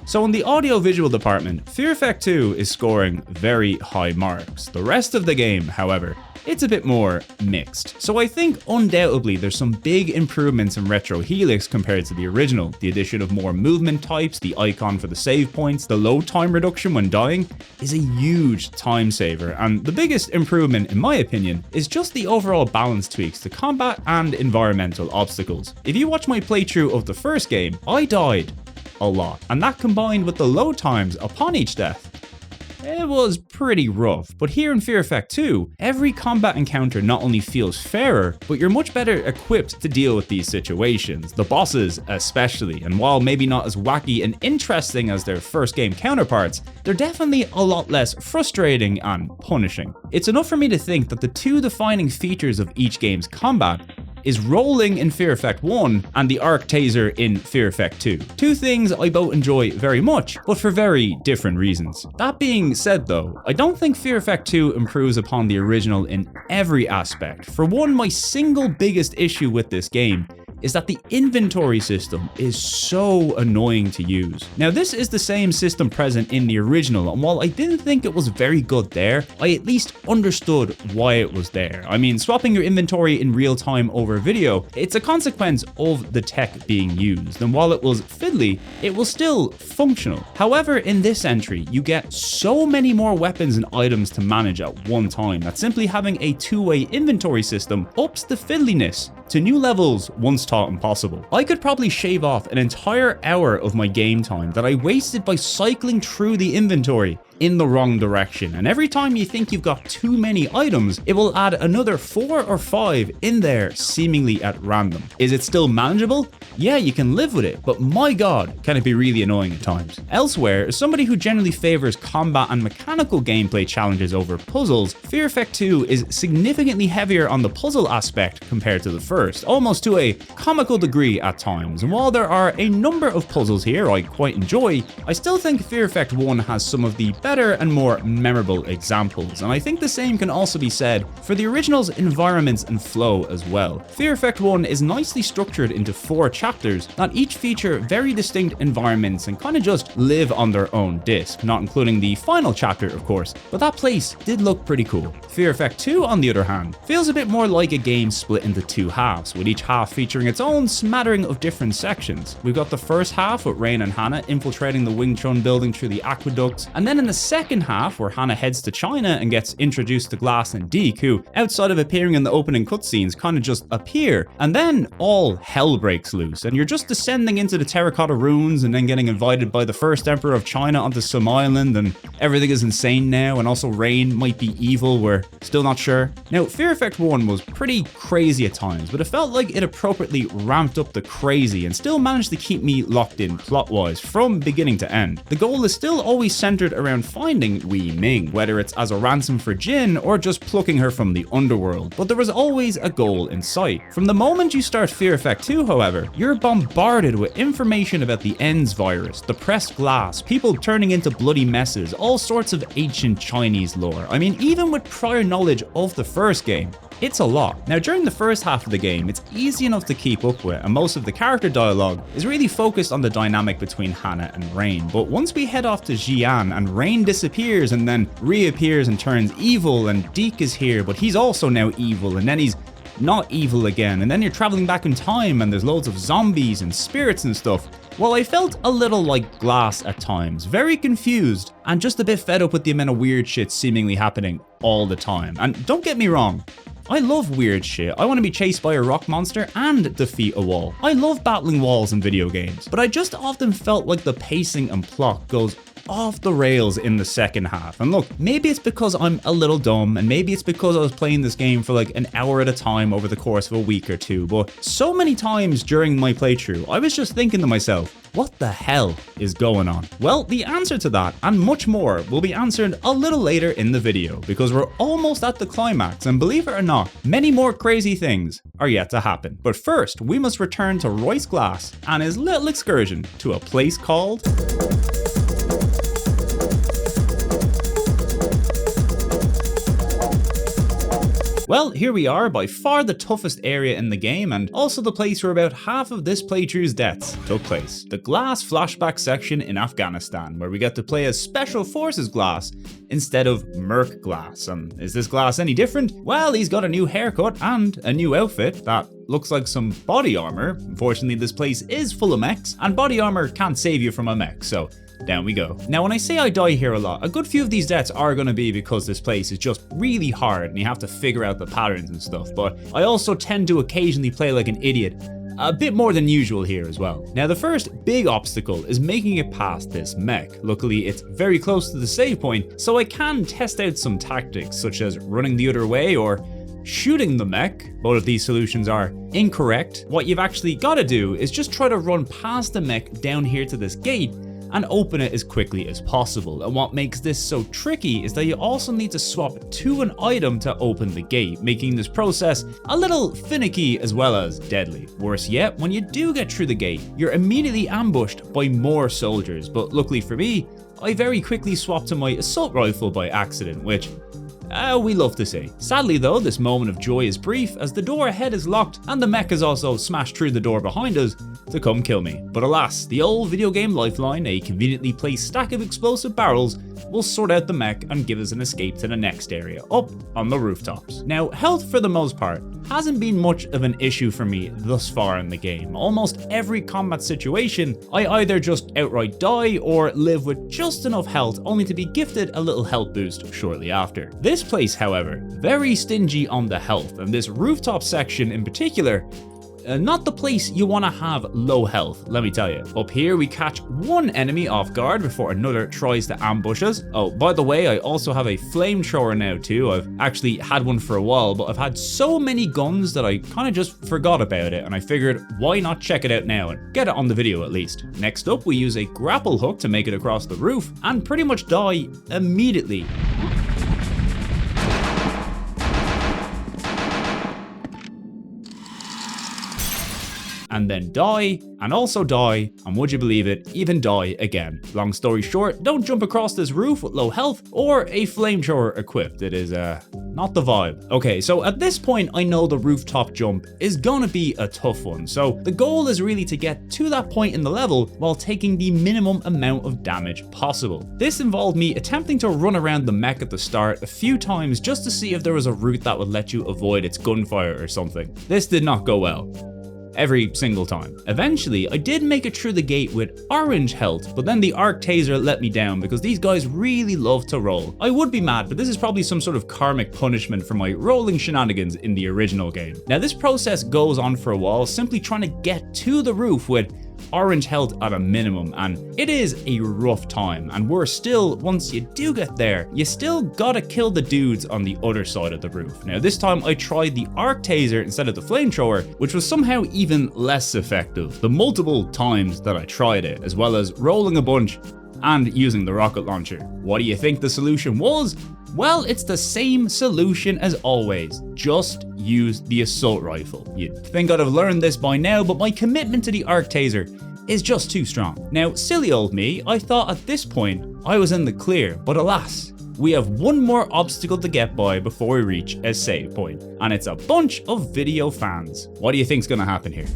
[SPEAKER 1] So in the audio-visual department, Fear Effect 2 is scoring very high marks. The rest of the game, however, it's a bit more mixed. So I think undoubtedly there's some big improvements in Retro Helix compared to the original. The addition of more movement types, the icon for the save points, the load time reduction when dying is a huge time saver, and the biggest improvement in my opinion is just the overall balance tweaks to combat and environmental obstacles. If you watch my playthrough of the first game, I died a lot, and that combined with the load times upon each death, it was pretty rough. But here in Fear Effect 2, every combat encounter not only feels fairer, but you're much better equipped to deal with these situations, the bosses especially, and while maybe not as wacky and interesting as their first game counterparts, they're definitely a lot less frustrating and punishing. It's enough for me to think that the two defining features of each game's combat is rolling in Fear Effect 1 and the arc taser in Fear Effect 2. Two things I both enjoy very much, but for very different reasons. That being said though, I don't think Fear Effect 2 improves upon the original in every aspect. For one, my single biggest issue with this game is that the inventory system is so annoying to use. Now this is the same system present in the original, and while I didn't think it was very good there, I at least understood why it was there. I mean, swapping your inventory in real time over video, it's a consequence of the tech being used, and while it was fiddly, it was still functional. However, in this entry, you get so many more weapons and items to manage at one time that simply having a two-way inventory system ups the fiddliness to new levels once thought impossible. I could probably shave off an entire hour of my game time that I wasted by cycling through the inventory in the wrong direction, and every time you think you've got too many items, it will add another 4 or 5 in there seemingly at random. Is it still manageable? Yeah, you can live with it, but my god, can it be really annoying at times. Elsewhere, as somebody who generally favors combat and mechanical gameplay challenges over puzzles, Fear Effect 2 is significantly heavier on the puzzle aspect compared to the first, almost to a comical degree at times, and while there are a number of puzzles here I quite enjoy, I still think Fear Effect 1 has some of the better and more memorable examples, and I think the same can also be said for the original's environments and flow as well. Fear Effect 1 is nicely structured into 4 chapters that each feature very distinct environments and kind of just live on their own disc, not including the final chapter of course, but that place did look pretty cool. Fear Effect 2 on the other hand feels a bit more like a game split into 2 halves, with each half featuring its own smattering of different sections. We've got the first half with Rain and Hannah infiltrating the Wing Chun building through the Aqueducts, and then in the second half where Hannah heads to China and gets introduced to Glass and Deke, who outside of appearing in the opening cutscenes kind of just appear, and then all hell breaks loose and you're just descending into the terracotta ruins and then getting invited by the first emperor of China onto some island, and everything is insane now, and also Rain might be evil, we're still not sure. Now Fear Effect 1 was pretty crazy at times, but it felt like it appropriately ramped up the crazy and still managed to keep me locked in plot-wise from beginning to end. The goal is still always centered around finding Wei Ming, whether it's as a ransom for Jin or just plucking her from the underworld, but there was always a goal in sight. From the moment you start Fear Effect 2, however, you're bombarded with information about the ENDS virus, the pressed glass, people turning into bloody messes, all sorts of ancient Chinese lore. I mean, even with prior knowledge of the first game, it's a lot. Now during the first half of the game, it's easy enough to keep up with, and most of the character dialogue is really focused on the dynamic between Hannah and Rain, but once we head off to Xi'an and Rain disappears and then reappears and turns evil, and Deke is here but he's also now evil, and then he's not evil again, and then you're traveling back in time and there's loads of zombies and spirits and stuff. Well, I felt a little like Glass at times, very confused and just a bit fed up with the amount of weird shit seemingly happening all the time. And don't get me wrong, I love weird shit. I want to be chased by a rock monster and defeat a wall. I love battling walls in video games, but I just often felt like the pacing and plot goes off the rails in the second half. And look, maybe it's because I'm a little dumb, and maybe it's because I was playing this game for like an hour at a time over the course of a week or two, but so many times during my playthrough, I was just thinking to myself, what the hell is going on? Well, the answer to that and much more will be answered a little later in the video, because we're almost at the climax, and believe it or not, many more crazy things are yet to happen. But first, we must return to Royce Glass and his little excursion to a place called... Well, here we are, by far the toughest area in the game, and also the place where about half of this playthrough's deaths took place. The Glass flashback section in Afghanistan, where we get to play as Special Forces Glass instead of Merc Glass. And is this Glass any different? Well, he's got a new haircut and a new outfit that looks like some body armor. Unfortunately, this place is full of mechs, and body armor can't save you from a mech, so down we go. Now, when I say I die here a lot, a good few of these deaths are going to be because this place is just really hard and you have to figure out the patterns and stuff, but I also tend to occasionally play like an idiot, a bit more than usual here as well. Now, the first big obstacle is making it past this mech. Luckily, it's very close to the save point, so I can test out some tactics such as running the other way or shooting the mech. Both of these solutions are incorrect. What you've actually got to do is just try to run past the mech down here to this gate and open it as quickly as possible. And what makes this so tricky is that you also need to swap to an item to open the gate, making this process a little finicky as well as deadly. Worse yet, when you do get through the gate, you're immediately ambushed by more soldiers, but luckily for me, I very quickly swapped to my assault rifle by accident, which we love to see. Sadly though, this moment of joy is brief, as the door ahead is locked and the mech has also smashed through the door behind us to come kill me. But alas, the old video game lifeline, a conveniently placed stack of explosive barrels, will sort out the mech and give us an escape to the next area, up on the rooftops. Now, health for the most part hasn't been much of an issue for me thus far in the game. Almost every combat situation, I either just outright die or live with just enough health, only to be gifted a little health boost shortly after. This place, however, very stingy on the health, and this rooftop section in particular, not the place you want to have low health, let me tell you. Up here we catch one enemy off guard before another tries to ambush us. Oh, by the way, I also have a flamethrower now too. I've actually had one for a while, but I've had so many guns that I kind of just forgot about it, and I figured why not check it out now and get it on the video at least. Next up, we use a grapple hook to make it across the roof and pretty much die immediately. And then die, and also die, and would you believe it, even die again. Long story short, don't jump across this roof with low health or a flamethrower equipped. It is not the vibe. Okay, so at this point I know the rooftop jump is gonna be a tough one, so the goal is really to get to that point in the level while taking the minimum amount of damage possible. This involved me attempting to run around the mech at the start a few times just to see if there was a route that would let you avoid its gunfire or something. This did not go well. Every single time. Eventually, I did make it through the gate with orange health, but then the arc taser let me down because these guys really love to roll. I would be mad, but this is probably some sort of karmic punishment for my rolling shenanigans in the original game. Now, this process goes on for a while, simply trying to get to the roof with orange health at a minimum, and it is a rough time. And worse still, once you do get there, you still gotta kill the dudes on the other side of the roof. Now, this time I tried the arc taser instead of the flamethrower, which was somehow even less effective the multiple times that I tried it, as well as rolling a bunch and using the rocket launcher. What do you think the solution was? Well, it's the same solution as always. Just use the assault rifle. You'd think I'd have learned this by now, but my commitment to the arc taser is just too strong. Now, silly old me, I thought at this point I was in the clear, but alas, we have one more obstacle to get by before we reach a save point, and it's a bunch of video fans. What do you think's gonna happen here?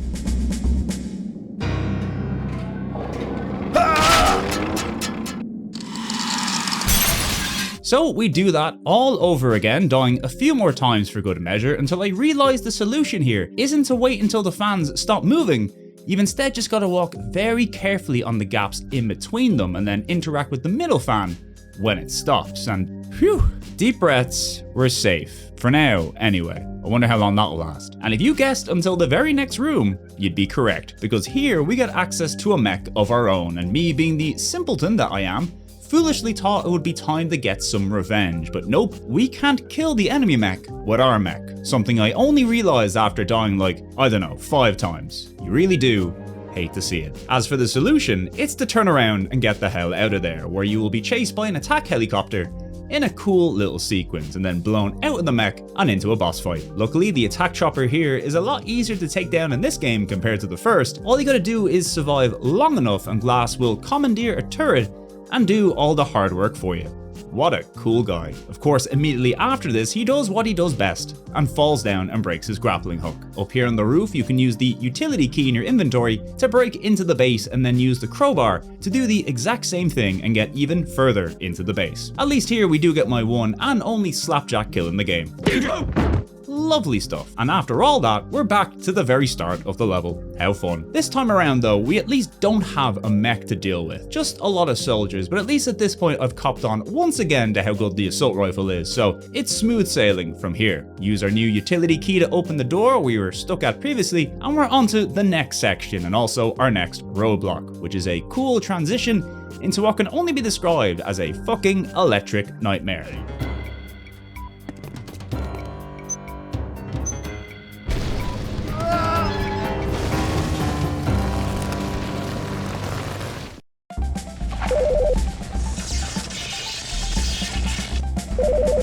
[SPEAKER 1] So we do that all over again, dying a few more times for good measure, until I realize the solution here isn't to wait until the fans stop moving. You've instead just gotta walk very carefully on the gaps in between them and then interact with the middle fan when it stops. And phew, deep breaths, we're safe. For now, anyway. I wonder how long that'll last. And if you guessed until the very next room, you'd be correct, because here we get access to a mech of our own, and me being the simpleton that I am, foolishly thought it would be time to get some revenge, but nope, we can't kill the enemy mech with our mech. Something I only realized after dying like, I don't know, 5 times. You really do hate to see it. As for the solution, it's to turn around and get the hell out of there, where you will be chased by an attack helicopter in a cool little sequence and then blown out of the mech and into a boss fight. Luckily, the attack chopper here is a lot easier to take down in this game compared to the first. All you gotta do is survive long enough and Glass will commandeer a turret and do all the hard work for you. What a cool guy. Of course, immediately after this, he does what he does best and falls down and breaks his grappling hook. Up here on the roof, you can use the utility key in your inventory to break into the base and then use the crowbar to do the exact same thing and get even further into the base. At least here we do get my one and only slapjack kill in the game. Lovely stuff. And after all that, we're back to the very start of the level. How fun. This time around though, we at least don't have a mech to deal with. Just a lot of soldiers, but at least at this point I've copped on once again to how good the assault rifle is, so it's smooth sailing from here. Use our new utility key to open the door we were stuck at previously, and we're onto the next section and also our next roadblock, which is a cool transition into what can only be described as a fucking electric nightmare.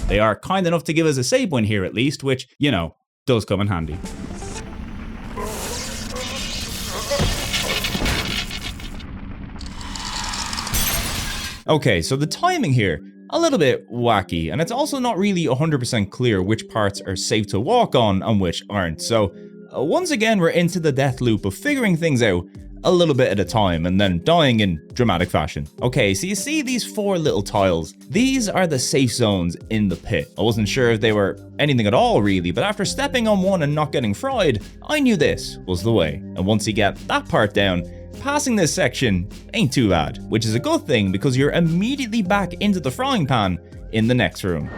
[SPEAKER 1] They are kind enough to give us a save point here at least, which, you know, does come in handy. Okay, so the timing here, a little bit wacky, and it's also not really 100% clear which parts are safe to walk on and which aren't. So once again, we're into the death loop of figuring things out a little bit at a time and then dying in dramatic fashion. Okay, so you see these 4 little tiles. These are the safe zones in the pit. I wasn't sure if they were anything at all really, but after stepping on one and not getting fried, I knew this was the way. And once you get that part down, passing this section ain't too bad, which is a good thing because you're immediately back into the frying pan in the next room.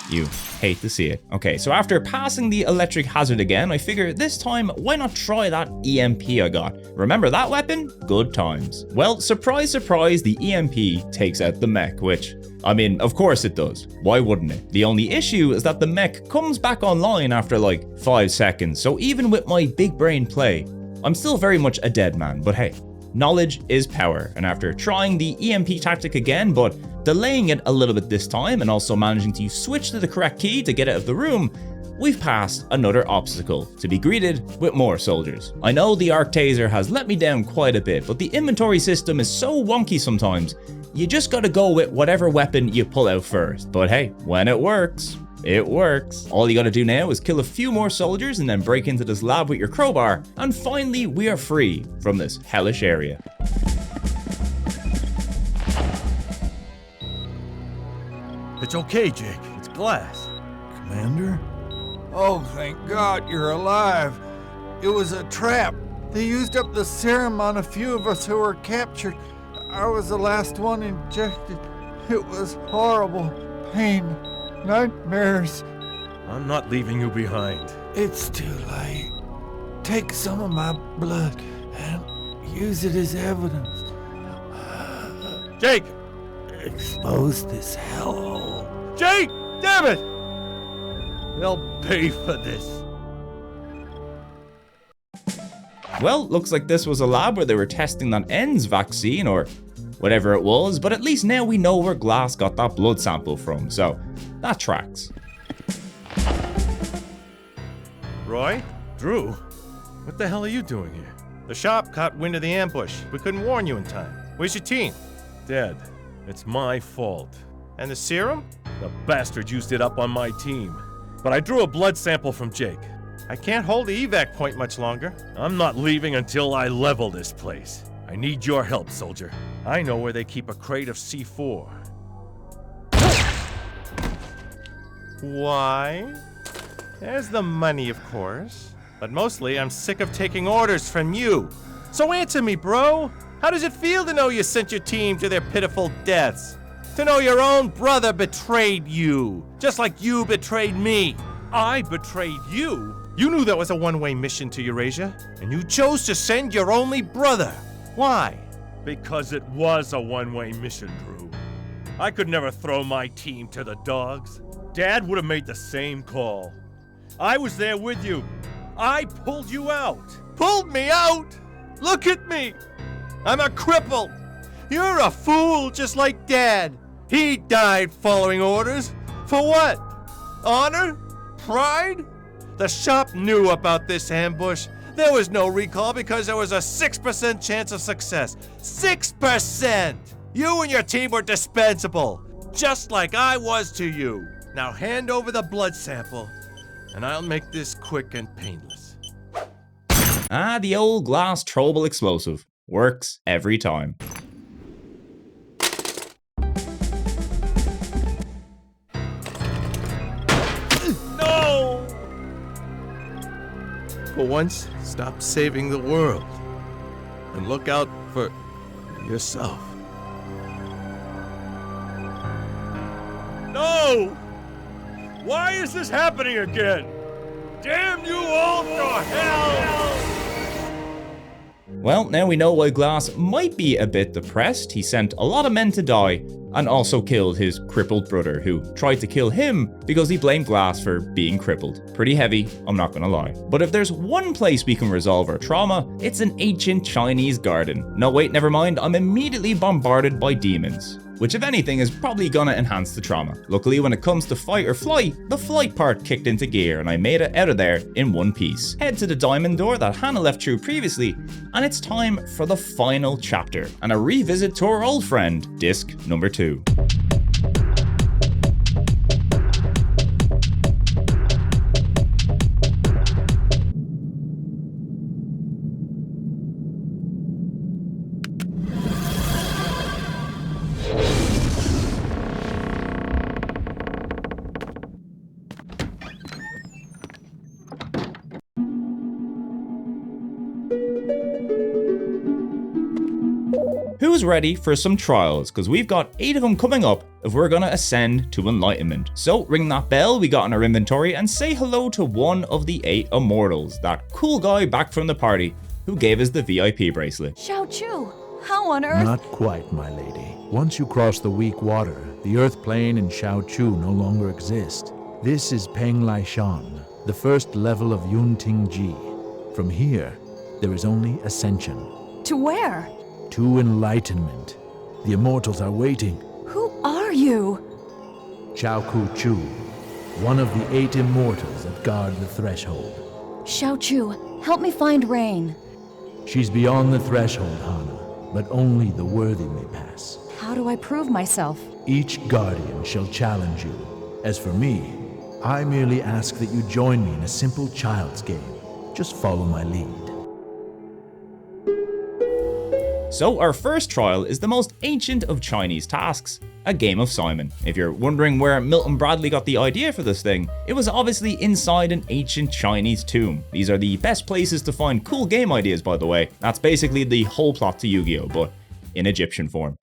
[SPEAKER 1] You hate to see it. Okay, so after passing the electric hazard again, I figure this time, why not try that EMP I got? Remember that weapon? Good times. Well, surprise, surprise, the EMP takes out the mech, which, I mean, of course it does. Why wouldn't it? The only issue is that the mech comes back online after like 5 seconds, so even with my big brain play, I'm still very much a dead man, but hey, knowledge is power, and after trying the EMP tactic again, but delaying it a little bit this time and also managing to switch to the correct key to get out of the room, we've passed another obstacle to be greeted with more soldiers. I know the arc taser has let me down quite a bit, but the inventory system is so wonky sometimes, you just gotta go with whatever weapon you pull out first. But hey, when it works, it works. All you gotta do now is kill a few more soldiers and then break into this lab with your crowbar, and finally we are free from this hellish area.
[SPEAKER 19] It's okay, Jake. It's Glass.
[SPEAKER 20] Commander? Oh, thank God you're alive. It was a trap. They used up the serum on a few of us who were captured. I was the last one injected. It was horrible. Pain. Nightmares.
[SPEAKER 19] I'm not leaving you behind.
[SPEAKER 20] It's too late. Take some of my blood and use it as evidence.
[SPEAKER 19] Jake!
[SPEAKER 20] Expose this hellhole.
[SPEAKER 19] Jake! Damn it! They'll pay for this.
[SPEAKER 1] Well, looks like this was a lab where they were testing that ENDS vaccine or whatever it was, but at least now we know where Glass got that blood sample from, so that tracks.
[SPEAKER 19] Roy? Drew? What the hell are you doing here? The shop caught wind of the ambush. We couldn't warn you in time. Where's your team? Dead. It's my fault. And the serum? The bastard used it up on my team. But I drew a blood sample from Jake. I can't hold the evac point much longer. I'm not leaving until I level this place. I need your help, soldier. I know where they keep a crate of C4.
[SPEAKER 17] Why? There's the money, of course. But mostly, I'm sick of taking orders from you. So answer me, bro. How does it feel to know you sent your team to their pitiful deaths? To know your own brother betrayed you, just like you betrayed me. I betrayed you? You knew that was a one-way mission to Eurasia, and you chose to send your only brother. Why?
[SPEAKER 19] Because it was a one-way mission, Drew. I could never throw my team to the dogs. Dad would have made the same call. I was there with you. I pulled you out.
[SPEAKER 17] Pulled me out? Look at me. I'm a cripple. You're a fool, just like Dad. He died following orders. For what? Honor? Pride? The shop knew about this ambush. There was no recall because there was a 6% chance of success. 6%! You and your team were dispensable, just like I was to you. Now hand over the blood sample, and I'll make this quick and painless.
[SPEAKER 1] Ah, the old glass throwable explosive. Works every time.
[SPEAKER 17] No! For once, stop saving the world and look out for yourself.
[SPEAKER 19] No! Why is this happening again? Damn you all to hell!
[SPEAKER 1] Well, now we know why Glass might be a bit depressed. He sent a lot of men to die and also killed his crippled brother, who tried to kill him because he blamed Glass for being crippled. Pretty heavy, I'm not gonna lie. But if there's one place we can resolve our trauma, it's an ancient Chinese garden. No, wait, never mind, I'm immediately bombarded by demons, which if anything is probably gonna enhance the trauma. Luckily, when it comes to fight or flight, the flight part kicked into gear and I made it out of there in one piece. Head to the diamond door that Hannah left through previously, and it's time for the final chapter and a revisit to our old friend, disc number 2. Who's ready for some trials? Because we've got 8 of them coming up if we're gonna ascend to enlightenment. So ring that bell we got in our inventory and say hello to one of the 8 immortals, that cool guy back from the party who gave us the VIP bracelet.
[SPEAKER 11] Xiaochu, how on earth?
[SPEAKER 9] Not quite, my lady. Once you cross the weak water, the earth plane and Xiaochu no longer exist. This is Penglai Shan, the first level of Yunting Ji. From here, there is only ascension.
[SPEAKER 11] To where?
[SPEAKER 9] To enlightenment. The immortals are waiting.
[SPEAKER 11] Who are you?
[SPEAKER 9] Xiaoku Chu, one of the 8 immortals that guard the threshold.
[SPEAKER 11] Xiaochu, help me find Rain.
[SPEAKER 9] She's beyond the threshold, Hana, but only the worthy may pass.
[SPEAKER 11] How do I prove myself?
[SPEAKER 9] Each guardian shall challenge you. As for me, I merely ask that you join me in a simple child's game. Just follow my lead.
[SPEAKER 1] So our first trial is the most ancient of Chinese tasks, a game of Simon. If you're wondering where Milton Bradley got the idea for this thing, it was obviously inside an ancient Chinese tomb. These are the best places to find cool game ideas, by the way. That's basically the whole plot to Yu-Gi-Oh, but in Egyptian form.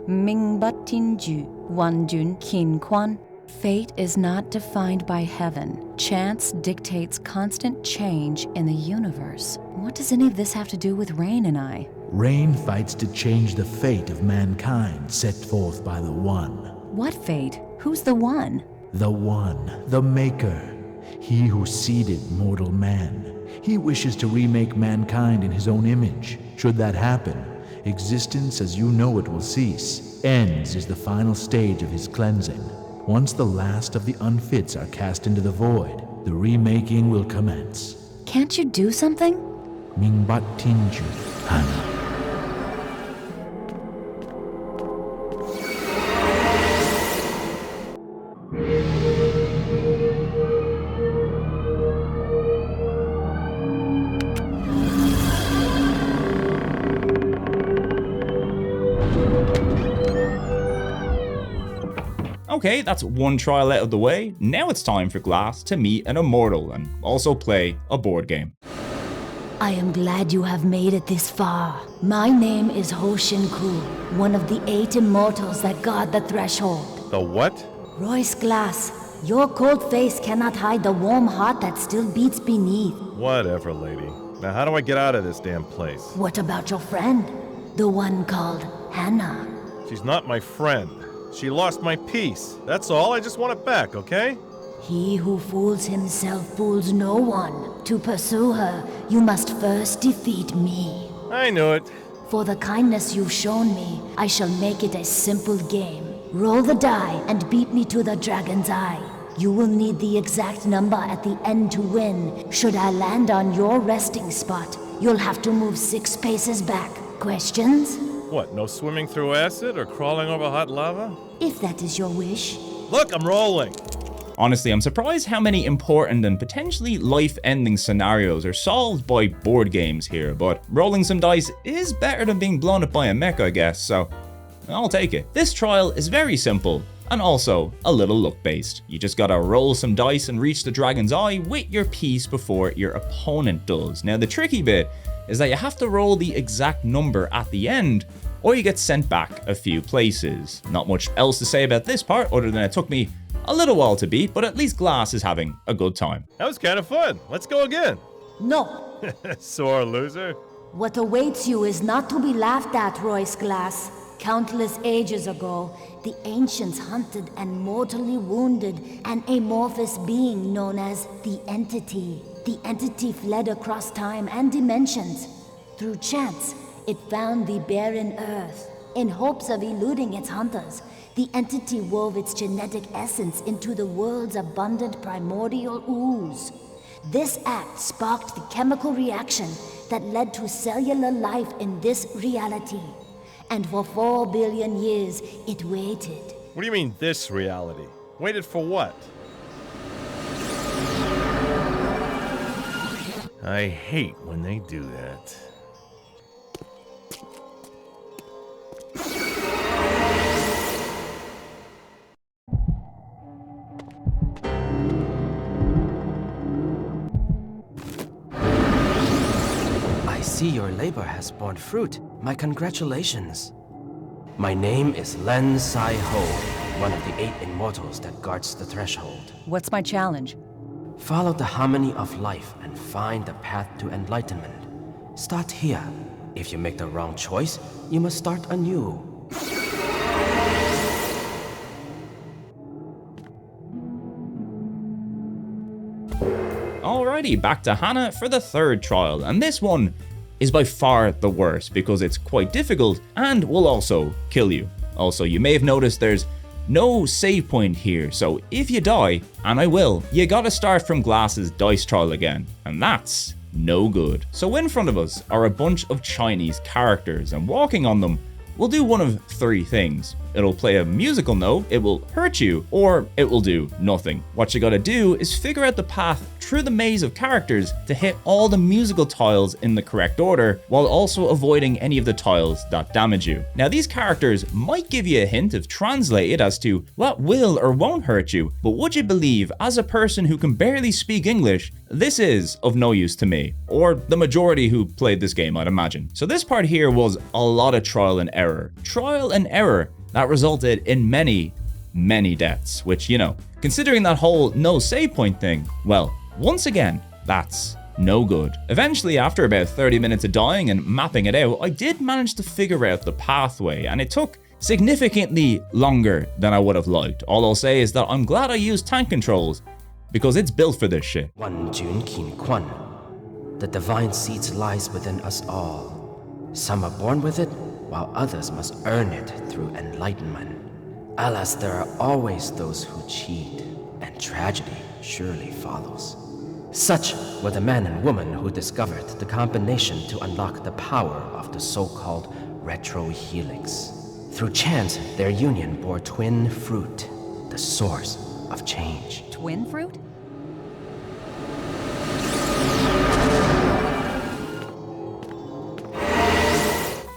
[SPEAKER 4] Mingba Tinju, Wanjun Qin Quan. Fate is not defined by heaven. Chance dictates constant change in the universe. What does any of this have to do with Rain and I?
[SPEAKER 9] Rain fights to change the fate of mankind set forth by the One.
[SPEAKER 4] What fate? Who's the One?
[SPEAKER 9] The One, the Maker. He who seeded mortal man. He wishes to remake mankind in his own image. Should that happen, existence as you know it will cease. Ends is the final stage of his cleansing. Once the last of the unfits are cast into the void, the remaking will commence.
[SPEAKER 4] Can't you do something?
[SPEAKER 9] Mingbat Tinju, Hana.
[SPEAKER 1] Okay, that's one trial out of the way. Now it's time for Glass to meet an immortal and also play a board game.
[SPEAKER 11] I am glad you have made it this far. My name is Ho Shin Ku, one of the 8 immortals that guard the threshold.
[SPEAKER 19] The what?
[SPEAKER 11] Royce Glass, your cold face cannot hide the warm heart that still beats beneath.
[SPEAKER 19] Whatever, lady. Now how do I get out of this damn place?
[SPEAKER 11] What about your friend? The one called Hannah.
[SPEAKER 19] She's not my friend. She lost my piece. That's all. I just want it back, okay?
[SPEAKER 11] He who fools himself fools no one. To pursue her, you must first defeat me.
[SPEAKER 19] I knew it.
[SPEAKER 11] For the kindness you've shown me, I shall make it a simple game. Roll the die and beat me to the dragon's eye. You will need the exact number at the end to win. Should I land on your resting spot, you'll have to move 6 paces back. Questions?
[SPEAKER 19] What, no swimming through acid or crawling over hot lava?
[SPEAKER 11] If that is your wish.
[SPEAKER 19] Look, I'm rolling.
[SPEAKER 1] Honestly, I'm surprised how many important and potentially life-ending scenarios are solved by board games here, but rolling some dice is better than being blown up by a mech, I guess, so I'll take it. This trial is very simple, and also a little luck-based. You just gotta roll some dice and reach the dragon's eye with your piece before your opponent does. Now, the tricky bit is that you have to roll the exact number at the end, or you get sent back a few places. Not much else to say about this part, other than it took me a little while to beat, but at least Glass is having a good time.
[SPEAKER 19] That was kind of fun. Let's go again.
[SPEAKER 11] No.
[SPEAKER 19] Sore loser.
[SPEAKER 11] What awaits you is not to be laughed at, Royce Glass. Countless ages ago, the ancients hunted and mortally wounded an amorphous being known as the Entity. The Entity fled across time and dimensions. Through chance, it found the barren earth. In hopes of eluding its hunters, the Entity wove its genetic essence into the world's abundant primordial ooze. This act sparked the chemical reaction that led to cellular life in this reality. And for 4 billion years, it waited.
[SPEAKER 19] What do you mean, this reality? Waited for what? I hate when they do that.
[SPEAKER 21] I see your labor has borne fruit. My congratulations. My name is Len Sai Ho, one of the 8 immortals that guards the threshold.
[SPEAKER 4] What's my challenge?
[SPEAKER 21] Follow the harmony of life and find the path to enlightenment. Start here. If you make the wrong choice, you must start anew.
[SPEAKER 1] Alrighty, back to Hannah for the 3rd trial, and this one is by far the worst because it's quite difficult and will also kill you. Also, you may have noticed there's no save point here, so if you die, and I will, you gotta start from Glass's dice trial again, and that's no good. So in front of us are a bunch of Chinese characters, and walking on them will do one of 3 things. It'll play a musical note, it will hurt you, or it will do nothing. What you gotta do is figure out the path through the maze of characters to hit all the musical tiles in the correct order, while also avoiding any of the tiles that damage you. Now, these characters might give you a hint if translated as to what will or won't hurt you, but would you believe, as a person who can barely speak English, this is of no use to me, or the majority who played this game, I'd imagine. So this part here was a lot of trial and error. Trial and error that resulted in many deaths, which, you know, considering that whole no save point thing, well, once again, that's no good. Eventually, after about 30 minutes of dying and mapping it out, I did manage to figure out the pathway, and it took significantly longer than I would have liked. All I'll say is that I'm glad I used tank controls, because it's built for this shit.
[SPEAKER 21] One Jun Kin Kwan. The divine seeds lies within us all. Some are born with it, while others must earn it through enlightenment. Alas, there are always those who cheat, and tragedy surely follows. Such were the man and woman who discovered the combination to unlock the power of the so-called retro Helix. Through chance, their union bore twin fruit, the source of change.
[SPEAKER 4] Twin fruit?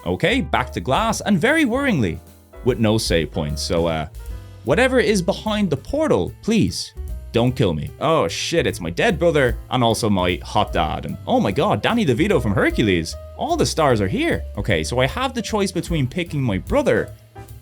[SPEAKER 1] Okay, back to Glass, and very worryingly, with no save points, so whatever is behind the portal, please don't kill me. Oh shit, it's my dead brother and also my hot dad. And oh my god, Danny DeVito from Hercules. All the stars are here. Okay, so I have the choice between picking my brother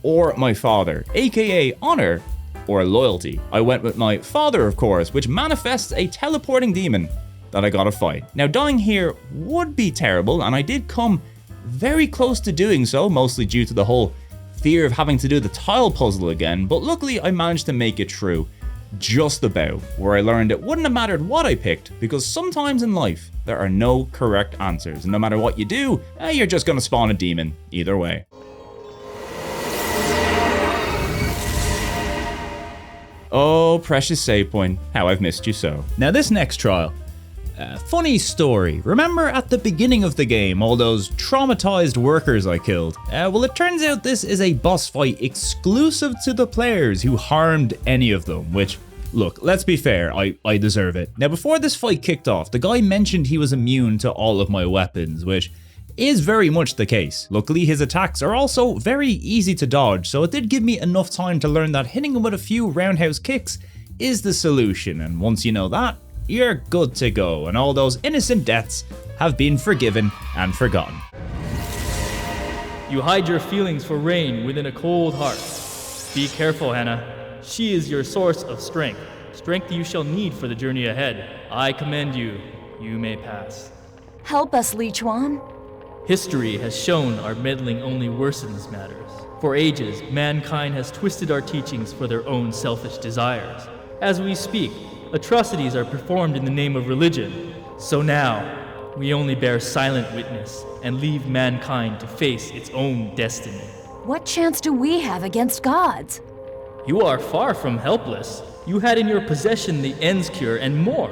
[SPEAKER 1] or my father, aka honor or loyalty. I went with my father, of course, which manifests a teleporting demon that I gotta fight. Now, dying here would be terrible, and I did come very close to doing so, mostly due to the whole fear of having to do the tile puzzle again, but luckily I managed to make it through just about, where I learned it wouldn't have mattered what I picked, because sometimes in life there are no correct answers, and no matter what you do, you're just gonna spawn a demon either way. Oh, precious save point, how I've missed you so. Now this next trial, funny story. Remember at the beginning of the game, all those traumatized workers I killed? Well, it turns out this is a boss fight exclusive to the players who harmed any of them, which, look, let's be fair, I deserve it. Now, before this fight kicked off, the guy mentioned he was immune to all of my weapons, which is very much the case. Luckily, his attacks are also very easy to dodge, so it did give me enough time to learn that hitting him with a few roundhouse kicks is the solution, and once you know that, you're good to go, and all those innocent deaths have been forgiven and forgotten.
[SPEAKER 6] You hide your feelings for Rain within a cold heart. Be careful, Hannah. She is your source of strength. Strength you shall need for the journey ahead. I commend you. You may pass.
[SPEAKER 11] Help us, Li Chuan.
[SPEAKER 6] History has shown our meddling only worsens matters. For ages, mankind has twisted our teachings for their own selfish desires. As we speak, atrocities are performed in the name of religion. So now, we only bear silent witness and leave mankind to face its own destiny.
[SPEAKER 11] What chance do we have against gods?
[SPEAKER 6] You are far from helpless. You had in your possession the End's Cure and more.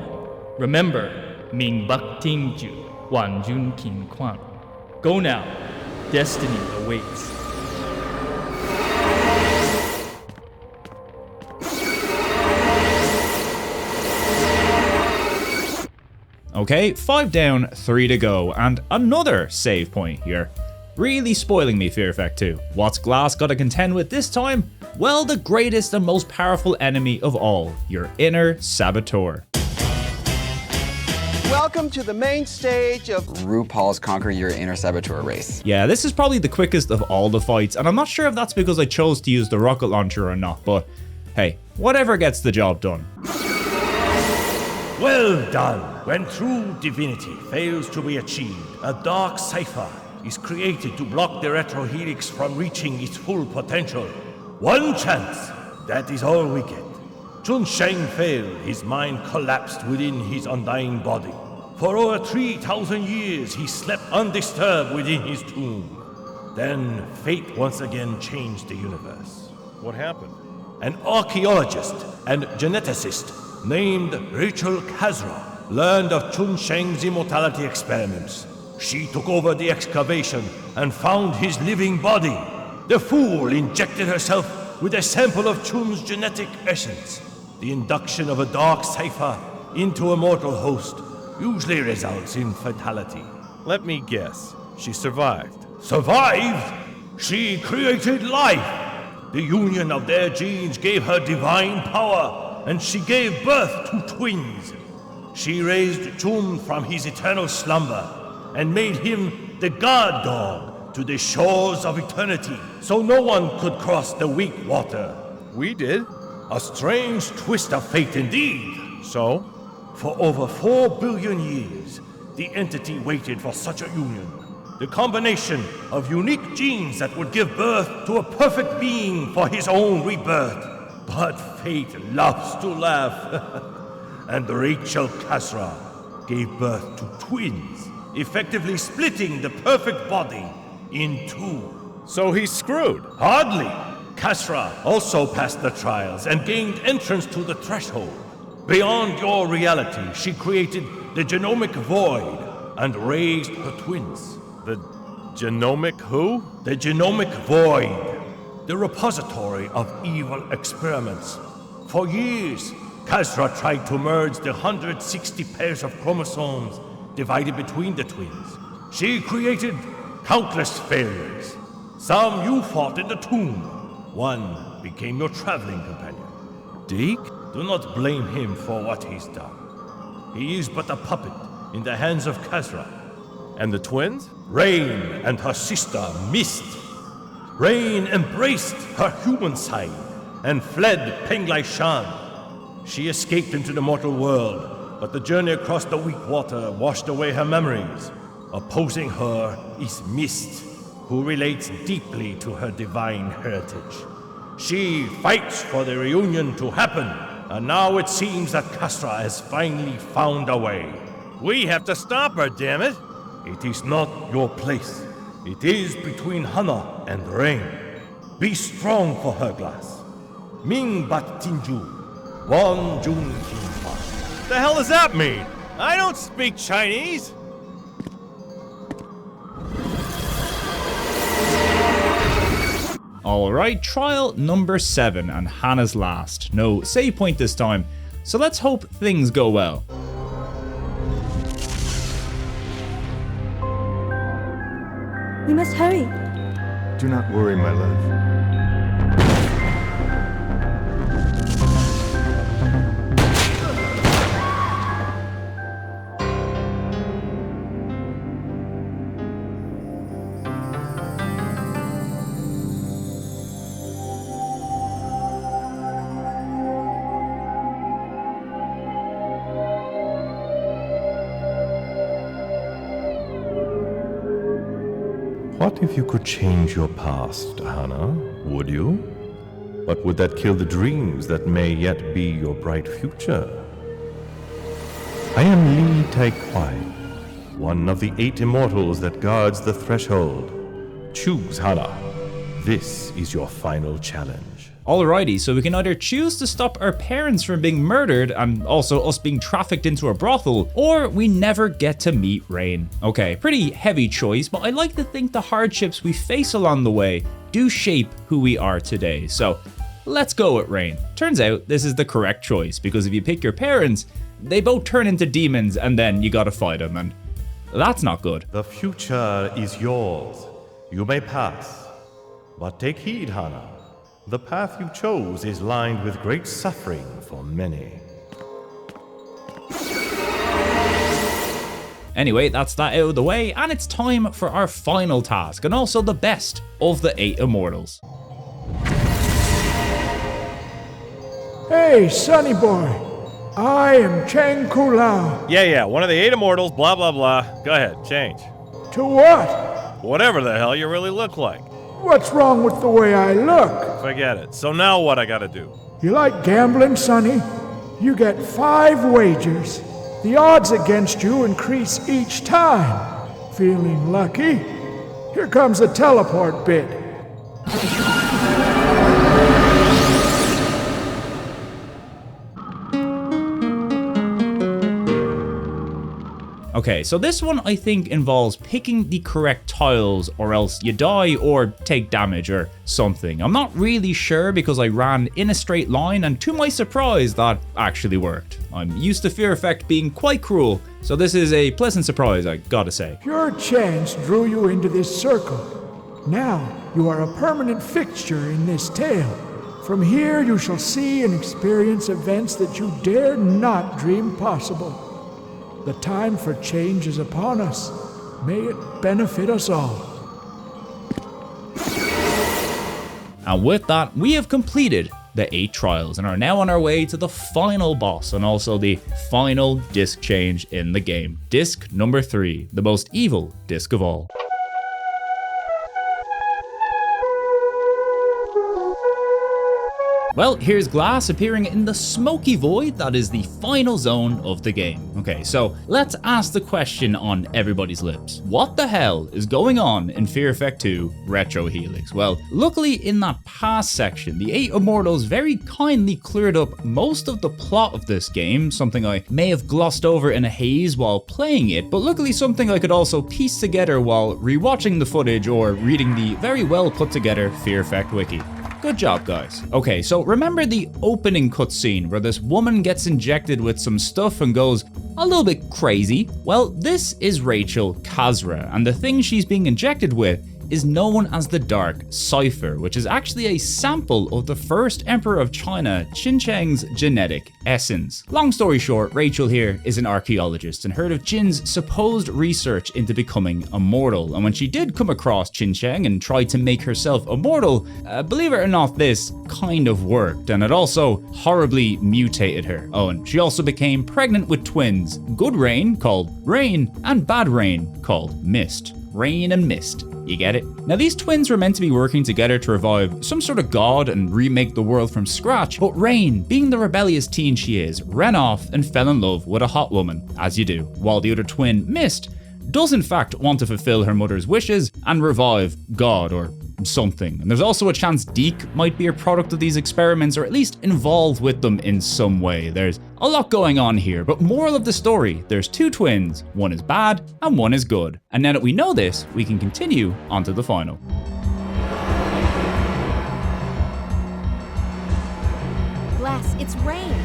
[SPEAKER 6] Remember, Ming Bak Ting Ju, Wan Jun Kin Kwan. Go now. Destiny awaits.
[SPEAKER 1] Okay, 5 down, 3 to go, and another save point here. Really spoiling me, Fear Effect 2. What's Glass gotta contend with this time? Well, the greatest and most powerful enemy of all, your inner saboteur.
[SPEAKER 7] Welcome to the main stage of RuPaul's Conquer Your Inner Saboteur race.
[SPEAKER 1] Yeah, this is probably the quickest of all the fights, and I'm not sure if that's because I chose to use the rocket launcher or not, but hey, whatever gets the job done.
[SPEAKER 22] Well done! When true divinity fails to be achieved, a dark cipher is created to block the retro helix from reaching its full potential. One chance, that is all we get. Chun Sheng failed, his mind collapsed within his undying body. For over 3,000 years, he slept undisturbed within his tomb. Then, fate once again changed the universe.
[SPEAKER 19] What happened?
[SPEAKER 22] An archaeologist and geneticist named Rachel Kazra learned of Chun Sheng's immortality experiments. She took over the excavation and found his living body. The fool injected herself with a sample of Chun's genetic essence. The induction of a dark cipher into a mortal host usually results in fatality.
[SPEAKER 19] Let me guess. She survived.
[SPEAKER 22] Survived? She created life! The union of their genes gave her divine power, and she gave birth to twins. She raised Chun from his eternal slumber and made him the guard dog to the shores of eternity, so no one could cross the weak water.
[SPEAKER 19] We did?
[SPEAKER 22] A strange twist of fate indeed.
[SPEAKER 19] So?
[SPEAKER 22] For over 4 billion years, the entity waited for such a union. The combination of unique genes that would give birth to a perfect being for his own rebirth. But fate loves to laugh. And Rachel Kazra gave birth to twins, effectively splitting the perfect body in two.
[SPEAKER 19] So he's screwed?
[SPEAKER 22] Hardly. Kazra also passed the trials and gained entrance to the threshold. Beyond your reality, she created the genomic void and raised her twins.
[SPEAKER 19] The genomic who?
[SPEAKER 22] The genomic void. The repository of evil experiments. For years, Kazra tried to merge the 160 pairs of chromosomes divided between the twins. She created countless failures. Some you fought in the tomb. One became your traveling companion. Deke, do not blame him for what he's done. He is but a puppet in the hands of Kazra.
[SPEAKER 19] And the twins?
[SPEAKER 22] Rain and her sister Mist. Rain embraced her human side and fled Penglai Shan. She escaped into the mortal world, but the journey across the weak water washed away her memories. Opposing her is Mist, who relates deeply to her divine heritage. She fights for the reunion to happen, and now it seems that Kazra has finally found a way.
[SPEAKER 19] We have to stop her, damn it!
[SPEAKER 22] It is not your place. It is between Hana and Rain. Be strong for her glass. Ming bat Tinju, Wan Jun Kinfa.
[SPEAKER 19] The hell does that mean? I don't speak Chinese!
[SPEAKER 1] Alright, trial number 7 and Hannah's last. No save point this time, so let's hope things go well.
[SPEAKER 8] We must hurry.
[SPEAKER 16] Do not worry, my love.
[SPEAKER 17] What if you could change your past, Hannah? Would you? But would that kill the dreams that may yet be your bright future? I am Li Tai Kwai, one of the 8 immortals that guards the threshold. Choose, Hannah. This is your final challenge.
[SPEAKER 1] Alrighty, so we can either choose to stop our parents from being murdered and also us being trafficked into a brothel, or we never get to meet Rain. Okay, pretty heavy choice, but I like to think the hardships we face along the way do shape who we are today. So let's go with Rain. Turns out this is the correct choice, because if you pick your parents, they both turn into demons and then you gotta fight them, and that's not good.
[SPEAKER 17] The future is yours. You may pass, but take heed, Hannah. The path you chose is lined with great suffering for many.
[SPEAKER 1] Anyway, that's that out of the way, and it's time for our final task, and also the best of the 8 immortals.
[SPEAKER 14] Hey, sonny boy. I am Cheng Kulao.
[SPEAKER 19] Yeah, one of the 8 immortals, blah blah blah. Go ahead, change.
[SPEAKER 14] To what?
[SPEAKER 19] Whatever the hell you really look like.
[SPEAKER 14] What's wrong with the way I look?
[SPEAKER 19] Forget it. So now what I gotta do?
[SPEAKER 14] You like gambling, sonny? You get 5 wagers. The odds against you increase each time. Feeling lucky? Here comes the teleport bid.
[SPEAKER 1] Okay, so this one I think involves picking the correct tiles or else you die or take damage or something. I'm not really sure because I ran in a straight line, and to my surprise that actually worked. I'm used to Fear Effect being quite cruel, so this is a pleasant surprise, I gotta say.
[SPEAKER 14] Pure chance drew you into this circle. Now you are a permanent fixture in this tale. From here you shall see and experience events that you dare not dream possible. The time for change is upon us. May it benefit us all.
[SPEAKER 1] And with that, we have completed the 8 trials and are now on our way to the final boss and also the final disc change in the game. Disc number 3, the most evil disc of all. Well, here's Glass appearing in the smoky void that is the final zone of the game. Okay, so let's ask the question on everybody's lips. What the hell is going on in Fear Effect 2 Retro Helix? Well, luckily in that past section, the 8 Immortals very kindly cleared up most of the plot of this game, something I may have glossed over in a haze while playing it, but luckily something I could also piece together while rewatching the footage or reading the very well put together Fear Effect wiki. Good job, guys. Okay, so remember the opening cutscene where this woman gets injected with some stuff and goes a little bit crazy? Well, this is Rachel Kazra, and the thing she's being injected with is known as the Dark Cipher, which is actually a sample of the first Emperor of China, Qin Sheng's genetic essence. Long story short, Rachel here is an archaeologist and heard of Jin's supposed research into becoming immortal, and when she did come across Qin Sheng and tried to make herself immortal, believe it or not, this kind of worked, and it also horribly mutated her. Oh, and she also became pregnant with twins, Good Rain, called Rain, and Bad Rain, called Mist. Rain and Mist. You get it? Now, these twins were meant to be working together to revive some sort of god and remake the world from scratch, but Rain, being the rebellious teen she is, ran off and fell in love with a hot woman, as you do, while the other twin, Mist, does in fact want to fulfill her mother's wishes and revive God or something. And there's also a chance Deke might be a product of these experiments, or at least involved with them in some way. There's a lot going on here, but moral of the story, there's two twins, one is bad and one is good. And now that we know this, we can continue on to the final.
[SPEAKER 5] Glass, it's Rain.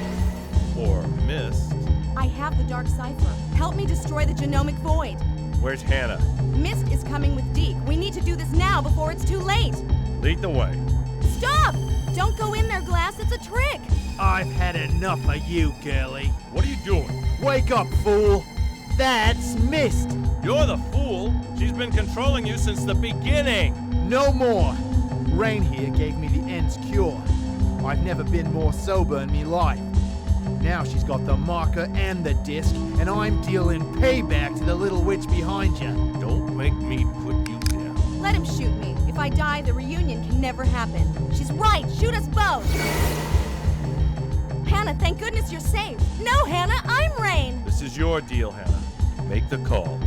[SPEAKER 19] Or Mist.
[SPEAKER 5] I have the Dark Cipher. Help me destroy the genomic void.
[SPEAKER 19] Where's Hannah?
[SPEAKER 5] Mist is coming with Deke. We need to do this now before it's too late.
[SPEAKER 19] Lead the way.
[SPEAKER 5] Stop! Don't go in there, Glass. It's a trick.
[SPEAKER 9] I've had enough of you, girlie.
[SPEAKER 19] What are you doing?
[SPEAKER 9] Wake up, fool. That's Mist.
[SPEAKER 19] You're the fool. She's been controlling you since the beginning.
[SPEAKER 9] No more. Rain here gave me the end's cure. I've never been more sober in me life. Now she's got the marker and the disc, and I'm dealing payback to the little witch behind you.
[SPEAKER 19] Don't make me put you down.
[SPEAKER 5] Let him shoot me. If I die, the reunion can never happen. She's right. Shoot us both. Hannah, thank goodness you're safe. No, Hannah, I'm Rain.
[SPEAKER 19] This is your deal, Hannah. Make the call.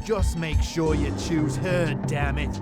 [SPEAKER 9] Just make sure you choose her, damn it.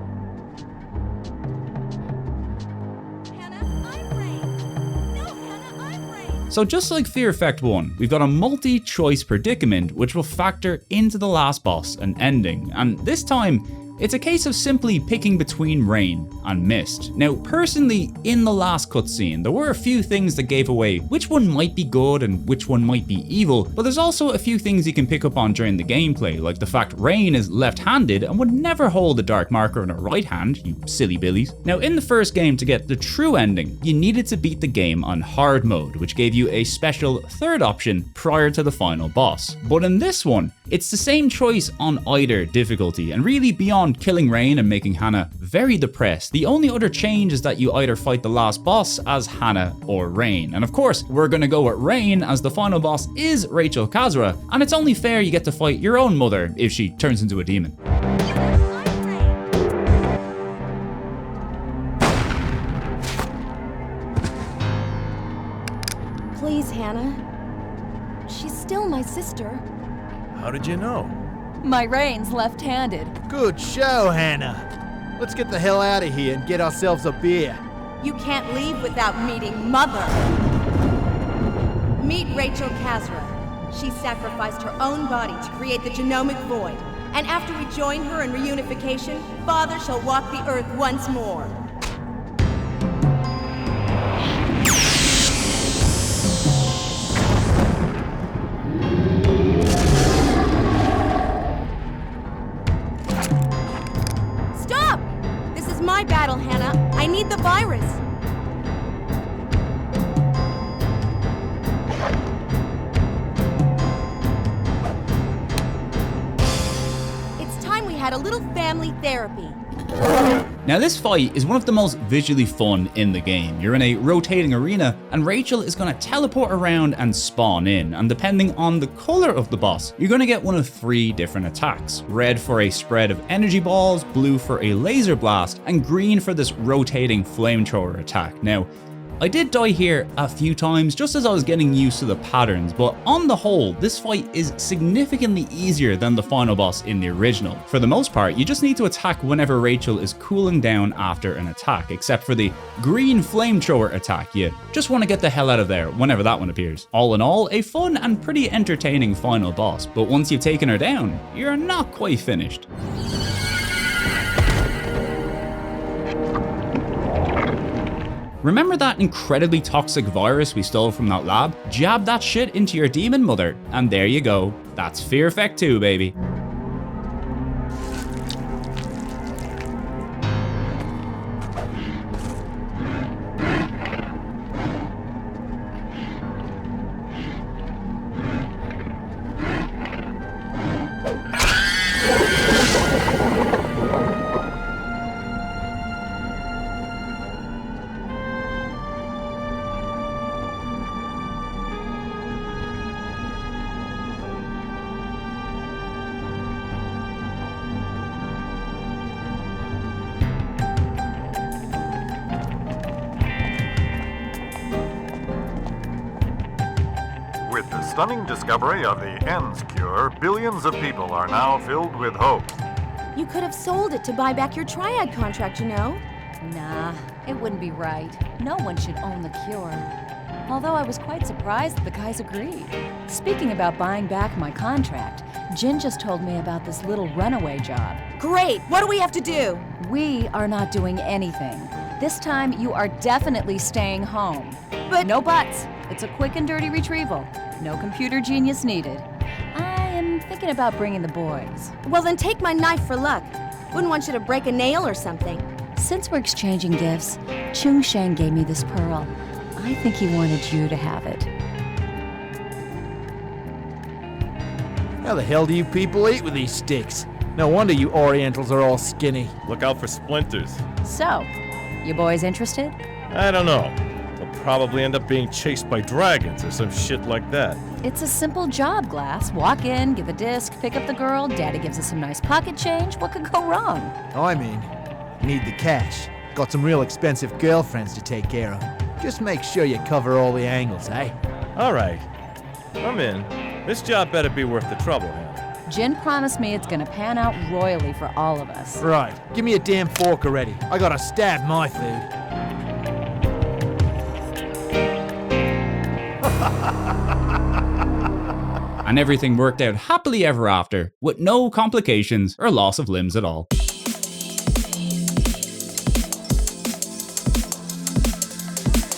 [SPEAKER 1] So just like Fear Effect 1, we've got a multi-choice predicament which will factor into the last boss and ending, and this time, it's a case of simply picking between Rain and Mist. Now, personally, in the last cutscene, there were a few things that gave away which one might be good and which one might be evil, but there's also a few things you can pick up on during the gameplay, like the fact Rain is left-handed and would never hold a dark marker in her right hand, you silly billies. Now, in the first game, to get the true ending, you needed to beat the game on hard mode, which gave you a special third option prior to the final boss. But in this one, it's the same choice on either difficulty, and really beyond killing Rain and making Hannah very depressed, the only other change is that you either fight the last boss as Hannah or Rain. And of course, we're gonna go with Rain, as the final boss is Rachel Kazra, and it's only fair you get to fight your own mother if she turns into a demon.
[SPEAKER 5] Please, Hannah. She's still my sister.
[SPEAKER 19] How did you know?
[SPEAKER 4] My Rain's left-handed.
[SPEAKER 9] Good show, Hannah. Let's get the hell out of here and get ourselves a beer.
[SPEAKER 5] You can't leave without meeting Mother. Meet Rachel Kazra. She sacrificed her own body to create the genomic void. And after we join her in reunification, Father shall walk the earth once more. My battle, Hannah. I need the virus. It's time we had a little family therapy.
[SPEAKER 1] Now this fight is one of the most visually fun in the game. You're in a rotating arena and Rachel is going to teleport around and spawn in, and depending on the color of the boss, you're going to get one of 3 different attacks. Red for a spread of energy balls, blue for a laser blast, and green for this rotating flamethrower attack. Now, I did die here a few times just as I was getting used to the patterns, but on the whole, this fight is significantly easier than the final boss in the original. For the most part, you just need to attack whenever Rachel is cooling down after an attack, except for the green flamethrower attack. You just want to get the hell out of there whenever that one appears. All in all, a fun and pretty entertaining final boss, but once you've taken her down, you're not quite finished. Remember that incredibly toxic virus we stole from that lab? Jab that shit into your demon mother, and there you go. That's Fear Effect 2, baby.
[SPEAKER 12] With the stunning discovery of the ENDS cure, billions of people are now filled with hope.
[SPEAKER 5] You could have sold it to buy back your triad contract, you know?
[SPEAKER 4] Nah, it wouldn't be right. No one should own the cure. Although I was quite surprised that the guys agreed. Speaking about buying back my contract, Jin just told me about this little runaway job.
[SPEAKER 5] Great! What do we have to do?
[SPEAKER 4] We are not doing anything. This time, you are definitely staying home. But no buts. It's a quick and dirty retrieval. No computer genius needed. I am thinking about bringing the boys.
[SPEAKER 5] Well, then take my knife for luck. Wouldn't want you to break a nail or something.
[SPEAKER 4] Since we're exchanging gifts, Chung Shang gave me this pearl. I think he wanted you to have it.
[SPEAKER 9] How the hell do you people eat with these sticks? No wonder you Orientals are all skinny.
[SPEAKER 19] Look out for splinters.
[SPEAKER 4] So, you boys interested?
[SPEAKER 19] I don't know. They'll probably end up being chased by dragons or some shit like that.
[SPEAKER 4] It's a simple job, Glass. Walk in, get the disc, pick up the girl, Daddy gives us some nice pocket change. What could go wrong?
[SPEAKER 9] I mean, need the cash. Got some real expensive girlfriends to take care of. Just make sure you cover all the angles, eh?
[SPEAKER 19] All right. I'm in. This job better be worth the trouble, Hannah.
[SPEAKER 4] Jin promised me it's gonna pan out royally for all of us.
[SPEAKER 9] Right. Give me a damn fork already. I gotta stab my food.
[SPEAKER 1] And everything worked out happily ever after, with no complications or loss of limbs at all.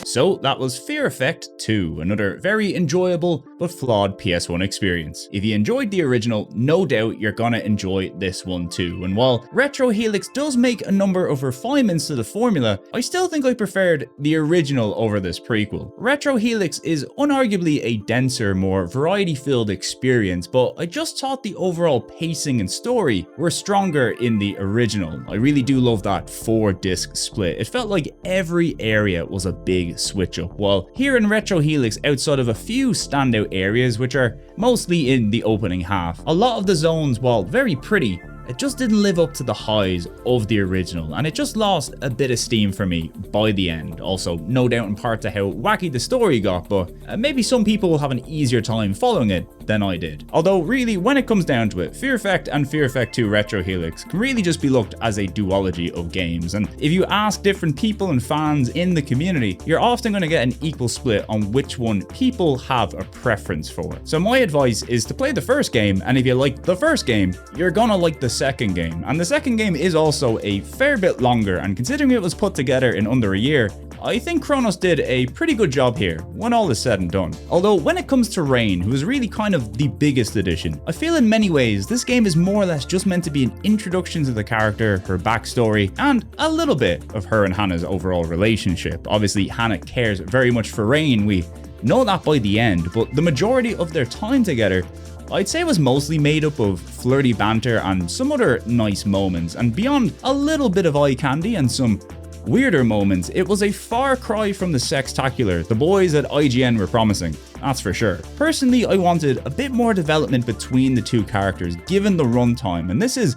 [SPEAKER 1] So that was Fear Effect 2, another very enjoyable but flawed PS1 experience. If you enjoyed the original, no doubt you're gonna enjoy this one too. And while Retro Helix does make a number of refinements to the formula, I still think I preferred the original over this prequel. Retro Helix is unarguably a denser, more variety-filled experience, but I just thought the overall pacing and story were stronger in the original. I really do love that 4-disc split. It felt like every area was a big switch up, while here in Retro Helix, outside of a few standout areas which are mostly in the opening half, a lot of the zones, while very pretty, it just didn't live up to the highs of the original, and it just lost a bit of steam for me by the end. Also, no doubt in part to how wacky the story got, but maybe some people will have an easier time following it than I did. Although really, when it comes down to it, Fear Effect and Fear Effect 2 Retro Helix can really just be looked as a duology of games, and if you ask different people and fans in the community, you're often going to get an equal split on which one people have a preference for. So my advice is to play the first game, and if you like the first game, you're gonna like the second game. And the second game is also a fair bit longer, and considering it was put together in under a year, I think Kronos did a pretty good job here, when all is said and done. Although when it comes to Rain, who is really kind of the biggest addition, I feel in many ways this game is more or less just meant to be an introduction to the character, her backstory, and a little bit of her and Hannah's overall relationship. Obviously, Hannah cares very much for Rain, we know that by the end, but the majority of their time together I'd say was mostly made up of flirty banter and some other nice moments, and beyond a little bit of eye candy and some weirder moments, it was a far cry from the sextacular the boys at IGN were promising, that's for sure. Personally, I wanted a bit more development between the two characters given the runtime, and this is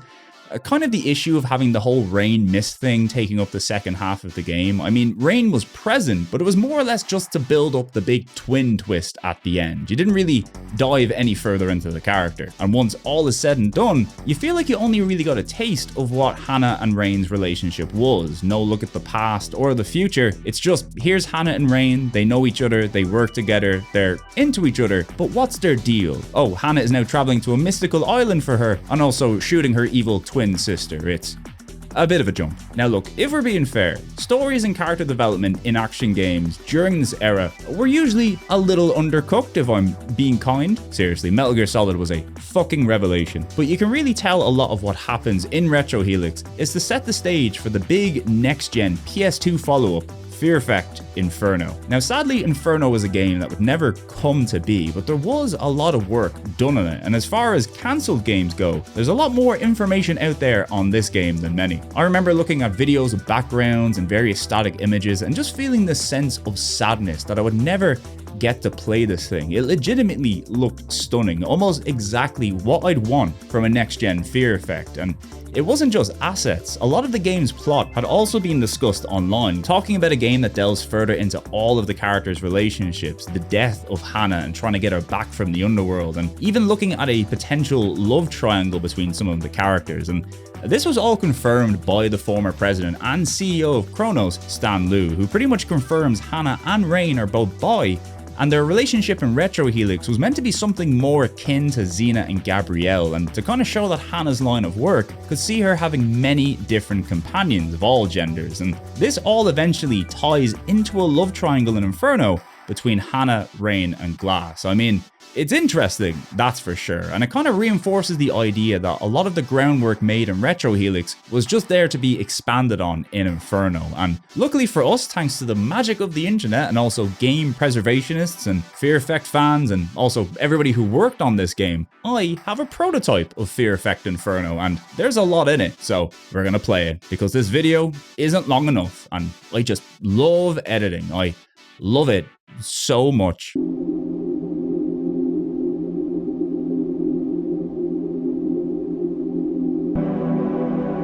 [SPEAKER 1] kind of the issue of having the whole Rain Mist thing taking up the second half of the game. I mean, Rain was present, but it was more or less just to build up the big twin twist at the end. You didn't really dive any further into the character. And once all is said and done, you feel like you only really got a taste of what Hannah and Rain's relationship was. No look at the past or the future. It's just, here's Hannah and Rain, they know each other, they work together, they're into each other, but what's their deal? Oh, Hannah is now traveling to a mystical island for her, and also shooting her evil twin sister. It's a bit of a jump. Now look, if we're being fair, stories and character development in action games during this era were usually a little undercooked if I'm being kind. Seriously, Metal Gear Solid was a fucking revelation. But you can really tell a lot of what happens in Retro Helix is to set the stage for the big next-gen PS2 follow-up, Fear Effect Inferno. Now sadly, Inferno was a game that would never come to be, but there was a lot of work done on it, and as far as cancelled games go, there's a lot more information out there on this game than many. I remember looking at videos of backgrounds and various static images and just feeling this sense of sadness that I would never get to play this thing. It legitimately looked stunning, almost exactly what I'd want from a next-gen Fear Effect, and it wasn't just assets. A lot of the game's plot had also been discussed online, talking about a game that delves further into all of the characters' relationships, the death of Hannah and trying to get her back from the underworld, and even looking at a potential love triangle between some of the characters. And this was all confirmed by the former president and CEO of Kronos, Stan Liu, who pretty much confirms Hannah and Rain are both bi, and their relationship in Retro Helix was meant to be something more akin to Xena and Gabrielle, and to kind of show that Hannah's line of work could see her having many different companions of all genders, and this all eventually ties into a love triangle in Inferno between Hannah, Rain, and Glass. I mean, it's interesting, that's for sure, and it kind of reinforces the idea that a lot of the groundwork made in Retro Helix was just there to be expanded on in Inferno. And luckily for us, thanks to the magic of the internet and also game preservationists and Fear Effect fans and also everybody who worked on this game, I have a prototype of Fear Effect Inferno, and there's a lot in it, so we're gonna play it because this video isn't long enough, and I just love editing. I love it so much.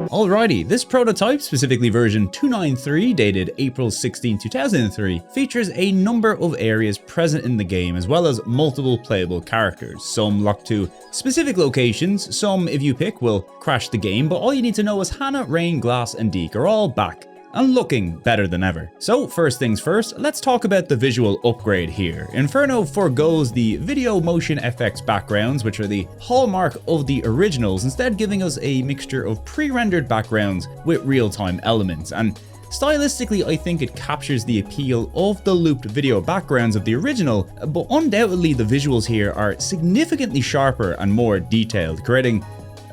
[SPEAKER 1] Alrighty, this prototype, specifically version 293, dated April 16, 2003, features a number of areas present in the game, as well as multiple playable characters. Some locked to specific locations, some, if you pick, will crash the game, but all you need to know is Hannah, Rain, Glass, and Deke are all back, and looking better than ever. So first things first, let's talk about the visual upgrade here. Inferno forgoes the video motion FX backgrounds, which are the hallmark of the originals, instead giving us a mixture of pre-rendered backgrounds with real-time elements. And stylistically, I think it captures the appeal of the looped video backgrounds of the original, but undoubtedly the visuals here are significantly sharper and more detailed, creating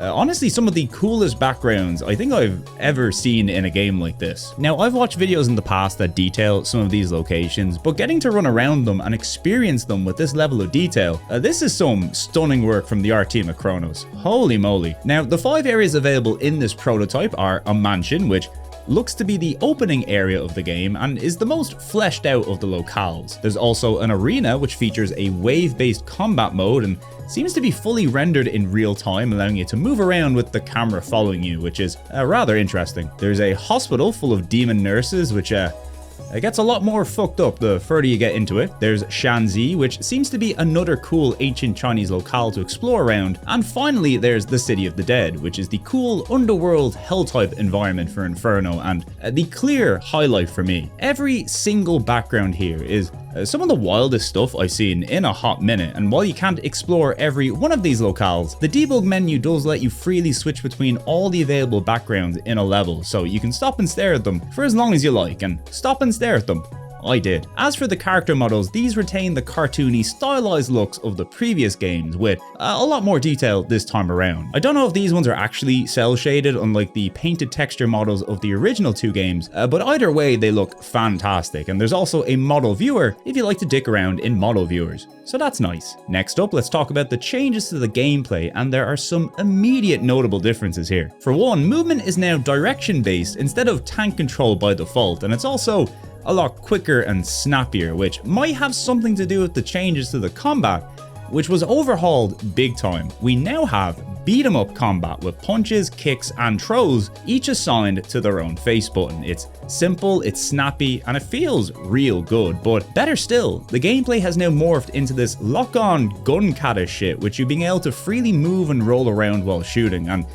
[SPEAKER 1] honestly some of the coolest backgrounds I think I've ever seen in a game like this. Now, I've watched videos in the past that detail some of these locations, but getting to run around them and experience them with this level of detail, this is some stunning work from the art team at Kronos. Holy moly. Now, the 5 areas available in this prototype are a mansion, which looks to be the opening area of the game and is the most fleshed out of the locales. There's also an arena which features a wave-based combat mode and seems to be fully rendered in real time, allowing you to move around with the camera following you, which is rather interesting. There's a hospital full of demon nurses, which it gets a lot more fucked up the further you get into it. There's Shanzi, which seems to be another cool ancient Chinese locale to explore around. And finally, there's the City of the Dead, which is the cool underworld hell-type environment for Inferno, and the clear highlight for me. Every single background here is some of the wildest stuff I've seen in a hot minute, and while you can't explore every one of these locales, the debug menu does let you freely switch between all the available backgrounds in a level, so you can stop and stare at them for as long as you like, and stop and stare at them. I did. As for the character models, these retain the cartoony, stylized looks of the previous games, with a lot more detail this time around. I don't know if these ones are actually cel shaded, unlike the painted texture models of the original 2 games, but either way they look fantastic, and there's also a model viewer if you like to dick around in model viewers. So that's nice. Next up, let's talk about the changes to the gameplay, and there are some immediate notable differences here. For one, movement is now direction based instead of tank control by default, and it's also a lot quicker and snappier, which might have something to do with the changes to the combat, which was overhauled big time. We now have beat 'em up combat with punches, kicks, and throws, each assigned to their own face button. It's simple, it's snappy, and it feels real good. But better still, the gameplay has now morphed into this lock-on gun kata shit, which you being able to freely move and roll around while shooting, and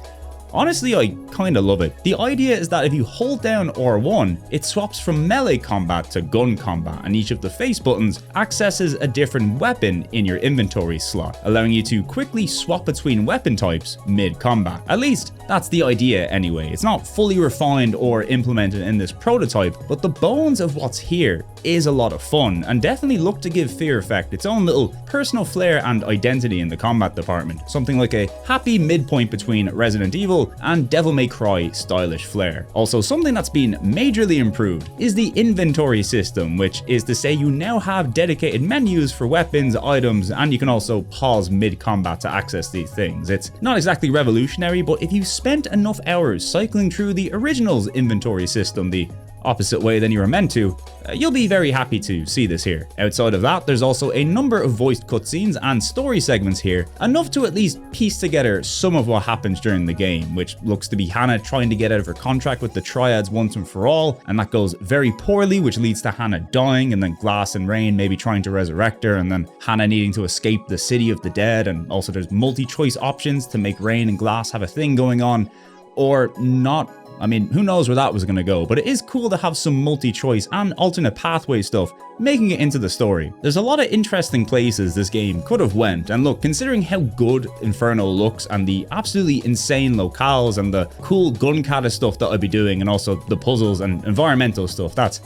[SPEAKER 1] honestly, I kinda love it. The idea is that if you hold down R1, it swaps from melee combat to gun combat, and each of the face buttons accesses a different weapon in your inventory slot, allowing you to quickly swap between weapon types mid-combat. At least, that's the idea anyway. It's not fully refined or implemented in this prototype, but the bones of what's here is a lot of fun, and definitely look to give Fear Effect its own little personal flair and identity in the combat department. Something like a happy midpoint between Resident Evil and Devil May Cry stylish flair. Also, something that's been majorly improved is the inventory system, which is to say you now have dedicated menus for weapons, items, and you can also pause mid-combat to access these things. It's not exactly revolutionary, but if you spent enough hours cycling through the original's inventory system, the opposite way than you were meant to, you'll be very happy to see this here. Outside of that, there's also a number of voiced cutscenes and story segments here, enough to at least piece together some of what happens during the game, which looks to be Hannah trying to get out of her contract with the Triads once and for all, and that goes very poorly, which leads to Hannah dying, and then Glass and Rain maybe trying to resurrect her, and then Hannah needing to escape the city of the dead, and also there's multi-choice options to make Rain and Glass have a thing going on, or not. I mean, who knows where that was going to go, but it is cool to have some multi-choice and alternate pathway stuff making it into the story. There's a lot of interesting places this game could have went, and look, considering how good Inferno looks and the absolutely insane locales and the cool gun kata stuff that I'd be doing, and also the puzzles and environmental stuff, that's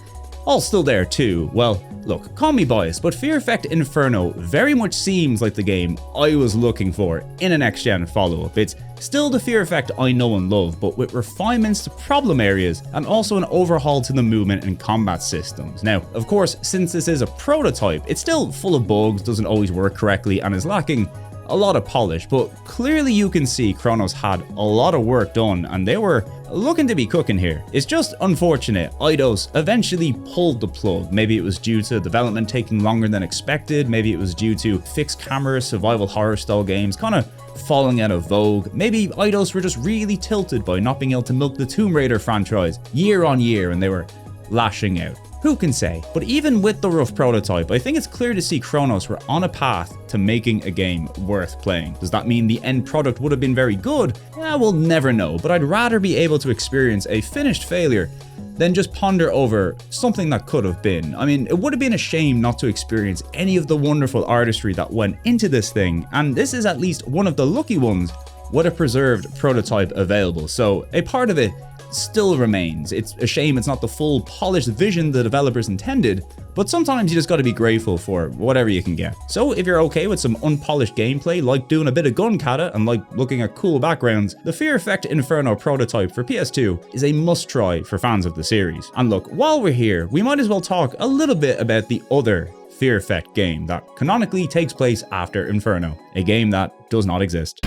[SPEAKER 1] all still there too. Well, look, call me biased, but Fear Effect Inferno very much seems like the game I was looking for in a next-gen follow-up. It's still the Fear Effect I know and love, but with refinements to problem areas and also an overhaul to the movement and combat systems. Now, of course, since this is a prototype, it's still full of bugs, doesn't always work correctly, and is lacking a lot of polish, but clearly you can see Chronos had a lot of work done and they were looking to be cooking here. It's just unfortunate Eidos eventually pulled the plug. Maybe it was due to development taking longer than expected, maybe it was due to fixed camera survival horror style games kind of falling out of vogue, maybe Eidos were just really tilted by not being able to milk the Tomb Raider franchise year on year and they were lashing out. Who can say? But even with the rough prototype, I think it's clear to see Chronos were on a path to making a game worth playing. Does that mean the end product would have been very good? We'll never know, but I'd rather be able to experience a finished failure than just ponder over something that could have been. I mean, it would have been a shame not to experience any of the wonderful artistry that went into this thing, and this is at least one of the lucky ones with a preserved prototype available, so a part of it still remains. It's a shame it's not the full polished vision the developers intended, but sometimes you just gotta be grateful for whatever you can get. So if you're okay with some unpolished gameplay, like doing a bit of gun kata and like looking at cool backgrounds, the Fear Effect Inferno prototype for PS2 is a must try for fans of the series. And look, while we're here, we might as well talk a little bit about the other Fear Effect game that canonically takes place after Inferno, a game that does not exist.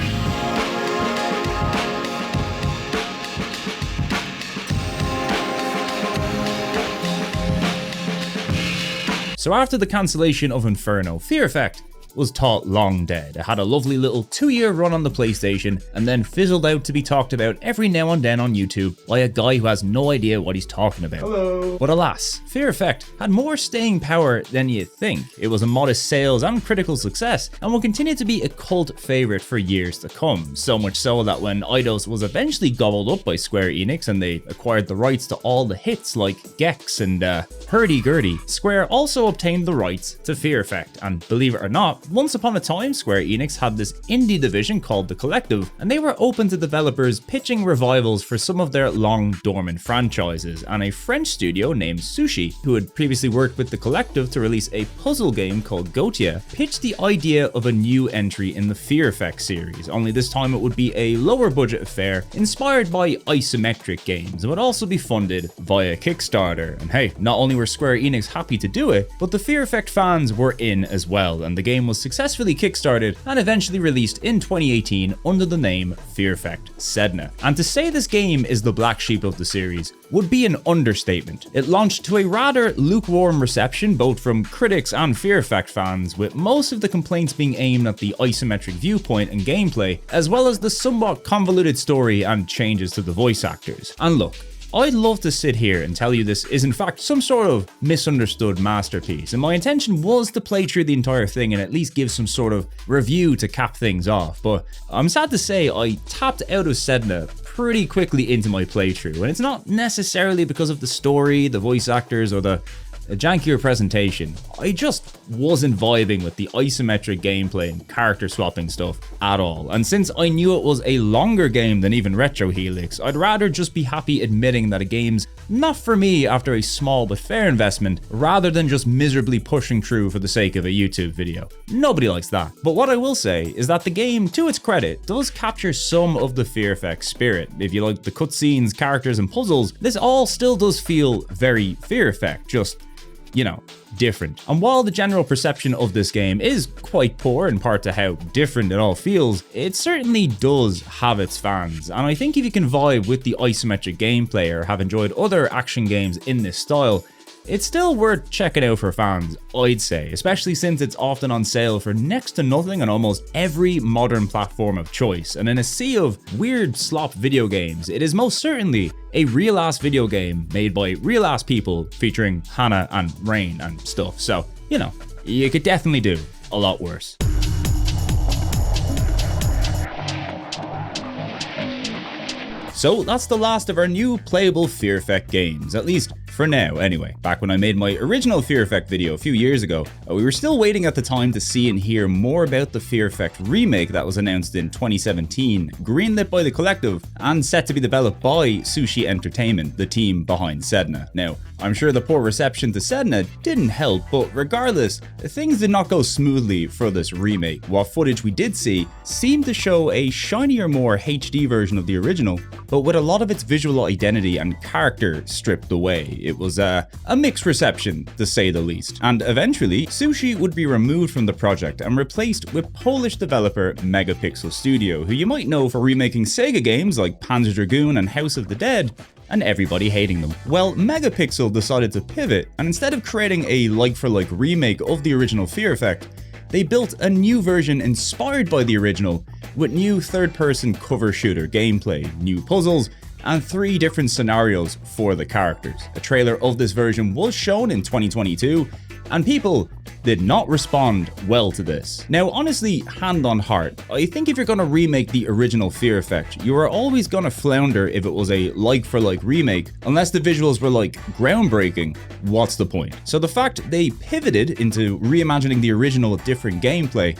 [SPEAKER 1] So after the cancellation of Inferno, Fear Effect was thought long dead. It had a lovely little 2-year run on the PlayStation and then fizzled out to be talked about every now and then on YouTube by a guy who has no idea what he's talking about. Hello. But alas, Fear Effect had more staying power than you'd think. It was a modest sales and critical success and will continue to be a cult favorite for years to come. So much so that when Eidos was eventually gobbled up by Square Enix and they acquired the rights to all the hits like Gex and Hurdy-Gurdy, Square also obtained the rights to Fear Effect, and believe it or not, once upon a time, Square Enix had this indie division called The Collective, and they were open to developers pitching revivals for some of their long dormant franchises, and a French studio named Sushi, who had previously worked with The Collective to release a puzzle game called Gotia, pitched the idea of a new entry in the Fear Effect series, only this time it would be a lower budget affair inspired by isometric games and would also be funded via Kickstarter. And hey, not only were Square Enix happy to do it, but the Fear Effect fans were in as well, and the game was successfully kickstarted and eventually released in 2018 under the name Fear Effect Sedna. And to say this game is the black sheep of the series would be an understatement. It launched to a rather lukewarm reception both from critics and Fear Effect fans, with most of the complaints being aimed at the isometric viewpoint and gameplay, as well as the somewhat convoluted story and changes to the voice actors. And look, I'd love to sit here and tell you this is in fact some sort of misunderstood masterpiece, and my intention was to play through the entire thing and at least give some sort of review to cap things off, but I'm sad to say I tapped out of Sedna pretty quickly into my playthrough, and it's not necessarily because of the story, the voice actors, or the jankier presentation. I just wasn't vibing with the isometric gameplay and character swapping stuff at all, and since I knew it was a longer game than even Retro Helix, I'd rather just be happy admitting that a game's not for me after a small but fair investment, rather than just miserably pushing through for the sake of a YouTube video. Nobody likes that. But what I will say is that the game, to its credit, does capture some of the Fear Effect spirit. If you like the cutscenes, characters, and puzzles, this all still does feel very Fear Effect, just you know, different. And while the general perception of this game is quite poor in part to how different it all feels, it certainly does have its fans. And I think if you can vibe with the isometric gameplay or have enjoyed other action games in this style, it's still worth checking out for fans, I'd say, especially since it's often on sale for next to nothing on almost every modern platform of choice. And in a sea of weird slop video games, it is most certainly a real-ass video game made by real-ass people featuring Hannah and Rain and stuff. So, you know, you could definitely do a lot worse. So that's the last of our new playable Fear Effect games, at least for now anyway. Back when I made my original Fear Effect video a few years ago, we were still waiting at the time to see and hear more about the Fear Effect remake that was announced in 2017, greenlit by the Collective and set to be developed by Sushi Entertainment, the team behind Sedna. Now, I'm sure the poor reception to Sedna didn't help, but regardless, things did not go smoothly for this remake. What footage we did see seemed to show a shinier, more HD version of the original, but with a lot of its visual identity and character stripped away. It was a mixed reception, to say the least. And eventually, Sushi would be removed from the project and replaced with Polish developer Megapixel Studio, who you might know for remaking Sega games like Panzer Dragoon and House of the Dead, and everybody hating them. Well, Megapixel decided to pivot, and instead of creating a like-for-like remake of the original Fear Effect, they built a new version inspired by the original, with new third-person cover shooter gameplay, new puzzles, and 3 different scenarios for the characters. A trailer of this version was shown in 2022, and people did not respond well to this. Now, honestly, hand on heart, I think if you're gonna remake the original Fear Effect, you are always gonna flounder if it was a like-for-like remake, unless the visuals were like groundbreaking. What's the point? So the fact they pivoted into reimagining the original with different gameplay,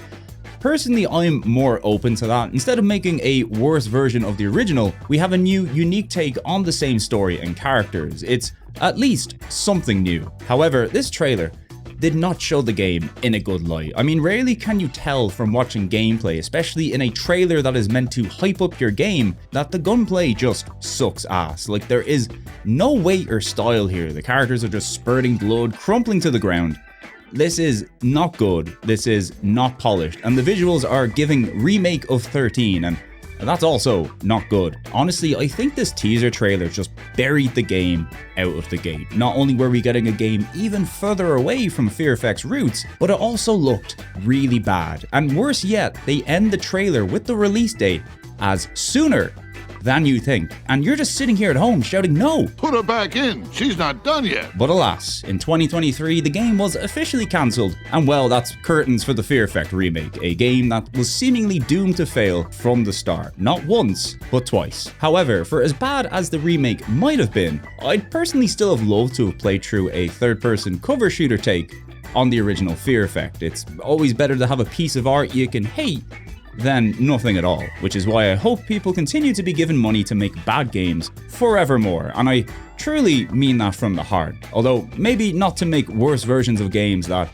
[SPEAKER 1] personally, I'm more open to that. Instead of making a worse version of the original, we have a new, unique take on the same story and characters. It's at least something new. However, this trailer did not show the game in a good light. I mean, rarely can you tell from watching gameplay, especially in a trailer that is meant to hype up your game, that the gunplay just sucks ass. Like, there is no weight or style here. The characters are just spurting blood, crumpling to the ground. This is not good, this is not polished, and the visuals are giving Remake of 13, and that's also not good. Honestly, I think this teaser trailer just buried the game out of the gate. Not only were we getting a game even further away from Fear Effect's roots, but it also looked really bad. And worse yet, they end the trailer with the release date as sooner than you think. And you're just sitting here at home shouting, no!
[SPEAKER 2] Put her back in, she's not done yet.
[SPEAKER 1] But alas, in 2023, the game was officially cancelled. And well, that's curtains for the Fear Effect remake, a game that was seemingly doomed to fail from the start. Not once, but twice. However, for as bad as the remake might have been, I'd personally still have loved to have played through a third-person cover shooter take on the original Fear Effect. It's always better to have a piece of art you can hate than nothing at all, which is why I hope people continue to be given money to make bad games forevermore, and I truly mean that from the heart. Although, maybe not to make worse versions of games that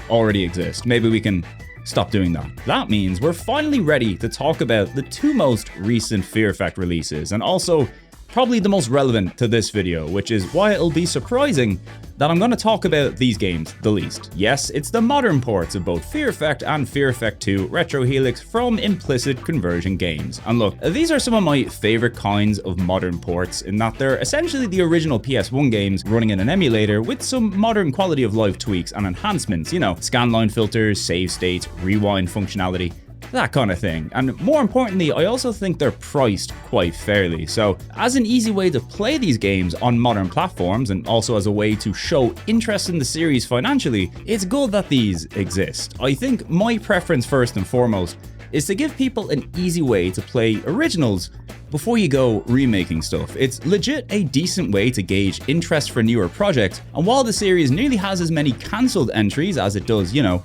[SPEAKER 1] already exist. Maybe we can stop doing that. That means we're finally ready to talk about the 2 most recent Fear Effect releases, and also probably the most relevant to this video, which is why it'll be surprising that I'm going to talk about these games the least. Yes, it's the modern ports of both Fear Effect and Fear Effect 2 Retro Helix from implicit conversion games. And look, these are some of my favorite kinds of modern ports in that they're essentially the original PS1 games running in an emulator with some modern quality of life tweaks and enhancements, you know, scanline filters, save states, rewind functionality, that kind of thing. And more importantly, I also think they're priced quite fairly. So as an easy way to play these games on modern platforms, and also as a way to show interest in the series financially, it's good that these exist. I think my preference first and foremost is to give people an easy way to play originals before you go remaking stuff. It's legit a decent way to gauge interest for newer projects, and while the series nearly has as many cancelled entries as it does, you know,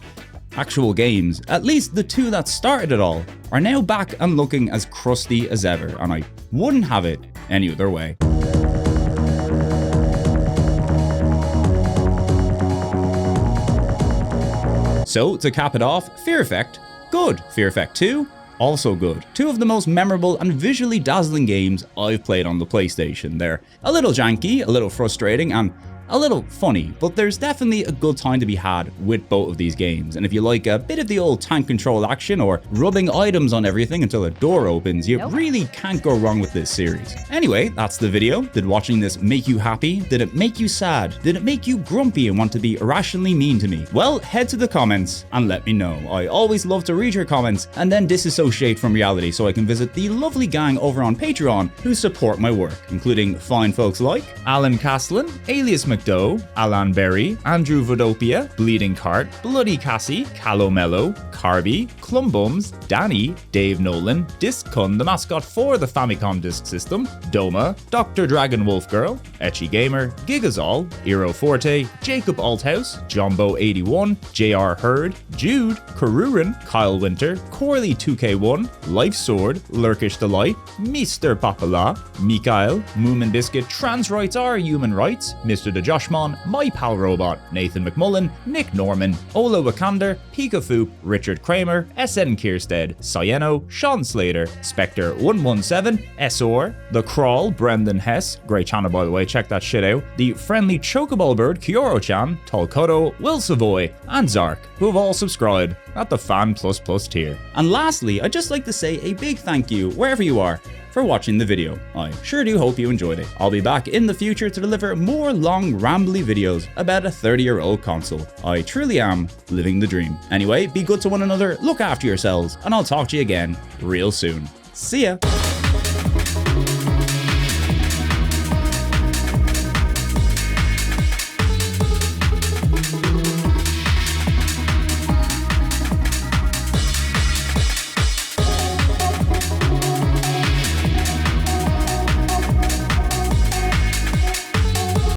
[SPEAKER 1] actual games, at least the 2 that started it all are now back and looking as crusty as ever, and I wouldn't have it any other way. So to cap it off, Fear Effect, good. Fear Effect 2, also good. 2 of the most memorable and visually dazzling games I've played on the PlayStation. They're a little janky, a little frustrating, and a little funny, but there's definitely a good time to be had with both of these games, and if you like a bit of the old tank control action or rubbing items on everything until a door opens, you really can't go wrong with this series. Anyway, that's the video. Did watching this make you happy? Did it make you sad? Did it make you grumpy and want to be irrationally mean to me? Well, head to the comments and let me know. I always love to read your comments and then disassociate from reality so I can visit the lovely gang over on Patreon who support my work, including fine folks like Alan Castellan, Alias McDough, Alan Berry, Andrew Vodopia, Bleeding Cart, Bloody Cassie, Calomello, Carby, Clumbums, Danny, Dave Nolan, Discun, the mascot for the Famicom Disk System, Doma, Dr. Dragon Wolf Girl, Etchy Gamer, Gigazol, Eero Forte, Jacob Althouse, Jumbo81, JR Hurd, Jude, Karurin, Kyle Winter, Corley 2K1, Life Sword, Lurkish Delight, Mr. Papala, Mikael, Moomin Biscuit, Trans Rights Are Human Rights, Mr. the Joshmon, My Pal Robot, Nathan McMullen, Nick Norman, Ola Wakander, Pikafu, Richard Kramer, SN Kierstead, Cyeno, Sean Slater, Spectre 117, SR, The Crawl, Brendan Hess, great channel by the way, check that shit out, the Friendly Chocoball Bird, Kyoro-chan, Tolkoto, Will Savoy, and Zark, who have all subscribed at the Fan++ tier. And lastly, I'd just like to say a big thank you, wherever you are, for watching the video. I sure do hope you enjoyed it. I'll be back in the future to deliver more long, rambly videos about a 30-year-old console. I truly am living the dream. Anyway, be good to one another, look after yourselves, and I'll talk to you again real soon. See ya!